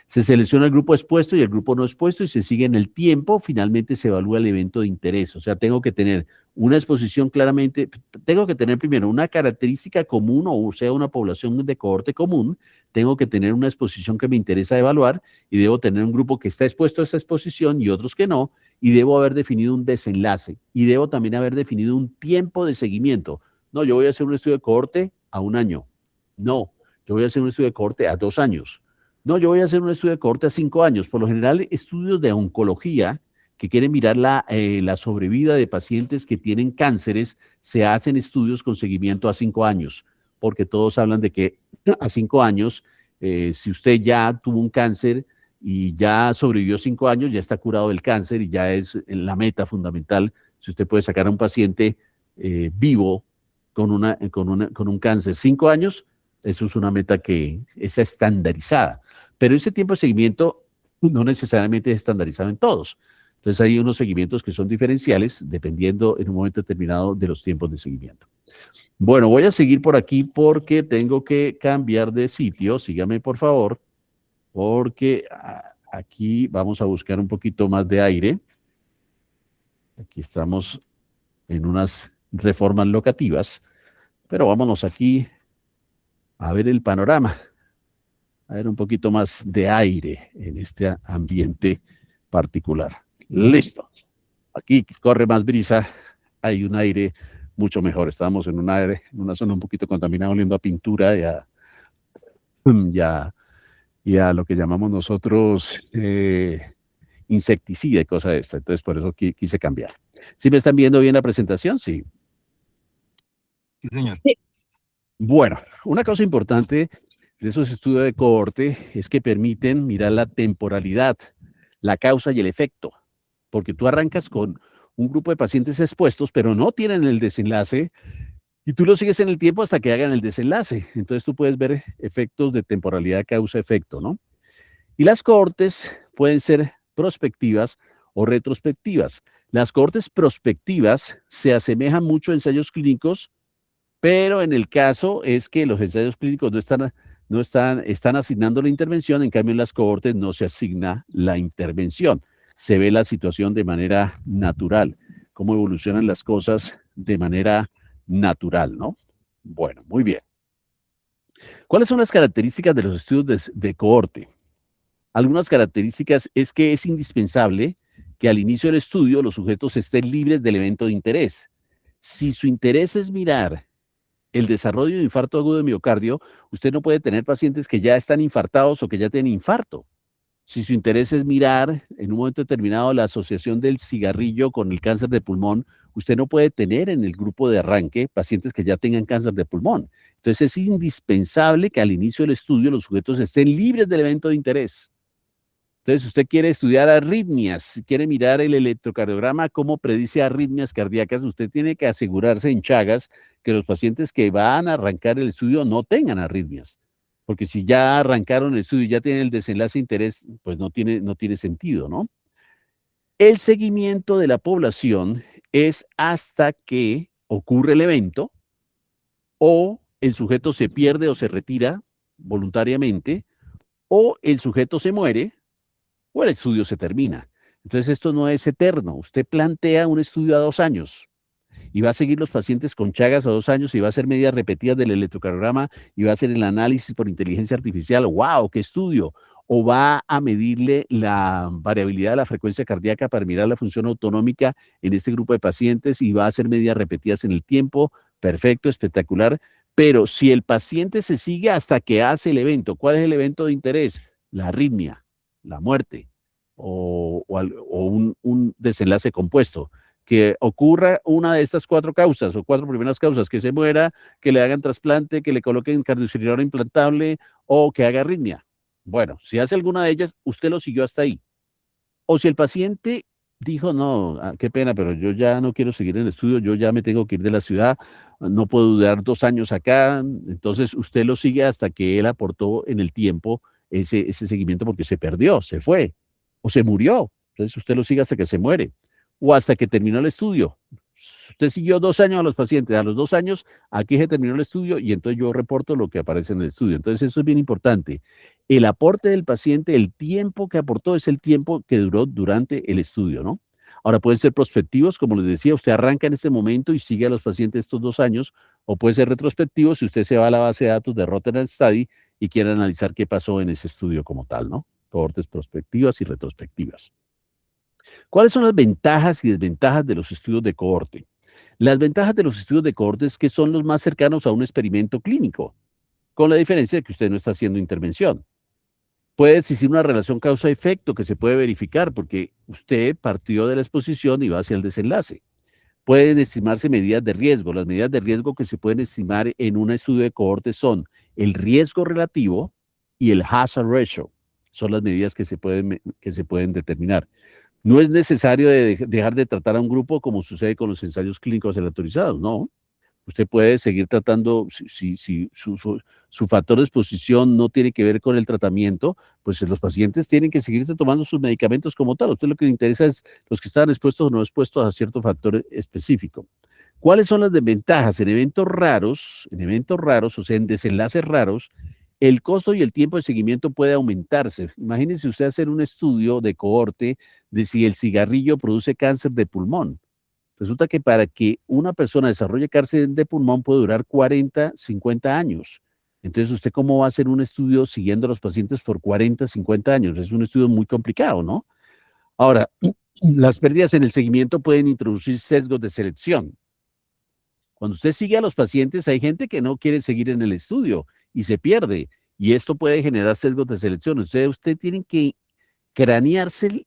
Se selecciona el grupo expuesto y el grupo no expuesto y se sigue en el tiempo. Finalmente se evalúa el evento de interés. O sea, tengo que tener una exposición claramente, tengo que tener primero una característica común, o sea, una población de cohorte común. Tengo que tener una exposición que me interesa evaluar y debo tener un grupo que está expuesto a esa exposición y otros que no. Y debo haber definido un desenlace y debo también haber definido un tiempo de seguimiento. No, yo voy a hacer un estudio de cohorte a 1 año. No, yo voy a hacer un estudio de cohorte a 2 años. No, yo voy a hacer un estudio de cohorte a 5 años. Por lo general, estudios de oncología que quieren mirar la sobrevida de pacientes que tienen cánceres, se hacen estudios con seguimiento a 5 años, porque todos hablan de que a 5 años, si usted ya tuvo un cáncer y ya sobrevivió 5 años, ya está curado del cáncer y ya es la meta fundamental. Si usted puede sacar a un paciente vivo con un cáncer 5 años, Eso es una meta que es estandarizada. Pero ese tiempo de seguimiento no necesariamente es estandarizado en todos. Entonces hay unos seguimientos que son diferenciales dependiendo en un momento determinado de los tiempos de seguimiento. Bueno, voy a seguir por aquí porque tengo que cambiar de sitio. Sígame, por favor, porque aquí vamos a buscar un poquito más de aire. Aquí estamos en unas reformas locativas, pero vámonos aquí a ver el panorama, a ver un poquito más de aire en este ambiente particular. Listo. Aquí corre más brisa, hay un aire mucho mejor. Estamos en un aire, en una zona un poquito contaminada, oliendo a pintura y a lo que llamamos nosotros insecticida y cosas de esta. Entonces, por eso quise cambiar. ¿Sí me están viendo bien la presentación? Sí. Sí, señor. Bueno, una cosa importante de esos estudios de cohorte es que permiten mirar la temporalidad, la causa y el efecto, porque tú arrancas con un grupo de pacientes expuestos, pero no tienen el desenlace y tú lo sigues en el tiempo hasta que hagan el desenlace. Entonces tú puedes ver efectos de temporalidad, causa, efecto, ¿no? Y las cohortes pueden ser prospectivas o retrospectivas. Las cohortes prospectivas se asemejan mucho a ensayos clínicos, pero en el caso es que los ensayos clínicos están asignando la intervención, en cambio en las cohortes no se asigna la intervención. Se ve la situación de manera natural, cómo evolucionan las cosas de manera natural, ¿no? Bueno, muy bien. ¿Cuáles son las características de los estudios de cohorte? Algunas características es que es indispensable que al inicio del estudio los sujetos estén libres del evento de interés. Si su interés es mirar el desarrollo de infarto agudo de miocardio, usted no puede tener pacientes que ya están infartados o que ya tienen infarto. Si su interés es mirar en un momento determinado la asociación del cigarrillo con el cáncer de pulmón, usted no puede tener en el grupo de arranque pacientes que ya tengan cáncer de pulmón. Entonces es indispensable que al inicio del estudio los sujetos estén libres del evento de interés. Entonces, si usted quiere estudiar arritmias, quiere mirar el electrocardiograma, cómo predice arritmias cardíacas, usted tiene que asegurarse en Chagas que los pacientes que van a arrancar el estudio no tengan arritmias. Porque si ya arrancaron el estudio y ya tienen el desenlace de interés, pues no tiene sentido, ¿no? El seguimiento de la población es hasta que ocurre el evento o el sujeto se pierde o se retira voluntariamente o el sujeto se muere o el estudio se termina. Entonces esto no es eterno. Usted plantea un estudio a 2 años y va a seguir los pacientes con Chagas a 2 años y va a hacer medidas repetidas del electrocardiograma y va a hacer el análisis por inteligencia artificial. ¡Wow! ¡Qué estudio! O va a medirle la variabilidad de la frecuencia cardíaca para mirar la función autonómica en este grupo de pacientes y va a hacer medidas repetidas en el tiempo. Perfecto, espectacular. Pero si el paciente se sigue hasta que hace el evento, ¿cuál es el evento de interés? La arritmia, la muerte o un desenlace compuesto. Que ocurra una de estas 4 causas o 4 primeras causas, que se muera, que le hagan trasplante, que le coloquen cardiocirculador implantable o que haga arritmia. Bueno, si hace alguna de ellas, usted lo siguió hasta ahí. O si el paciente dijo, no, qué pena, pero yo ya no quiero seguir en el estudio, yo ya me tengo que ir de la ciudad, no puedo durar 2 años acá, entonces usted lo sigue hasta que él aportó en el tiempo ese seguimiento porque se perdió, se fue o se murió. Entonces usted lo sigue hasta que se muere o hasta que terminó el estudio. Usted siguió 2 años a los pacientes, a los 2 años aquí se terminó el estudio y entonces yo reporto lo que aparece en el estudio. Entonces eso es bien importante. El aporte del paciente, el tiempo que aportó es el tiempo que duró durante el estudio, ¿no? Ahora pueden ser prospectivos, como les decía, usted arranca en este momento y sigue a los pacientes estos 2 años, o puede ser retrospectivo si usted se va a la base de datos de Rotterdam Study y quiere analizar qué pasó en ese estudio como tal, ¿no? Cohortes prospectivas y retrospectivas. ¿Cuáles son las ventajas y desventajas de los estudios de cohorte? Las ventajas de los estudios de cohorte es que son los más cercanos a un experimento clínico, con la diferencia de que usted no está haciendo intervención. Puede existir una relación causa-efecto que se puede verificar porque usted partió de la exposición y va hacia el desenlace. Pueden estimarse medidas de riesgo. Las medidas de riesgo que se pueden estimar en un estudio de cohorte son el riesgo relativo y el hazard ratio. Son las medidas que se pueden determinar. No es necesario dejar de tratar a un grupo como sucede con los ensayos clínicos aleatorizados, no. Usted puede seguir tratando, si su factor de exposición no tiene que ver con el tratamiento, pues los pacientes tienen que seguirse tomando sus medicamentos como tal. A usted lo que le interesa es los que están expuestos o no expuestos a cierto factor específico. ¿Cuáles son las desventajas? En eventos raros, o sea, en desenlaces raros, el costo y el tiempo de seguimiento puede aumentarse. Imagínese usted hacer un estudio de cohorte de si el cigarrillo produce cáncer de pulmón. Resulta que para que una persona desarrolle cáncer de pulmón puede durar 40, 50 años. Entonces, ¿usted cómo va a hacer un estudio siguiendo a los pacientes por 40, 50 años? Es un estudio muy complicado, ¿no? Ahora, las pérdidas en el seguimiento pueden introducir sesgos de selección. Cuando usted sigue a los pacientes, hay gente que no quiere seguir en el estudio y se pierde. Y esto puede generar sesgos de selección. Usted tiene que cranearse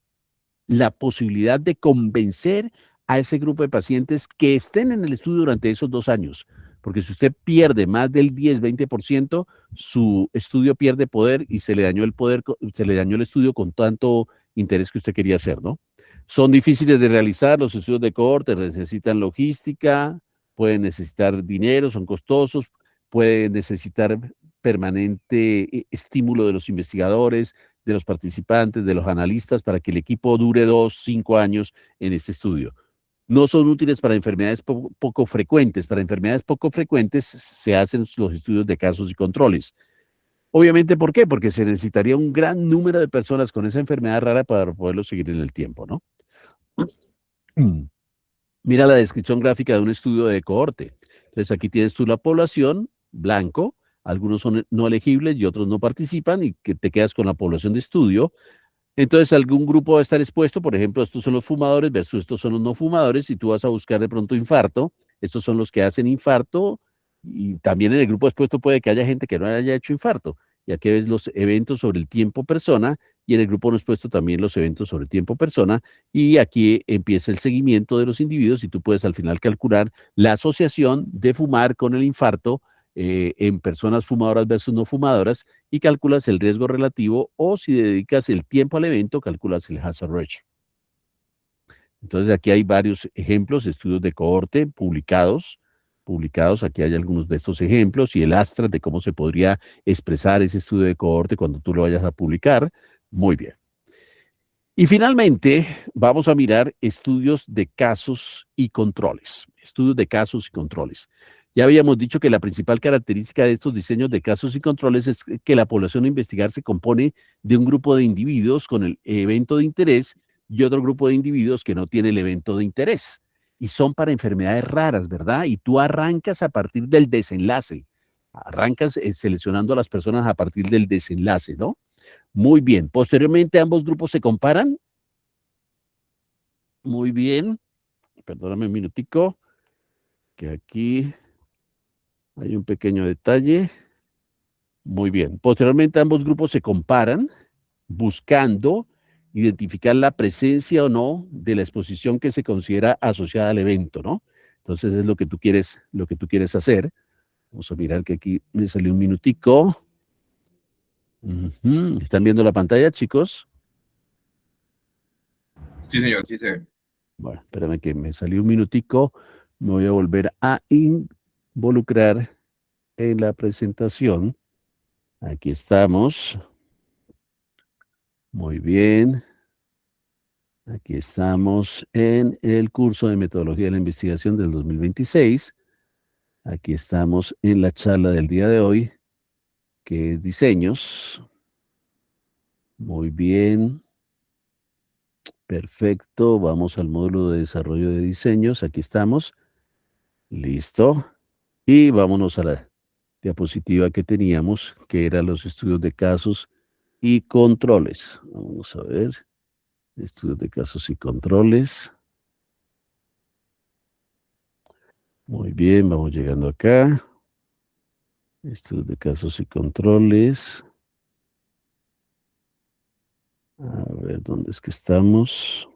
la posibilidad de convencer a ese grupo de pacientes que estén en el estudio durante esos 2 años. Porque si usted pierde más del 10, 20%, su estudio pierde poder y se le dañó el poder, se le dañó el estudio con tanto interés que usted quería hacer, ¿no? Son difíciles de realizar los estudios de cohorte, necesitan logística, pueden necesitar dinero, son costosos, pueden necesitar permanente estímulo de los investigadores, de los participantes, de los analistas, para que el equipo dure 2, 5 años en este estudio. No son útiles para enfermedades poco frecuentes. Para enfermedades poco frecuentes se hacen los estudios de casos y controles. Obviamente, ¿por qué? Porque se necesitaría un gran número de personas con esa enfermedad rara para poderlo seguir en el tiempo, ¿no? Mira la descripción gráfica de un estudio de cohorte. Entonces, aquí tienes tú la población, blanco, algunos son no elegibles y otros no participan, y que te quedas con la población de estudio. Entonces, algún grupo va a estar expuesto, por ejemplo, estos son los fumadores versus estos son los no fumadores, y tú vas a buscar de pronto infarto, estos son los que hacen infarto, y también en el grupo expuesto puede que haya gente que no haya hecho infarto, y aquí ves los eventos sobre el tiempo persona, y en el grupo no expuesto también los eventos sobre el tiempo persona, y aquí empieza el seguimiento de los individuos, y tú puedes al final calcular la asociación de fumar con el infarto en personas fumadoras versus no fumadoras, y calculas el riesgo relativo, o si dedicas el tiempo al evento, calculas el hazard ratio. Entonces aquí hay varios ejemplos, estudios de cohorte publicados, aquí hay algunos de estos ejemplos y el astra de cómo se podría expresar ese estudio de cohorte cuando tú lo vayas a publicar. Muy bien. Y finalmente, vamos a mirar estudios de casos y controles. Estudios de casos y controles. Ya habíamos dicho que la principal característica de estos diseños de casos y controles es que la población a investigar se compone de un grupo de individuos con el evento de interés y otro grupo de individuos que no tiene el evento de interés. Y son para enfermedades raras, ¿verdad? Y tú arrancas a partir del desenlace. Arrancas seleccionando a las personas a partir del desenlace, ¿no? Muy bien. Posteriormente, ambos grupos se comparan. Muy bien. Perdóname un minutico, que aquí hay un pequeño detalle. Muy bien. Posteriormente, ambos grupos se comparan buscando identificar la presencia o no de la exposición que se considera asociada al evento, ¿no? Entonces es lo que tú quieres hacer. Vamos a mirar que aquí me salió un minutico. ¿Están viendo la pantalla, chicos? Sí, señor, sí se ve. Bueno, espérame que me salió un minutico. Me voy a volver a involucrar en la presentación. Aquí estamos. Muy bien. Aquí estamos en el curso de metodología de la investigación del 2026. Aquí estamos en la charla del día de hoy, que es diseños. Muy bien. Perfecto. Vamos al módulo de desarrollo de diseños. Aquí estamos. Listo. Y vámonos a la diapositiva que teníamos, que eran los estudios de casos y controles. Vamos a ver. Estudios de casos y controles. Muy bien, vamos llegando acá. Estudios de casos y controles. A ver, ¿dónde es que estamos?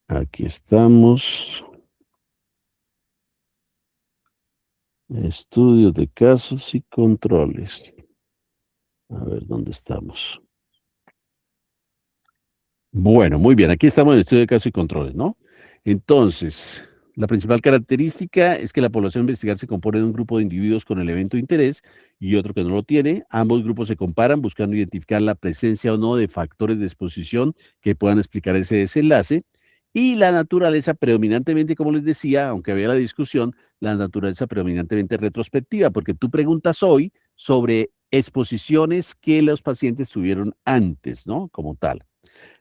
Aquí estamos. Estudios de casos y controles. A ver, ¿dónde estamos? Bueno, muy bien. Aquí estamos en el estudio de casos y controles, ¿no? Entonces, la principal característica es que la población a investigar se compone de un grupo de individuos con el evento de interés y otro que no lo tiene. Ambos grupos se comparan buscando identificar la presencia o no de factores de exposición que puedan explicar ese desenlace. Y la naturaleza predominantemente, como les decía, aunque había la discusión, la naturaleza predominantemente retrospectiva, porque tú preguntas hoy sobre exposiciones que los pacientes tuvieron antes, ¿no? Como tal.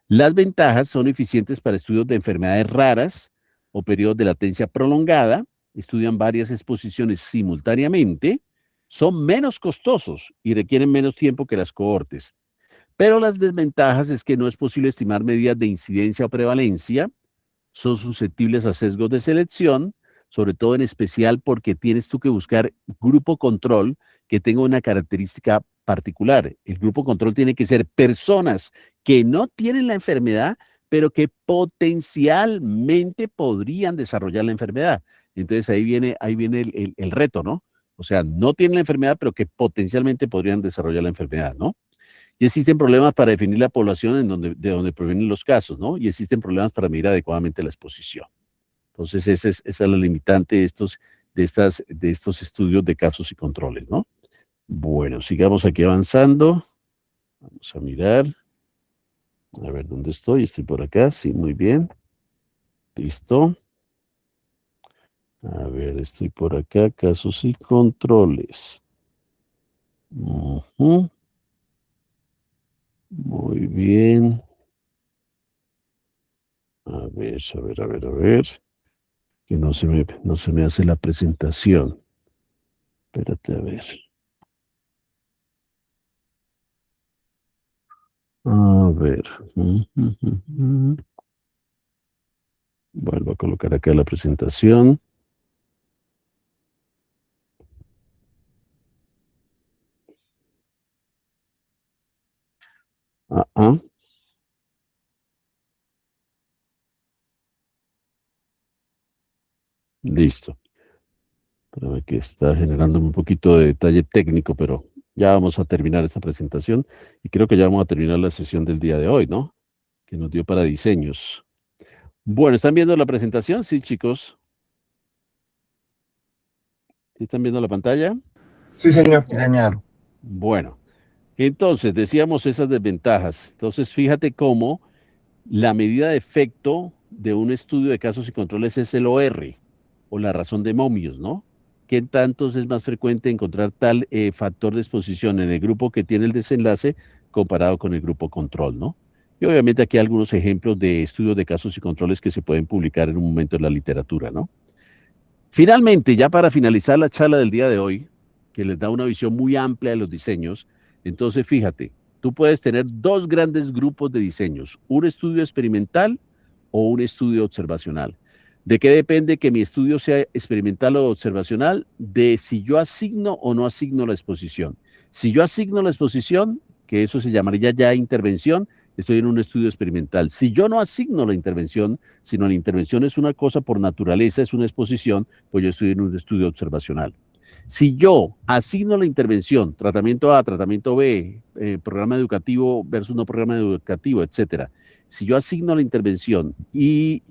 Las ventajas son eficientes para estudios de enfermedades raras o periodos de latencia prolongada, estudian varias exposiciones simultáneamente, son menos costosos y requieren menos tiempo que las cohortes. Pero las desventajas es que no es posible estimar medidas de incidencia o prevalencia, son susceptibles a sesgos de selección, sobre todo en especial porque tienes tú que buscar grupo control que tenga una característica particular. El grupo control tiene que ser personas que no tienen la enfermedad, pero que potencialmente podrían desarrollar la enfermedad. Entonces ahí viene el reto, ¿no? O sea, no tienen la enfermedad, pero que potencialmente podrían desarrollar la enfermedad, ¿no? Y existen problemas para definir la población de donde provienen los casos, ¿no? Y existen problemas para medir adecuadamente la exposición. Entonces, esa es la limitante de estos estudios de casos y controles, ¿no? Bueno, sigamos aquí avanzando. Vamos a mirar. A ver dónde estoy. Estoy por acá. Sí, muy bien. Listo. A ver, estoy por acá. Casos y controles. Ujú. Muy bien. A ver, a ver, a ver, a ver. Que no se me hace la presentación. Espérate, a ver. A ver. Vuelvo a colocar acá la presentación. Listo. Pero que está generando un poquito de detalle técnico, pero ya vamos a terminar esta presentación y creo que ya vamos a terminar la sesión del día de hoy, ¿no? Que nos dio para diseños. Bueno, ¿están viendo la presentación? Sí, chicos. ¿Sí están viendo la pantalla? Sí, señor. Sí, señor. Bueno, entonces decíamos esas desventajas. Entonces, fíjate cómo la medida de efecto de un estudio de casos y controles es el OR, o la razón de Momius, ¿no? ¿Qué tantos es más frecuente encontrar tal factor de exposición en el grupo que tiene el desenlace comparado con el grupo control, ¿no? Y obviamente aquí hay algunos ejemplos de estudios de casos y controles que se pueden publicar en un momento en la literatura, ¿no? Finalmente, ya para finalizar la charla del día de hoy, que les da una visión muy amplia de los diseños, entonces fíjate, tú puedes tener dos grandes grupos de diseños, un estudio experimental o un estudio observacional. ¿De qué depende que mi estudio sea experimental o observacional? De si yo asigno o no asigno la exposición. Si yo asigno la exposición, que eso se llamaría ya intervención, estoy en un estudio experimental. Si yo no asigno la intervención, sino la intervención es una cosa por naturaleza, es una exposición, pues yo estoy en un estudio observacional. Si yo asigno la intervención, tratamiento A, tratamiento B, programa educativo versus no programa educativo, etcétera. Si yo asigno la intervención y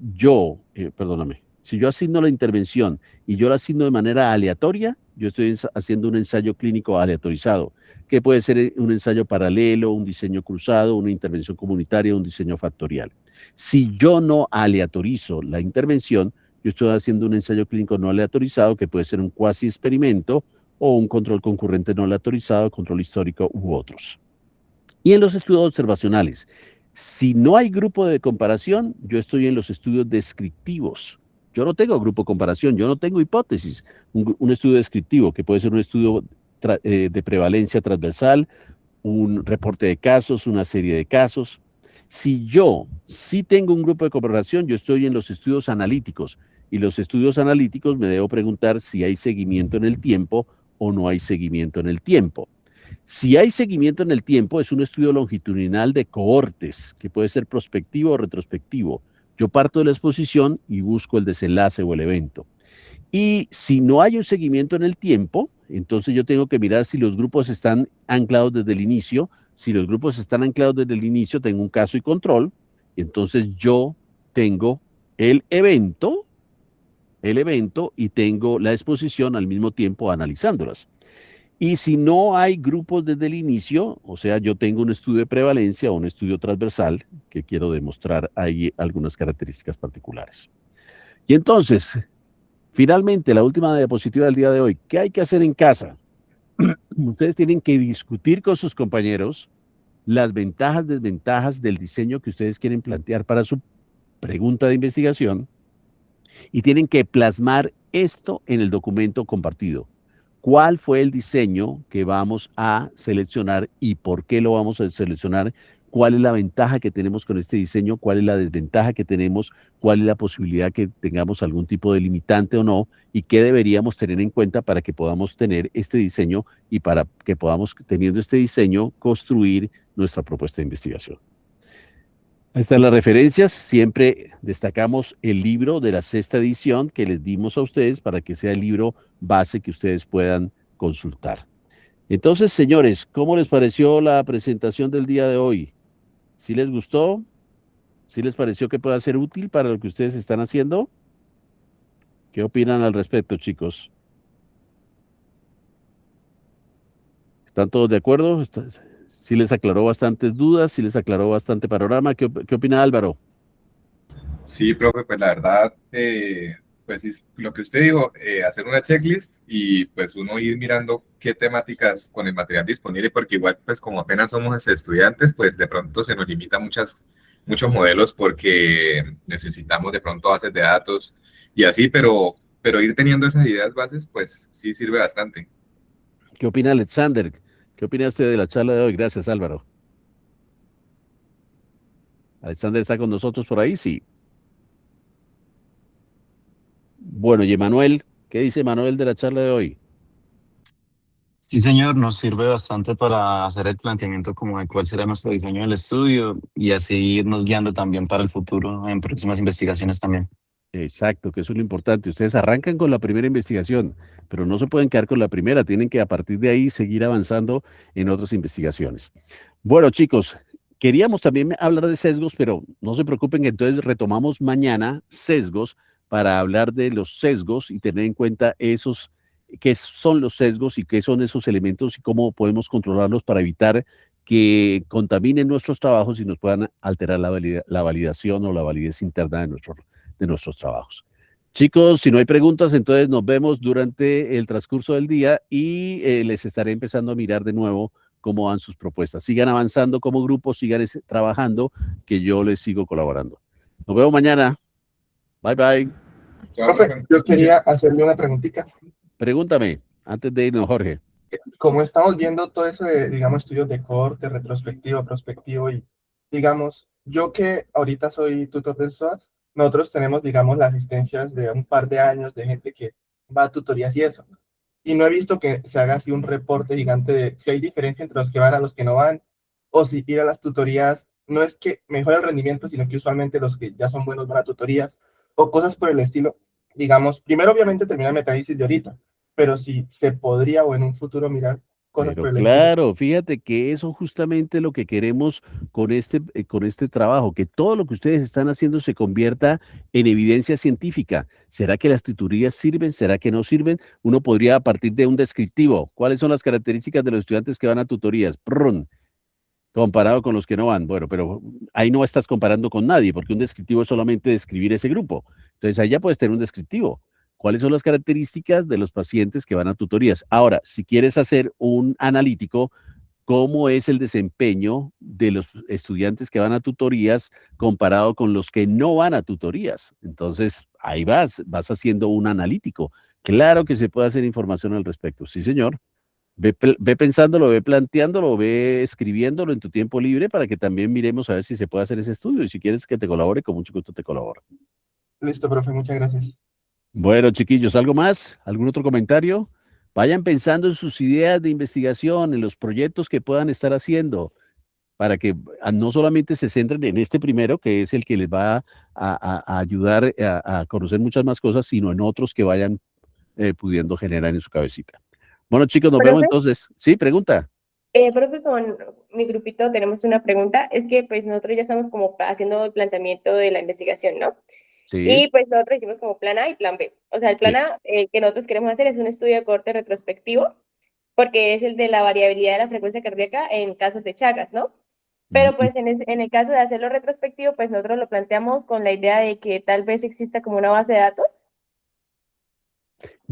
si yo asigno la intervención y yo la asigno de manera aleatoria, yo estoy haciendo un ensayo clínico aleatorizado, que puede ser un ensayo paralelo, un diseño cruzado, una intervención comunitaria, un diseño factorial. Si yo no aleatorizo la intervención, yo estoy haciendo un ensayo clínico no aleatorizado, que puede ser un cuasi experimento o un control concurrente no aleatorizado, control histórico u otros. Y en los estudios observacionales, si no hay grupo de comparación, yo estoy en los estudios descriptivos. Yo no tengo grupo de comparación, yo no tengo hipótesis. Un estudio descriptivo, que puede ser un estudio de prevalencia transversal, un reporte de casos, una serie de casos. Si yo sí tengo un grupo de comparación, yo estoy en los estudios analíticos. Y los estudios analíticos me debo preguntar si hay seguimiento en el tiempo o no hay seguimiento en el tiempo. Si hay seguimiento en el tiempo, es un estudio longitudinal de cohortes, que puede ser prospectivo o retrospectivo. Yo parto de la exposición y busco el desenlace o el evento. Y si no hay un seguimiento en el tiempo, entonces yo tengo que mirar si los grupos están anclados desde el inicio. Si los grupos están anclados desde el inicio, tengo un caso y control. Entonces yo tengo el evento y tengo la exposición al mismo tiempo analizándolas. Y si no hay grupos desde el inicio, o sea, yo tengo un estudio de prevalencia o un estudio transversal que quiero demostrar ahí algunas características particulares. Y entonces, finalmente, la última diapositiva del día de hoy, ¿qué hay que hacer en casa? Ustedes tienen que discutir con sus compañeros las ventajas, desventajas del diseño que ustedes quieren plantear para su pregunta de investigación y tienen que plasmar esto en el documento compartido. ¿Cuál fue el diseño que vamos a seleccionar y por qué lo vamos a seleccionar? ¿Cuál es la ventaja que tenemos con este diseño? ¿Cuál es la desventaja que tenemos? ¿Cuál es la posibilidad que tengamos algún tipo de limitante o no? ¿Y qué deberíamos tener en cuenta para que podamos tener este diseño y para que podamos, teniendo este diseño, construir nuestra propuesta de investigación? Ahí están las referencias. Siempre destacamos el libro de la 6ª edición que les dimos a ustedes para que sea el libro base que ustedes puedan consultar. Entonces, señores, ¿cómo les pareció la presentación del día de hoy? ¿Sí les gustó? ¿Sí les pareció que pueda ser útil para lo que ustedes están haciendo? ¿Qué opinan al respecto, chicos? ¿Están todos de acuerdo? ¿Sí les aclaró bastantes dudas? ¿Sí les aclaró bastante panorama? ¿Qué opina Álvaro? Sí, profe, pues la verdad, pues sí, lo que usted dijo, hacer una checklist y pues uno ir mirando qué temáticas con el material disponible, porque igual pues como apenas somos estudiantes, pues de pronto se nos limita muchos modelos porque necesitamos de pronto bases de datos y así, pero ir teniendo esas ideas bases, pues sí sirve bastante. ¿Qué opina Alexander? ¿Qué opina usted de la charla de hoy? Gracias, Álvaro. ¿Alexander está con nosotros por ahí? Sí. Bueno, y Emanuel, ¿qué dice Manuel de la charla de hoy? Sí, señor, nos sirve bastante para hacer el planteamiento como de cuál será nuestro diseño del estudio y así irnos guiando también para el futuro en próximas investigaciones también. Exacto, que eso es lo importante. Ustedes arrancan con la primera investigación, pero no se pueden quedar con la primera, tienen que a partir de ahí seguir avanzando en otras investigaciones. Bueno, chicos, queríamos también hablar de sesgos, pero no se preocupen que entonces retomamos mañana sesgos para hablar de los sesgos y tener en cuenta esos, qué son los sesgos y qué son esos elementos y cómo podemos controlarlos para evitar que contaminen nuestros trabajos y nos puedan alterar la validación o la validez interna de nuestros trabajos. Chicos, si no hay preguntas, entonces nos vemos durante el transcurso del día y les estaré empezando a mirar de nuevo cómo van sus propuestas. Sigan avanzando como grupo, sigan trabajando, que yo les sigo colaborando. Nos vemos mañana. Bye, bye. Chao, Profe, yo quería hacerle una preguntita. Pregúntame, antes de irnos, Jorge. Como estamos viendo todo eso de, digamos, estudios de corte, retrospectivo, prospectivo, y digamos, yo que ahorita soy tutor del SOAS, nosotros tenemos, digamos, las asistencias de un par de años de gente que va a tutorías y eso. Y no he visto que se haga así un reporte gigante de si hay diferencia entre los que van a los que no van, o si ir a las tutorías no es que mejore el rendimiento, sino que usualmente los que ya son buenos van a tutorías, o cosas por el estilo. Digamos, primero obviamente termina el metaanálisis de ahorita, pero si se podría o en un futuro mirar cosas Pero por el estilo. claro, fíjate que eso justamente lo que queremos con este trabajo, que todo lo que ustedes están haciendo se convierta en evidencia científica. ¿Será que las tutorías sirven? ¿Será que no sirven? Uno podría a partir de un descriptivo. ¿Cuáles son las características de los estudiantes que van a tutorías? Prrr, comparado con los que no van. Bueno, pero ahí no estás comparando con nadie, porque un descriptivo es solamente describir ese grupo. Entonces ahí ya puedes tener un descriptivo. ¿Cuáles son las características de los pacientes que van a tutorías? Ahora, si quieres hacer un analítico, ¿cómo es el desempeño de los estudiantes que van a tutorías comparado con los que no van a tutorías? Entonces, ahí vas haciendo un analítico. Claro que se puede hacer información al respecto. Sí, señor. Ve pensándolo, ve planteándolo, ve escribiéndolo en tu tiempo libre para que también miremos a ver si se puede hacer ese estudio. Y si quieres que te colabore, con mucho gusto te colaboro. Listo, profe, muchas gracias. Bueno, chiquillos, ¿algo más? ¿Algún otro comentario? Vayan pensando en sus ideas de investigación, en los proyectos que puedan estar haciendo, para que no solamente se centren en este primero, que es el que les va a ayudar a conocer muchas más cosas, sino en otros que vayan pudiendo generar en su cabecita. Bueno, chicos, nos vemos Profe. entonces. Sí, pregunta. Profe, con mi grupito tenemos una pregunta. Es que pues nosotros ya estamos como haciendo el planteamiento de la investigación, ¿no? Sí, Y pues nosotros hicimos como plan A y plan B. O sea, el plan sí. A que nosotros queremos hacer es un estudio de corte retrospectivo, porque es el de la variabilidad de la frecuencia cardíaca en casos de Chagas, ¿no? Pero Ujú. pues en el caso de hacerlo retrospectivo, pues nosotros lo planteamos con la idea de que tal vez exista como una base de datos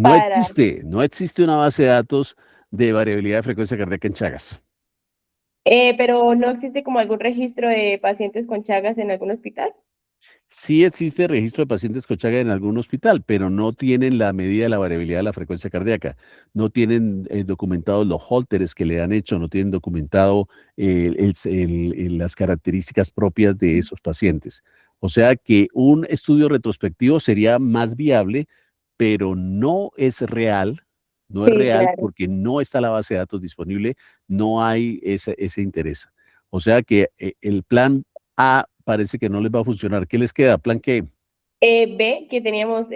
para, No existe una base de datos de variabilidad de frecuencia cardíaca en Chagas. pero no existe como algún registro de pacientes con Chagas en algún hospital. Sí existe registro de pacientes con Chagas en algún hospital, pero no tienen la medida de la variabilidad de la frecuencia cardíaca. No tienen documentados los holteres que le han hecho, no tienen documentado las características propias de esos pacientes. O sea que un estudio retrospectivo sería más viable, pero no es real. No es Sí, real claro. porque no está la base de datos disponible, no hay ese interés. O sea que el plan A parece que no les va a funcionar. ¿Qué les queda? ¿Plan qué? B, que teníamos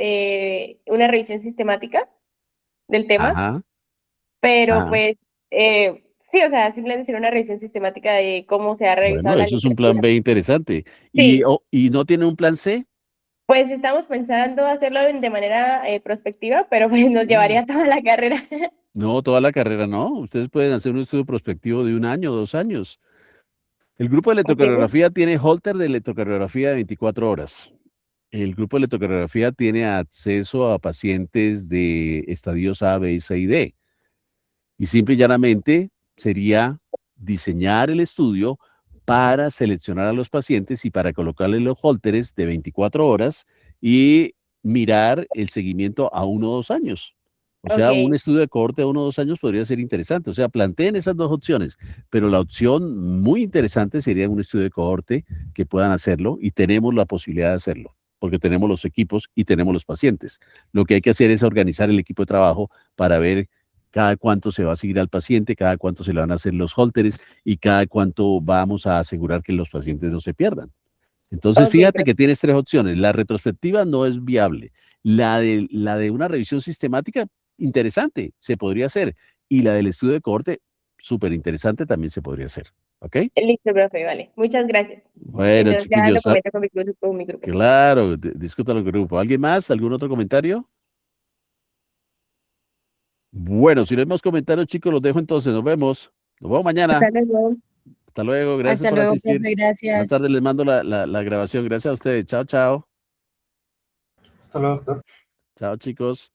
una revisión sistemática del tema, Ajá, pero ajá. pues sí, o sea, simplemente hacer una revisión sistemática de cómo se ha revisado Bueno, la eso es un plan literatura. B interesante. ¿Y, Sí, y no tiene un plan C? pues estamos pensando hacerlo de manera prospectiva, pero pues nos Mm. llevaría toda la carrera. No, toda la carrera no. Ustedes pueden hacer un estudio prospectivo de 1 año, 2 años. El grupo de Ok, electrocardiografía tiene holter de electrocardiografía de 24 horas. El grupo de electrocardiografía tiene acceso a pacientes de estadios A, B, C y D. Y simple y llanamente sería diseñar el estudio para seleccionar a los pacientes y para colocarles los holteres de 24 horas y mirar el seguimiento a 1 o 2 años. O sea, un ok, estudio de cohorte a 1 o 2 años podría ser interesante. O sea, planteen esas dos opciones, pero la opción muy interesante sería un estudio de cohorte que puedan hacerlo y tenemos la posibilidad de hacerlo, porque tenemos los equipos y tenemos los pacientes. Lo que hay que hacer es organizar el equipo de trabajo para ver cada cuánto se va a seguir al paciente, cada cuánto se le van a hacer los holteres y cada cuánto vamos a asegurar que los pacientes no se pierdan. Entonces, ok, fíjate que tienes tres opciones. La retrospectiva no es viable. La de una revisión sistemática, interesante, se podría hacer. Y la del estudio de cohorte, súper interesante, también se podría hacer. ¿Ok? listo, profe, vale. Muchas gracias. Bueno, Entonces ya lo chiquillos, comento con mi grupo. claro, discutan el grupo. ¿Alguien más? ¿Algún otro comentario? Bueno, si no hay más comentarios, chicos, los dejo entonces. Nos vemos. Nos vemos mañana. Hasta luego. Hasta luego, gracias Hasta por luego, asistir. profe, Más gracias. tarde les mando la grabación. Gracias a ustedes. Chao, chao. Hasta luego, doctor. Chao, chicos.